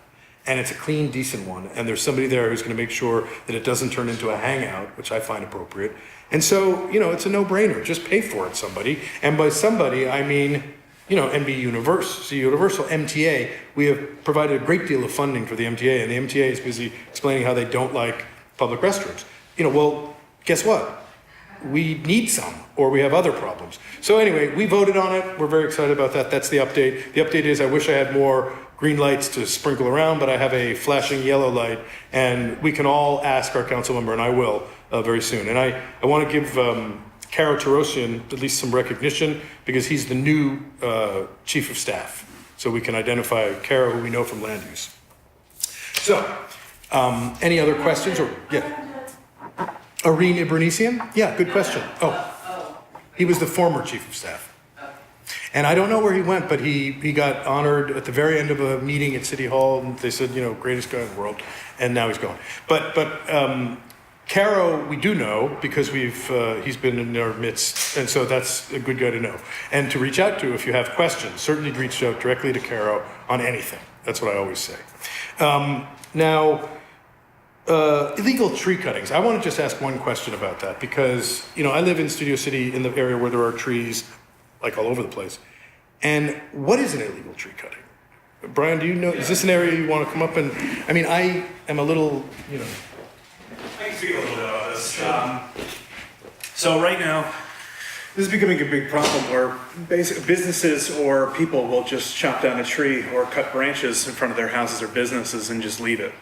Speaker 1: And it's a clean, decent one, and there's somebody there who's gonna make sure that it doesn't turn into a hangout, which I find appropriate. And so, you know, it's a no-brainer, just pay for it, somebody. And by somebody, I mean, you know, NB Universal, MTA, we have provided a great deal of funding for the MTA, and the MTA is busy explaining how they don't like public restrooms. You know, well, guess what? We need some, or we have other problems. So anyway, we voted on it. We're very excited about that. That's the update. The update is I wish I had more green lights to sprinkle around, but I have a flashing yellow light, and we can all ask our council member, and I will very soon. And I want to give Caro Tarosian at least some recognition, because he's the new chief of staff. So we can identify Caro, who we know from land use. So, any other questions? Or yeah, Irene Ibranesian? Yeah, good question. Oh, he was the former chief of staff. And I don't know where he went, but he got honored at the very end of a meeting at City Hall, and they said, you know, greatest guy in the world, and now he's gone. But Caro, we do know, because he's been in our midst, and so that's a good guy to know. And to reach out to if you have questions, certainly reach out directly to Caro on anything. That's what I always say. Now, illegal tree cuttings. I want to just ask one question about that, because, you know, I live in Studio City in the area where there are trees like all over the place. And what is an illegal tree cutting? Brian, do you know, is this an area you want to come up and, I mean, I am a little, you know.
Speaker 21: I can speak a little bit about this. So right now, this is becoming a big problem where businesses or people will just chop down a tree or cut branches in front of their houses or businesses and just leave it.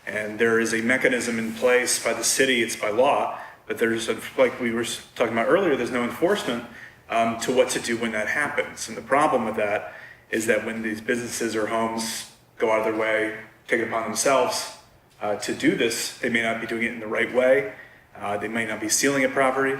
Speaker 21: And there is a mechanism in place by the city, it's by law, but there's, like we were talking about earlier, there's no enforcement to what to do when that happens. And the problem with that is that when these businesses or homes go out of their way, take it upon themselves to do this, they may not be doing it in the right way. They might not be sealing it properly.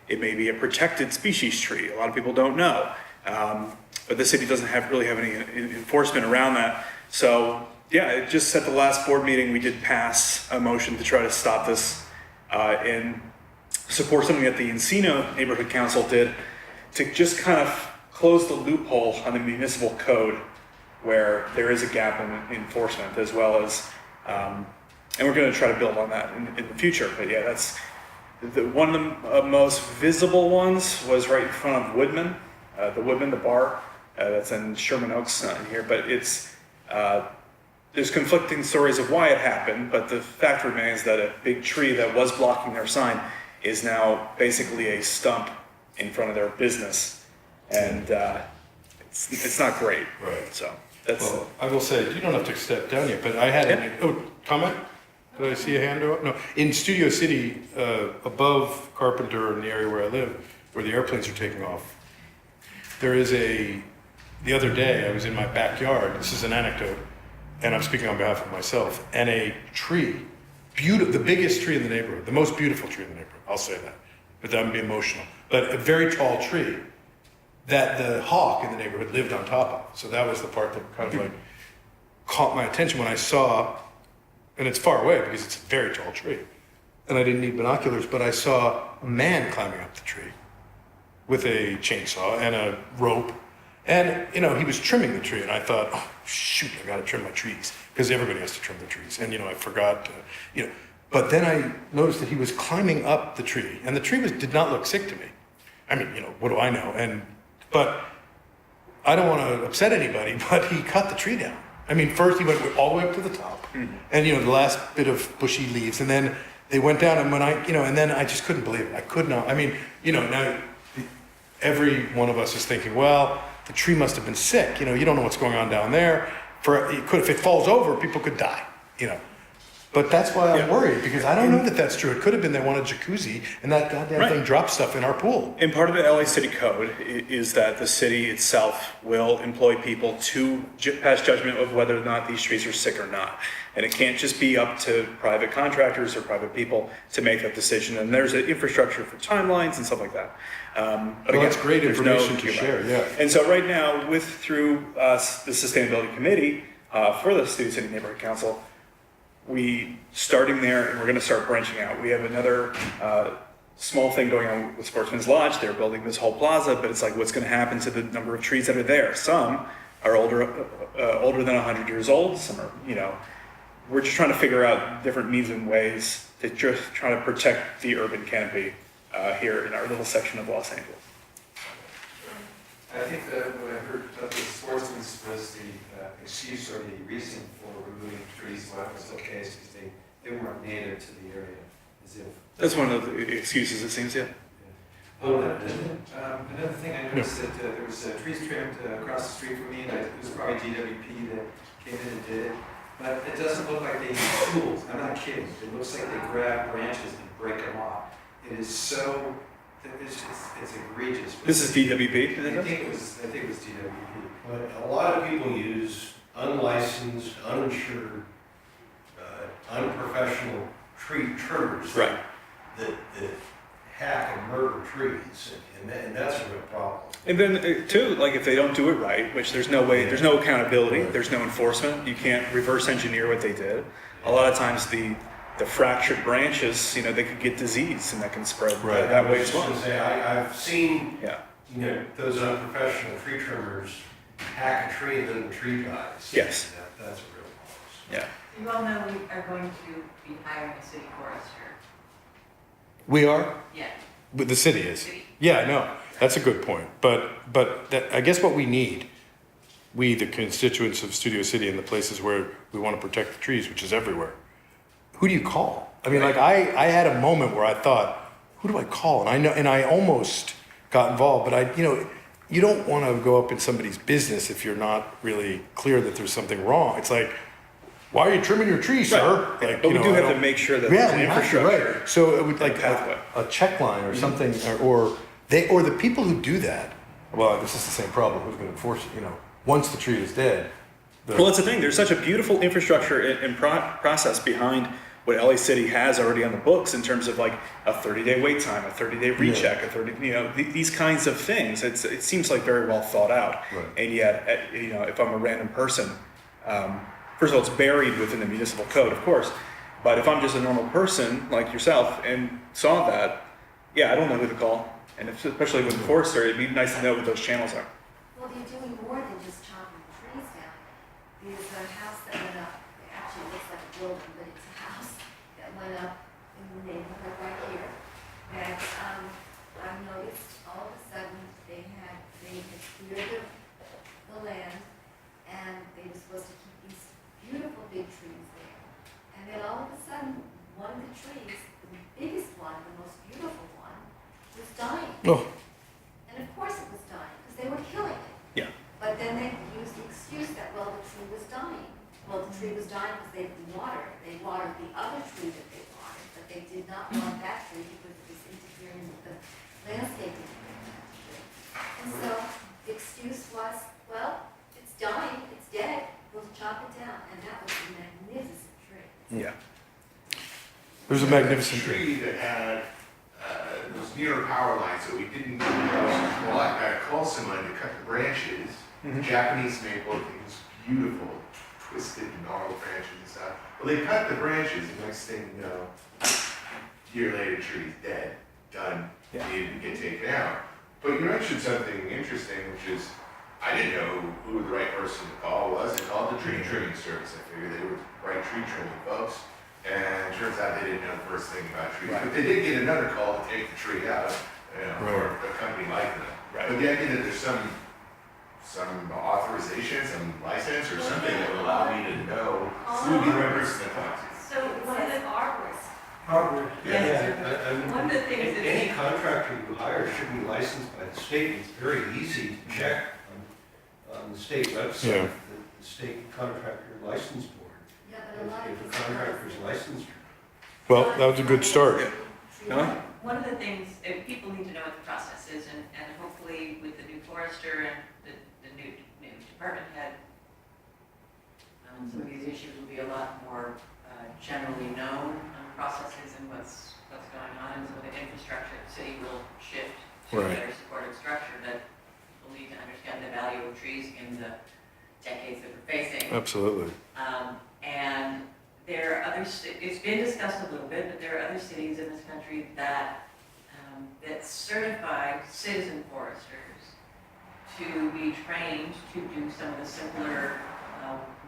Speaker 21: It may be a protected species tree. A lot of people don't know. But the city doesn't really have any enforcement around that. So yeah, it just at the last board meeting, we did pass a motion to try to stop this and support something that the Encino Neighborhood Council did to just kind of close the loophole on the municipal code where there is a gap in enforcement, as well as, and we're going to try to build on that in the future. But yeah, that's one of the most visible ones was right in front of Woodman, the bar that's in Sherman Oaks, not in here, but it's, there's conflicting stories of why it happened, but the fact remains that a big tree that was blocking their sign is now basically a stump in front of their business, and it's not great.
Speaker 1: Right.
Speaker 21: So that's.
Speaker 1: Well, I will say, you don't have to step down yet, but I had comment. Did I see a hand up? No. In Studio City, above Carpenter, in the area where I live, where the airplanes are taking off, there is the other day I was in my backyard. This is an anecdote, and I'm speaking on behalf of myself. And a tree, the biggest tree in the neighborhood, the most beautiful tree in the neighborhood. I'll say that, but that would be emotional. But a very tall tree that the hawk in the neighborhood lived on top of. So that was the part that kind of like caught my attention when I saw, and it's far away because it's a very tall tree. And I didn't need binoculars, but I saw a man climbing up the tree with a chainsaw and a rope. And, you know, he was trimming the tree, and I thought, oh, shoot, I gotta trim my trees, because everybody has to trim their trees. And, you know, I forgot, but then I noticed that he was climbing up the tree, and the tree did not look sick to me. I mean, you know, what do I know? But I don't want to upset anybody, but he cut the tree down. I mean, first he went all the way up to the top, and, you know, the last bit of bushy leaves, and then they went down, and and then I just couldn't believe it. I could not. I mean, you know, now every one of us is thinking, well, the tree must have been sick. You know, you don't know what's going on down there. If it falls over, people could die, you know. But that's why I'm worried, because I don't know that that's true. It could have been they wanted jacuzzi, and that goddamn thing dropped stuff in our pool.
Speaker 21: And part of the LA City Code is that the city itself will employ people to pass judgment of whether or not these trees are sick or not. And it can't just be up to private contractors or private people to make that decision. And there's an infrastructure for timelines and stuff like that. But
Speaker 1: Well, that's great
Speaker 21: there's
Speaker 1: information to share, yeah.
Speaker 21: And so right now, through the Sustainability Committee for the Studio City Neighborhood Council, we starting there, and we're going to start branching out. We have another small thing going on with Sportsman's Lodge. They're building this whole plaza, but it's like, what's going to happen to the number of trees that are there? Some are older than 100 years old. Some are, we're just trying to figure out different means and ways to just try to protect the urban canopy here in our little section of Los Angeles.
Speaker 18: I think that what I heard about the Sportsman's was the excuse or the reason for removing trees why it was okay is because they weren't native to the area, as if.
Speaker 21: That's one of the excuses, it seems, yeah.
Speaker 18: Another thing I noticed that there was trees trimmed across the street from me, and it was probably DWP that came in and did it. But it doesn't look like they use tools. I'm not kidding. It looks like they grab branches and break them off. It is so. It's egregious.
Speaker 21: This is DWP?
Speaker 18: I think it was DWP.
Speaker 8: But a lot of people use unlicensed, uninsured, unprofessional tree trimmers.
Speaker 21: Right.
Speaker 8: That hack and murder trees, and that's a real problem.
Speaker 21: And then too, like if they don't do it right, which there's no way, there's no accountability, there's no enforcement, you can't reverse engineer what they did. A lot of times the fractured branches, they could get disease and that can spread that way as well.
Speaker 8: I've seen, those unprofessional tree trimmers hack a tree and then the tree dies.
Speaker 21: Yes.
Speaker 8: That's a real problem.
Speaker 21: Yeah.
Speaker 12: You all know we are going to be hiring a city forester.
Speaker 1: We are?
Speaker 12: Yeah.
Speaker 1: But the city is. Yeah, no, that's a good point. But I guess what we need, we, the constituents of Studio City and the places where we want to protect the trees, which is everywhere, who do you call? I mean, like I had a moment where I thought, who do I call? And I almost got involved, but you don't want to go up in somebody's business if you're not really clear that there's something wrong. It's like, why are you trimming your trees, sir?
Speaker 21: Like, but we do have to make sure that there's an infrastructure.
Speaker 1: Right. So it would like a check line or something, or the people who do that. Well, this is the same problem. Who's going to enforce it? Once the tree is dead.
Speaker 21: Well, that's the thing. There's such a beautiful infrastructure and process behind what LA City has already on the books in terms of like a 30-day wait time, a 30-day recheck, a 30, these kinds of things. It seems like very well thought out.
Speaker 1: Right.
Speaker 21: And yet, if I'm a random person, first of all, it's buried within the municipal code, of course. But if I'm just a normal person like yourself and saw that, I don't know who to call. And especially with the forester, it'd be nice to know what those channels are.
Speaker 17: Well, they're doing more than just chopping trees down. There's a house that went up, actually it looks like a building, but it's a house that went up in the neighborhood right here. That, I noticed all of a sudden they had cleared the land, and they were supposed to keep these beautiful big trees there. And then all of a sudden, one of the trees, the biggest one, the most beautiful one, was dying.
Speaker 1: Oh.
Speaker 17: And of course it was dying, because they were killing it.
Speaker 21: Yeah.
Speaker 17: But then they used the excuse that, the tree was dying. Well, the tree was dying because they didn't water it. They watered the other tree that they wanted, but they did not want that tree because it was interfering with the landscaping. And so the excuse was, it's dying, it's dead, we'll chop it down. And that was a magnificent tree.
Speaker 21: Yeah.
Speaker 1: There's a magnificent
Speaker 3: tree that had it was near a power line, so we didn't. Well, I called someone to cut the branches. Japanese maple, it was beautiful, twisted, gnarled branches and stuff. Well, they cut the branches, and next thing you know, year later, tree's dead, done, needed to get taken out. But you mentioned something interesting, which is I didn't know who the right person to call was. I called the tree trimming service. I figured they were right tree trimming folks. And it turns out they didn't know the first thing about trees. But they did get another call to take the tree out, or a company like them. But the idea that there's some authorization, some license or something that would allow me to know who would be the right person to talk to.
Speaker 12: So one of the arborists.
Speaker 8: Hardware.
Speaker 12: Yes. One of the things that
Speaker 8: any contractor you hire should be licensed by the state. It's very easy to check on the state website, the state contractor license board.
Speaker 17: Yeah, but a lot of
Speaker 8: If
Speaker 17: these
Speaker 8: the contractor's licensed.
Speaker 1: Well, that was a good start.
Speaker 12: One of the things, people need to know what the process is, and hopefully with the new forester and the new department head, some of these issues will be a lot more generally known, processes and what's going on, and so the infrastructure of the city will shift to a
Speaker 1: Right.
Speaker 12: better supportive structure, but people need to understand the value of trees in the decades that we're facing.
Speaker 1: Absolutely.
Speaker 12: And there are other, it's been discussed a little bit, but there are other cities in this country that certify citizen foresters to be trained to do some of the simpler,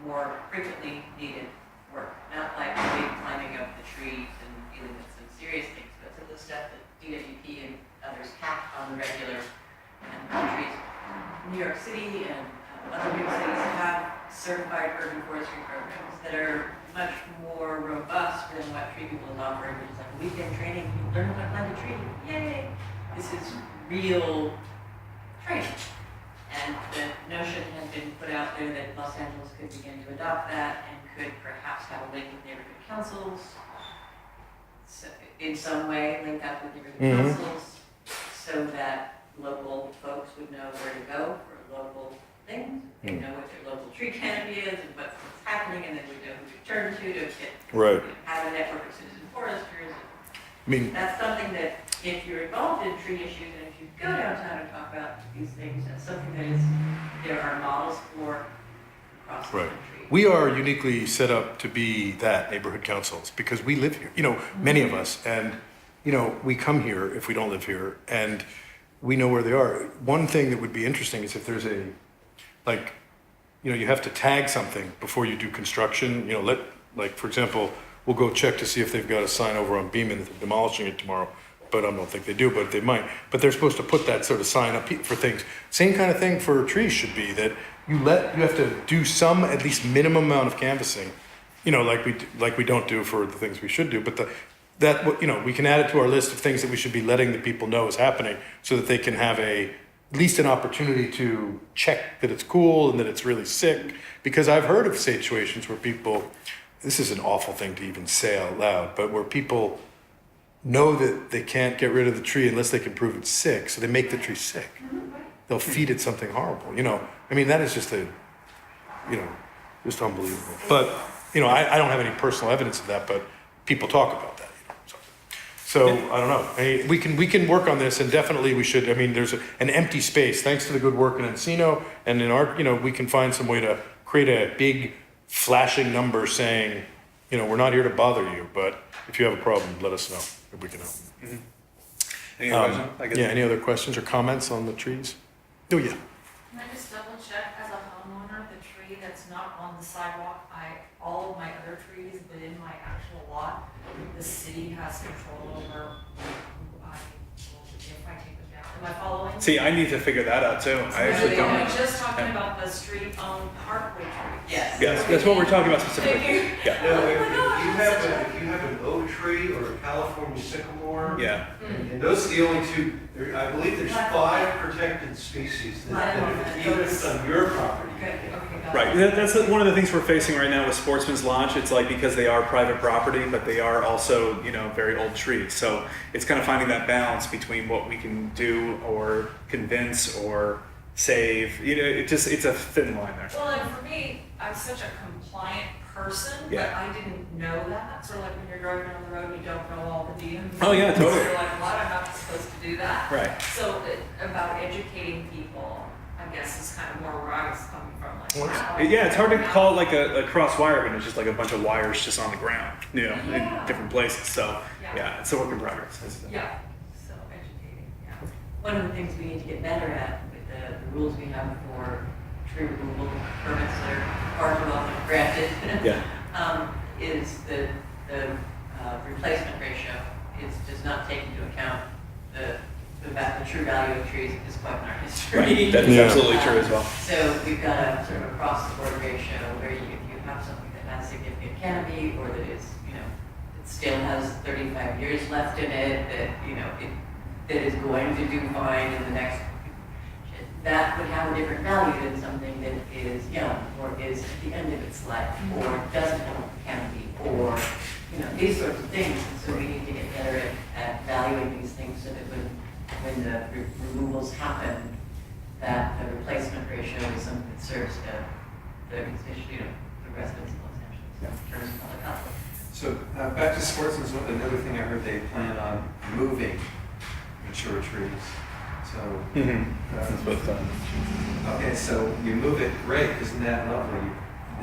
Speaker 12: more frequently needed work. Not like the big climbing up the trees and dealing with some serious things, but some of the stuff that DWP and others hack on the regular trees. New York City and other big cities have certified urban forestry programs that are much more robust than what Tree People is offering, which is like weekend training, you learn how to plant a tree, yay! This is real training. And the notion has been put out there that Los Angeles could begin to adopt that and could perhaps have a link with neighborhood councils, so in some way link up with neighborhood councils, so that local folks would know where to go for local things. They know what their local tree canopy is and what's happening, and then we know who to turn to get
Speaker 1: Right.
Speaker 12: have a network of citizen foresters.
Speaker 1: I mean,
Speaker 12: That's something that if you're involved in tree issues and if you go downtown and talk about these things, that's something that is there are models for across the
Speaker 1: right.
Speaker 12: country.
Speaker 1: We are uniquely set up to be that, neighborhood councils, because we live here, many of us, and, we come here if we don't live here, and we know where they are. One thing that would be interesting is if there's you have to tag something before you do construction, for example, we'll go check to see if they've got a sign over on Beaman that they're demolishing it tomorrow, but I don't think they do, but they might. But they're supposed to put that sort of sign up for things. Same kind of thing for trees should be, that you have to do some, at least minimum amount of canvassing, like we don't do for the things we should do, but we can add it to our list of things that we should be letting the people know is happening so that they can have at least an opportunity to check that it's cool and that it's really sick. Because I've heard of situations where people, this is an awful thing to even say out loud, but where people know that they can't get rid of the tree unless they can prove it's sick, so they make the tree sick. They'll feed it something horrible, that is just just unbelievable. But, I don't have any personal evidence of that, but people talk about that. So I don't know. We can work on this, and definitely we should. There's an empty space thanks to the good work in Encino, and in our, we can find some way to create a big flashing number saying, we're not here to bother you, but if you have a problem, let us know if we can help.
Speaker 15: Any other questions?
Speaker 1: Any other questions or comments on the trees? Oh yeah.
Speaker 4: Can I just double check, as a homeowner, the tree that's not on the sidewalk, all of my other trees within my actual lot, the city has control over who if I take them down. Am I following?
Speaker 15: See, I need to figure that out too. I actually don't.
Speaker 4: Are we just talking about the street-owned parkway trees?
Speaker 12: Yes.
Speaker 15: Yes, that's what we're talking about specifically.
Speaker 4: Thank you.
Speaker 15: Yeah.
Speaker 8: No, if you have an oak tree or a California sycamore.
Speaker 15: Yeah.
Speaker 8: And those are the only two, I believe there's 5 protected species that even if it's on your property.
Speaker 15: Right. That's one of the things we're facing right now with Sportsman's Launch. It's like because they are private property, but they are also, very old trees. So it's kind of finding that balance between what we can do or convince or save. It's a thin line there.
Speaker 4: Well, and for me, I'm such a compliant person,
Speaker 15: Yeah.
Speaker 4: but I didn't know that. Sort of like when you're driving on the road and you don't know all the DMs.
Speaker 15: Oh, yeah, totally.
Speaker 4: You're like, what? I'm not supposed to do that.
Speaker 15: Right.
Speaker 4: So about educating people, I guess, is kind of more where I was coming from. Wow.
Speaker 15: Yeah, it's hard to call it like a cross wire when it's just like a bunch of wires just on the ground, in different places. So yeah, it's a work in progress.
Speaker 4: Yeah. So educating. Yeah.
Speaker 12: One of the things we need to get better at with the rules we have for tree removal permits that are far too often granted is the replacement ratio does not take into account the true value of trees at this point in our history.
Speaker 15: Right. That is absolutely true as well.
Speaker 12: So we've got a sort of across the board ratio where if you have something that has significant canopy or that is, it still has 35 years left in it, that is going to do fine in the next, that would have a different value than something that is young or is at the end of its life or doesn't have canopy these sorts of things, and so we need to get better at valuing these things so that when the removals happen, that the replacement ratio is something that serves the residents of Los Angeles in terms of public health.
Speaker 18: So back to Sportsman's, another thing I heard they plan on moving mature trees. So,
Speaker 21: That's what's done.
Speaker 18: okay, so you move it, great, isn't that lovely?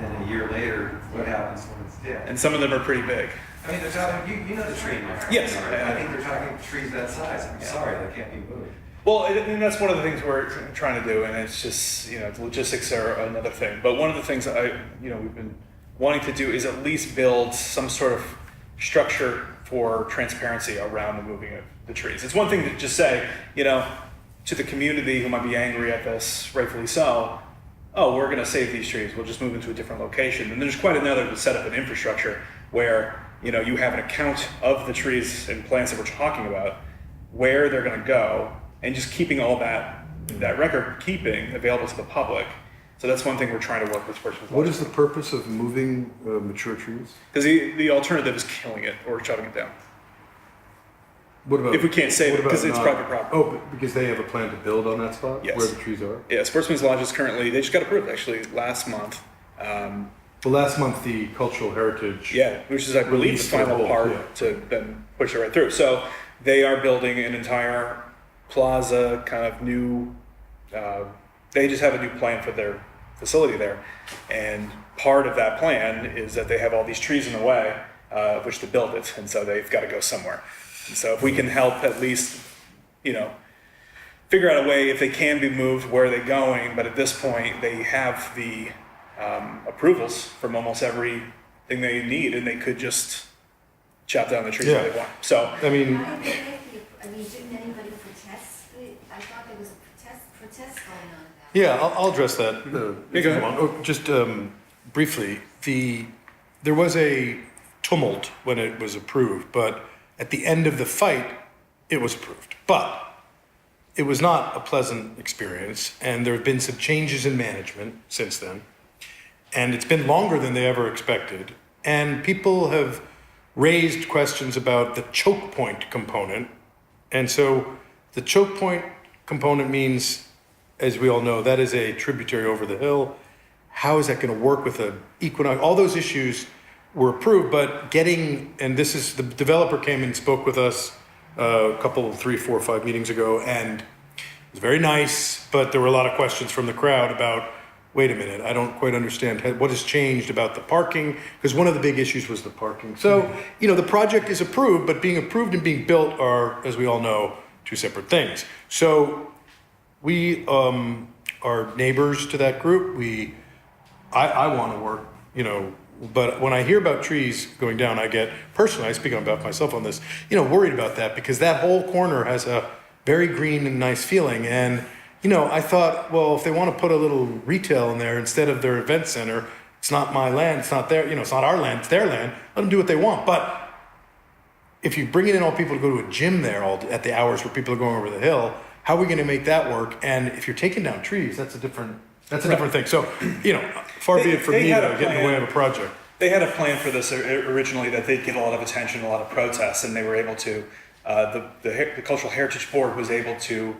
Speaker 18: Then a year later, what happens when it's dead?
Speaker 21: And some of them are pretty big.
Speaker 18: I mean, they're talking, you know the tree.
Speaker 21: Yes.
Speaker 18: I think they're talking trees that size. I'm sorry, they can't be moved.
Speaker 21: Well, and that's one of the things we're trying to do, and it's just, the logistics are another thing. But one of the things that we've been wanting to do is at least build some sort of structure for transparency around the moving of the trees. It's one thing to just say, to the community who might be angry at this, rightfully so, oh, we're going to save these trees, we'll just move into a different location. And there's quite another to set up an infrastructure where, you have an account of the trees and plants that we're talking about, where they're going to go, and just keeping all that record keeping available to the public. So that's one thing we're trying to work with Sportsman's Lodge.
Speaker 1: What is the purpose of moving mature trees?
Speaker 21: Because the alternative is killing it or shutting it down.
Speaker 1: What about
Speaker 21: if we can't save it because it's private property?
Speaker 1: Oh, but because they have a plan to build on that spot
Speaker 21: Yes.
Speaker 1: where the trees are?
Speaker 21: Yeah, Sportsman's Lodge is currently, they just got approved actually last month.
Speaker 1: Well, last month the cultural heritage.
Speaker 21: Yeah, which is I believe the
Speaker 1: released their
Speaker 21: final
Speaker 1: whole-
Speaker 21: part
Speaker 1: yeah.
Speaker 21: to then push it right through. So they are building an entire plaza, kind of new, they just have a new plan for their facility there. And part of that plan is that they have all these trees in the way, of which to build it. And so they've got to go somewhere. And so if we can help at least, figure out a way if they can be moved, where are they going? But at this point, they have the approvals from almost everything they need, and they could just chop down the trees that they want. So,
Speaker 1: I mean,
Speaker 17: didn't anybody protest? I thought there was a protest going on.
Speaker 1: yeah, I'll address that. If
Speaker 21: go
Speaker 1: you
Speaker 21: ahead.
Speaker 1: want. Oh, just briefly, there was a tumult when it was approved, but at the end of the fight, it was approved. But it was not a pleasant experience, and there have been some changes in management since then. And it's been longer than they ever expected. And people have raised questions about the choke point component. And so the choke point component means, as we all know, that is a tributary over the hill. How is that going to work with an equinox? All those issues were approved, but the developer came and spoke with us a couple, 3, 4, 5 meetings ago, and it was very nice, but there were a lot of questions from the crowd about, wait a minute, I don't quite understand what has changed about the parking, because one of the big issues was the parking. So, the project is approved, but being approved and being built are, as we all know, two separate things. So we are neighbors to that group. I want to work, but when I hear about trees going down, I get, personally, I speak about myself on this, worried about that, because that whole corner has a very green and nice feeling. And, I thought, well, if they want to put a little retail in there instead of their event center, it's not my land, it's not their, it's not our land, it's their land, let them do what they want. But if you're bringing in all people to go to a gym there at the hours where people are going over the hill, how are we going to make that work? And if you're taking down trees, that's a different thing. So, far be it from me to get in the way of a project.
Speaker 21: they had a plan for this originally that they'd get a lot of attention, a lot of protests, and they were able to, the Cultural Heritage Board was able to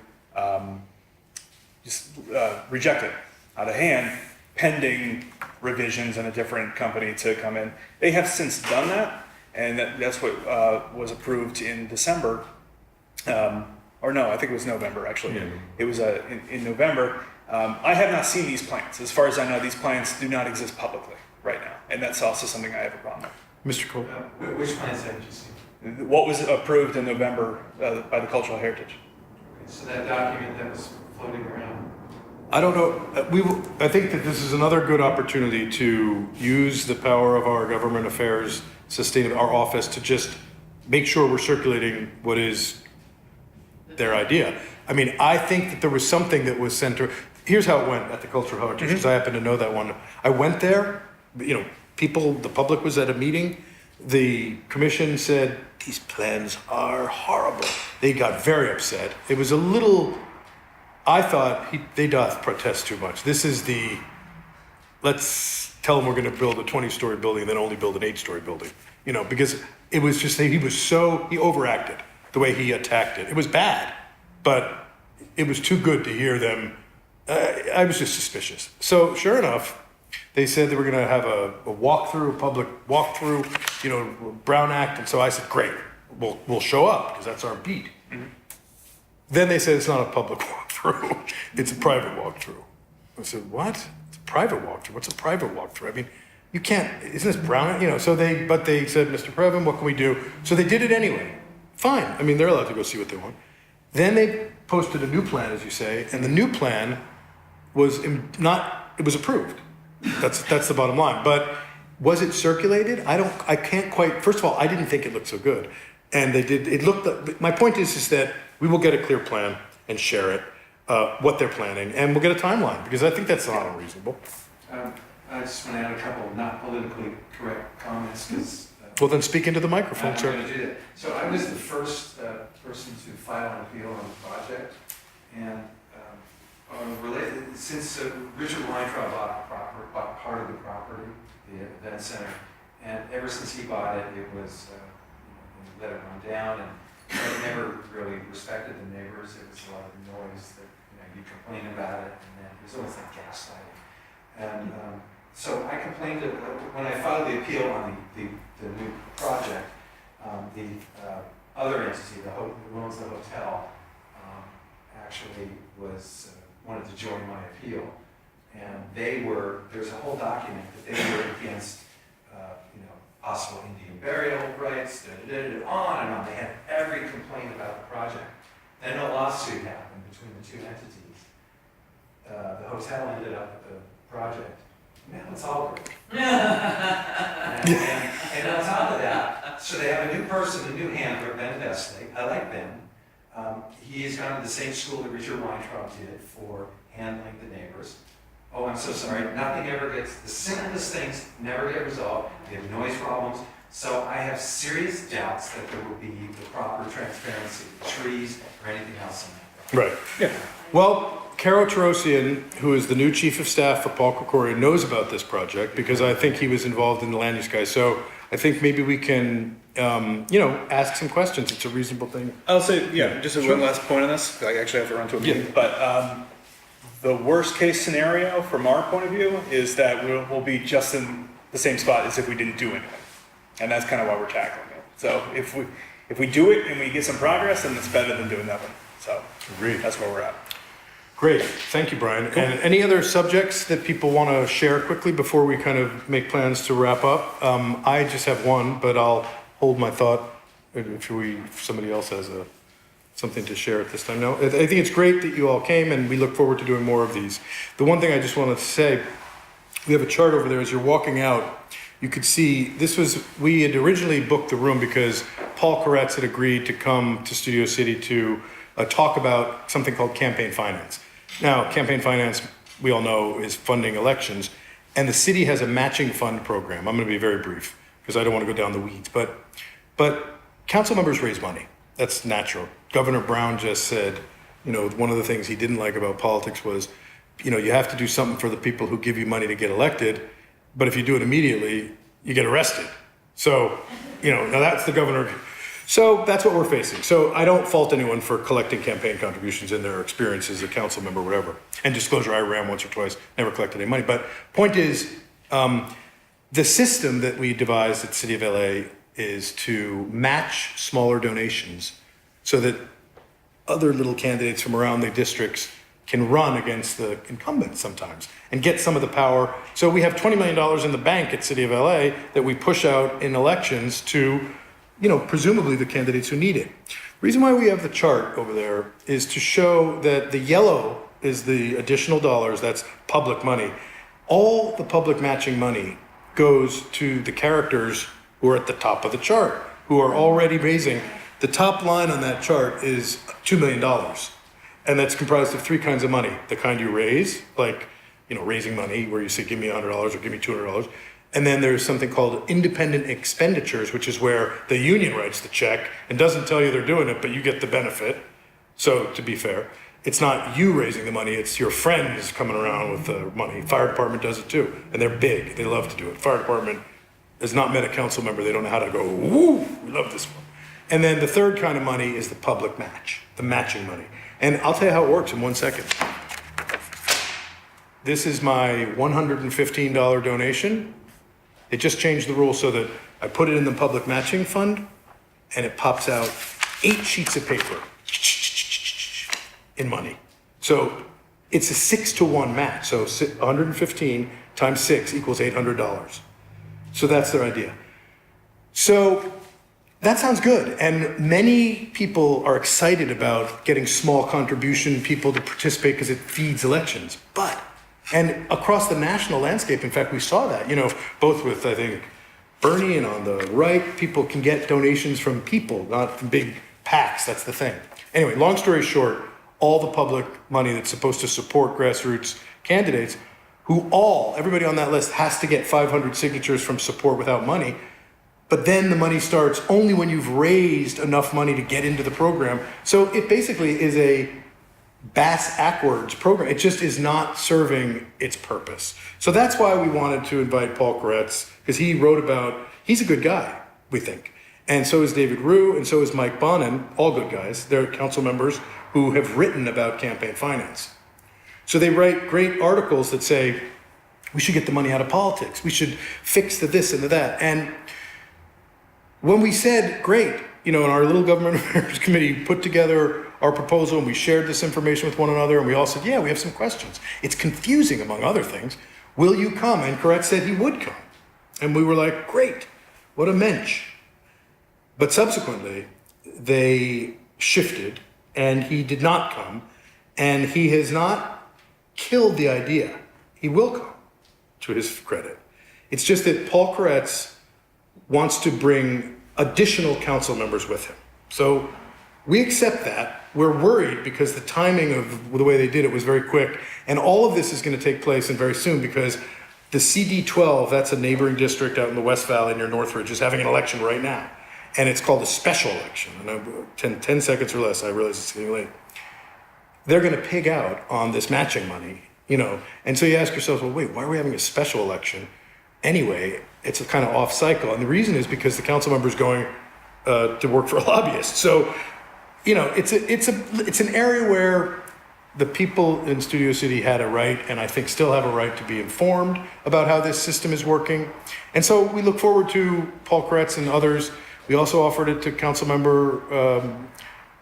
Speaker 21: reject it out of hand, pending revisions and a different company to come in. They have since done that, and that's what was approved in December. Or no, I think it was November, actually. Yeah. It was in November. I have not seen these plans. As far as I know, these plans do not exist publicly right now, and that's also something I have a problem with.
Speaker 1: Mr. Cole?
Speaker 18: Which plans have you seen?
Speaker 21: What was approved in November by the Cultural Heritage.
Speaker 18: Okay, so that document that was floating around.
Speaker 1: I don't know. I think that this is another good opportunity to use the power of our government affairs, our office, to just make sure we're circulating what is their idea. I mean, I think that there was something that was sent. Here's how it went at the Cultural Heritage, because I happen to know that one. I went there. The public was at a meeting. The commission said, these plans are horrible. They got very upset. It was a little, I thought, they doth protest too much. This is let's tell him we're gonna build a 20-story building and then only build an 8-story building. You know, because it was just, he overacted the way he attacked it. It was bad, but it was too good to hear them. I was just suspicious. So sure enough, they said they were gonna have a walkthrough, a public walkthrough, you know, Brown Act. And so I said, great, we'll show up because that's our beat. Then they said it's not a public walkthrough, it's a private walkthrough. I said, what? It's a private walkthrough. What's a private walkthrough? I mean, you can't, isn't this Brown? You know, but they said, Mr. Previn, what can we do? So they did it anyway. Fine. I mean, they're allowed to go see what they want. Then they posted a new plan, as you say, and the new plan was it was approved. That's the bottom line. But was it circulated? I can't quite, first of all, I didn't think it looked so good. And my point is that we will get a clear plan and share it, what they're planning, and we'll get a timeline, because I think that's not unreasonable.
Speaker 18: I just want to add a couple of not politically correct comments, because...
Speaker 1: well, then speak into the microphone, sir.
Speaker 18: I'm going to do that. So I was the first person to file an appeal on the project, and since Richard Weintraub bought part of the property, the event center, and ever since he bought it, it was, he let it run down, and he never really respected the neighbors. There was a lot of noise that, you complain about it, and then it was almost like gaslighting. And so I complained, when I filed the appeal on the new project, the other entity, who owns the hotel, actually wanted to join my appeal. And there's a whole document that they were against, possible Indian burial rights, on and on. They had every complaint about the project. Then a lawsuit happened between the two entities. The hotel ended up with the project. Now it's all great. and on top of that, so they have a new person, a new handler, Ben Vestley. I like Ben. He has gone to the same school that Richard Weintraub did for handling the neighbors. Oh, I'm so sorry. Nothing ever gets, the simplest things never get resolved. They have noise problems. So I have serious doubts that there will be the proper transparency of the trees or anything else in that.
Speaker 1: Right. Yeah. Well, Caro Tarosian, who is the new chief of staff for Paul Krikorian, knows about this project because I think he was involved in the land use guys. So I think maybe we can, ask some questions. It's a reasonable thing.
Speaker 5: I'll say, just one last point on this. I actually have to run to a meeting. But the worst case scenario from our point of view is that we'll be just in the same spot as if we didn't do anything. And that's kind of why we're tackling it. So if we do it and we get some progress, then it's better than doing nothing. So
Speaker 1: agreed.
Speaker 5: That's where we're at.
Speaker 1: Great. Thank you, Brian. Cool. And any other subjects that people want to share quickly before we kind of make plans to wrap up? I just have one, but I'll hold my thought if somebody else has something to share at this time. No, I think it's great that you all came, and we look forward to doing more of these. The one thing I just wanted to say, we have a chart over there as you're walking out. You could see we had originally booked the room because Paul Koretz had agreed to come to Studio City to talk about something called campaign finance. Now, campaign finance, we all know, is funding elections, and the city has a matching fund program. I'm going to be very brief because I don't want to go down the weeds, but council members raise money. That's natural. Governor Brown just said, one of the things he didn't like about politics was, you have to do something for the people who give you money to get elected, but if you do it immediately, you get arrested. So, now that's the governor. So that's what we're facing. So I don't fault anyone for collecting campaign contributions in their experience as a council member, whatever. And disclosure, I ran once or twice, never collected any money. But point is, the system that we devised at the City of LA is to match smaller donations so that other little candidates from around the districts can run against the incumbents sometimes and get some of the power. So we have $20 million in the bank at City of LA that we push out in elections to, presumably the candidates who need it. The reason why we have the chart over there is to show that the yellow is the additional dollars, that's public money. All the public matching money goes to the characters who are at the top of the chart, who are already raising. The top line on that chart is $2 million. And that's comprised of three kinds of money. The kind you raise, like, raising money, where you say, give me $100 or give me $200. And then there's something called independent expenditures, which is where the union writes the check and doesn't tell you they're doing it, but you get the benefit. So to be fair. it's not you raising the money, it's your friends coming around with the money. Fire department does it too, and they're big, they love to do it. Fire department has not met a council member, they don't know how to go, woo, we love this one. And then the third kind of money is the public match, the matching money. And I'll tell you how it works in 1 second. This is my $115 donation. It just changed the rule so that I put it in the public matching fund and it pops out 8 sheets of paper in money. So it's a 6-to-1 match. So 115 times 6 equals $800. So that's their idea. So that sounds good. And many people are excited about getting small contribution people to participate because it feeds elections. And across the national landscape, in fact, we saw that, both with, I think, Bernie and on the right, people can get donations from people, not from big PACs. That's the thing. Anyway, long story short, all the public money that's supposed to support grassroots candidates, everybody on that list has to get 500 signatures from support without money. But then the money starts only when you've raised enough money to get into the program. So it basically is a bass-ackwards program. It just is not serving its purpose. So that's why we wanted to invite Paul Koretz, because he's a good guy, we think. And so is David Rue, and so is Mike Bonin, all good guys. They're council members who have written about campaign finance. So they write great articles that say, we should get the money out of politics. We should fix the this and the that. And when we said, great, in our little government affairs committee put together our proposal and we shared this information with one another and we all said, yeah, we have some questions. It's confusing, among other things. Will you come? And Koretz said he would come. And we were like, great, what a mensch. But subsequently, they shifted and he did not come. And he has not killed the idea. He will come, to his credit. It's just that Paul Koretz wants to bring additional council members with him. So we accept that. We're worried because the timing of the way they did it was very quick. And all of this is going to take place and very soon because the CD12, that's a neighboring district out in the West Valley near Northridge, is having an election right now. And it's called a special election. And 10 seconds or less, I realize it's getting late. They're going to pig out on this matching money, And so you ask yourself, well, wait, why are we having a special election? Anyway, it's a kind of off cycle. And the reason is because the council member is going to work for a lobbyist. So, it's an area where the people in Studio City had a right, and I think still have a right to be informed about how this system is working. And so we look forward to Paul Koretz and others. We also offered it to council member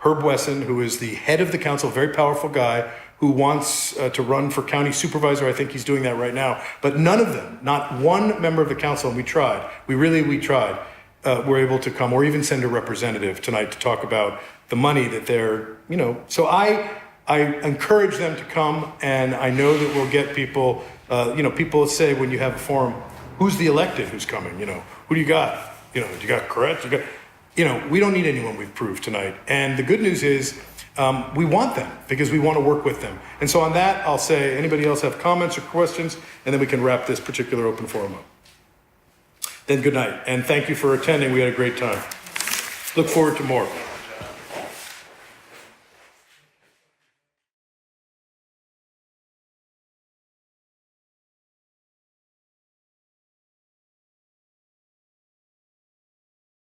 Speaker 1: Herb Wesson, who is the head of the council, very powerful guy, who wants to run for county supervisor. I think he's doing that right now. But none of them, not one member of the council, and we tried, were able to come or even send a representative tonight to talk about the money that they're, So I encourage them to come, and I know that we'll get people, people say when you have a forum, who's the elected who's coming, who do you got? Do you got Koretz? We don't need anyone we've proved tonight. And the good news is we want them because we want to work with them. And so on that, I'll say, anybody else have comments or questions? And then we can wrap this particular open forum up. Then good night. And thank you for attending. We had a great time. Look forward to more.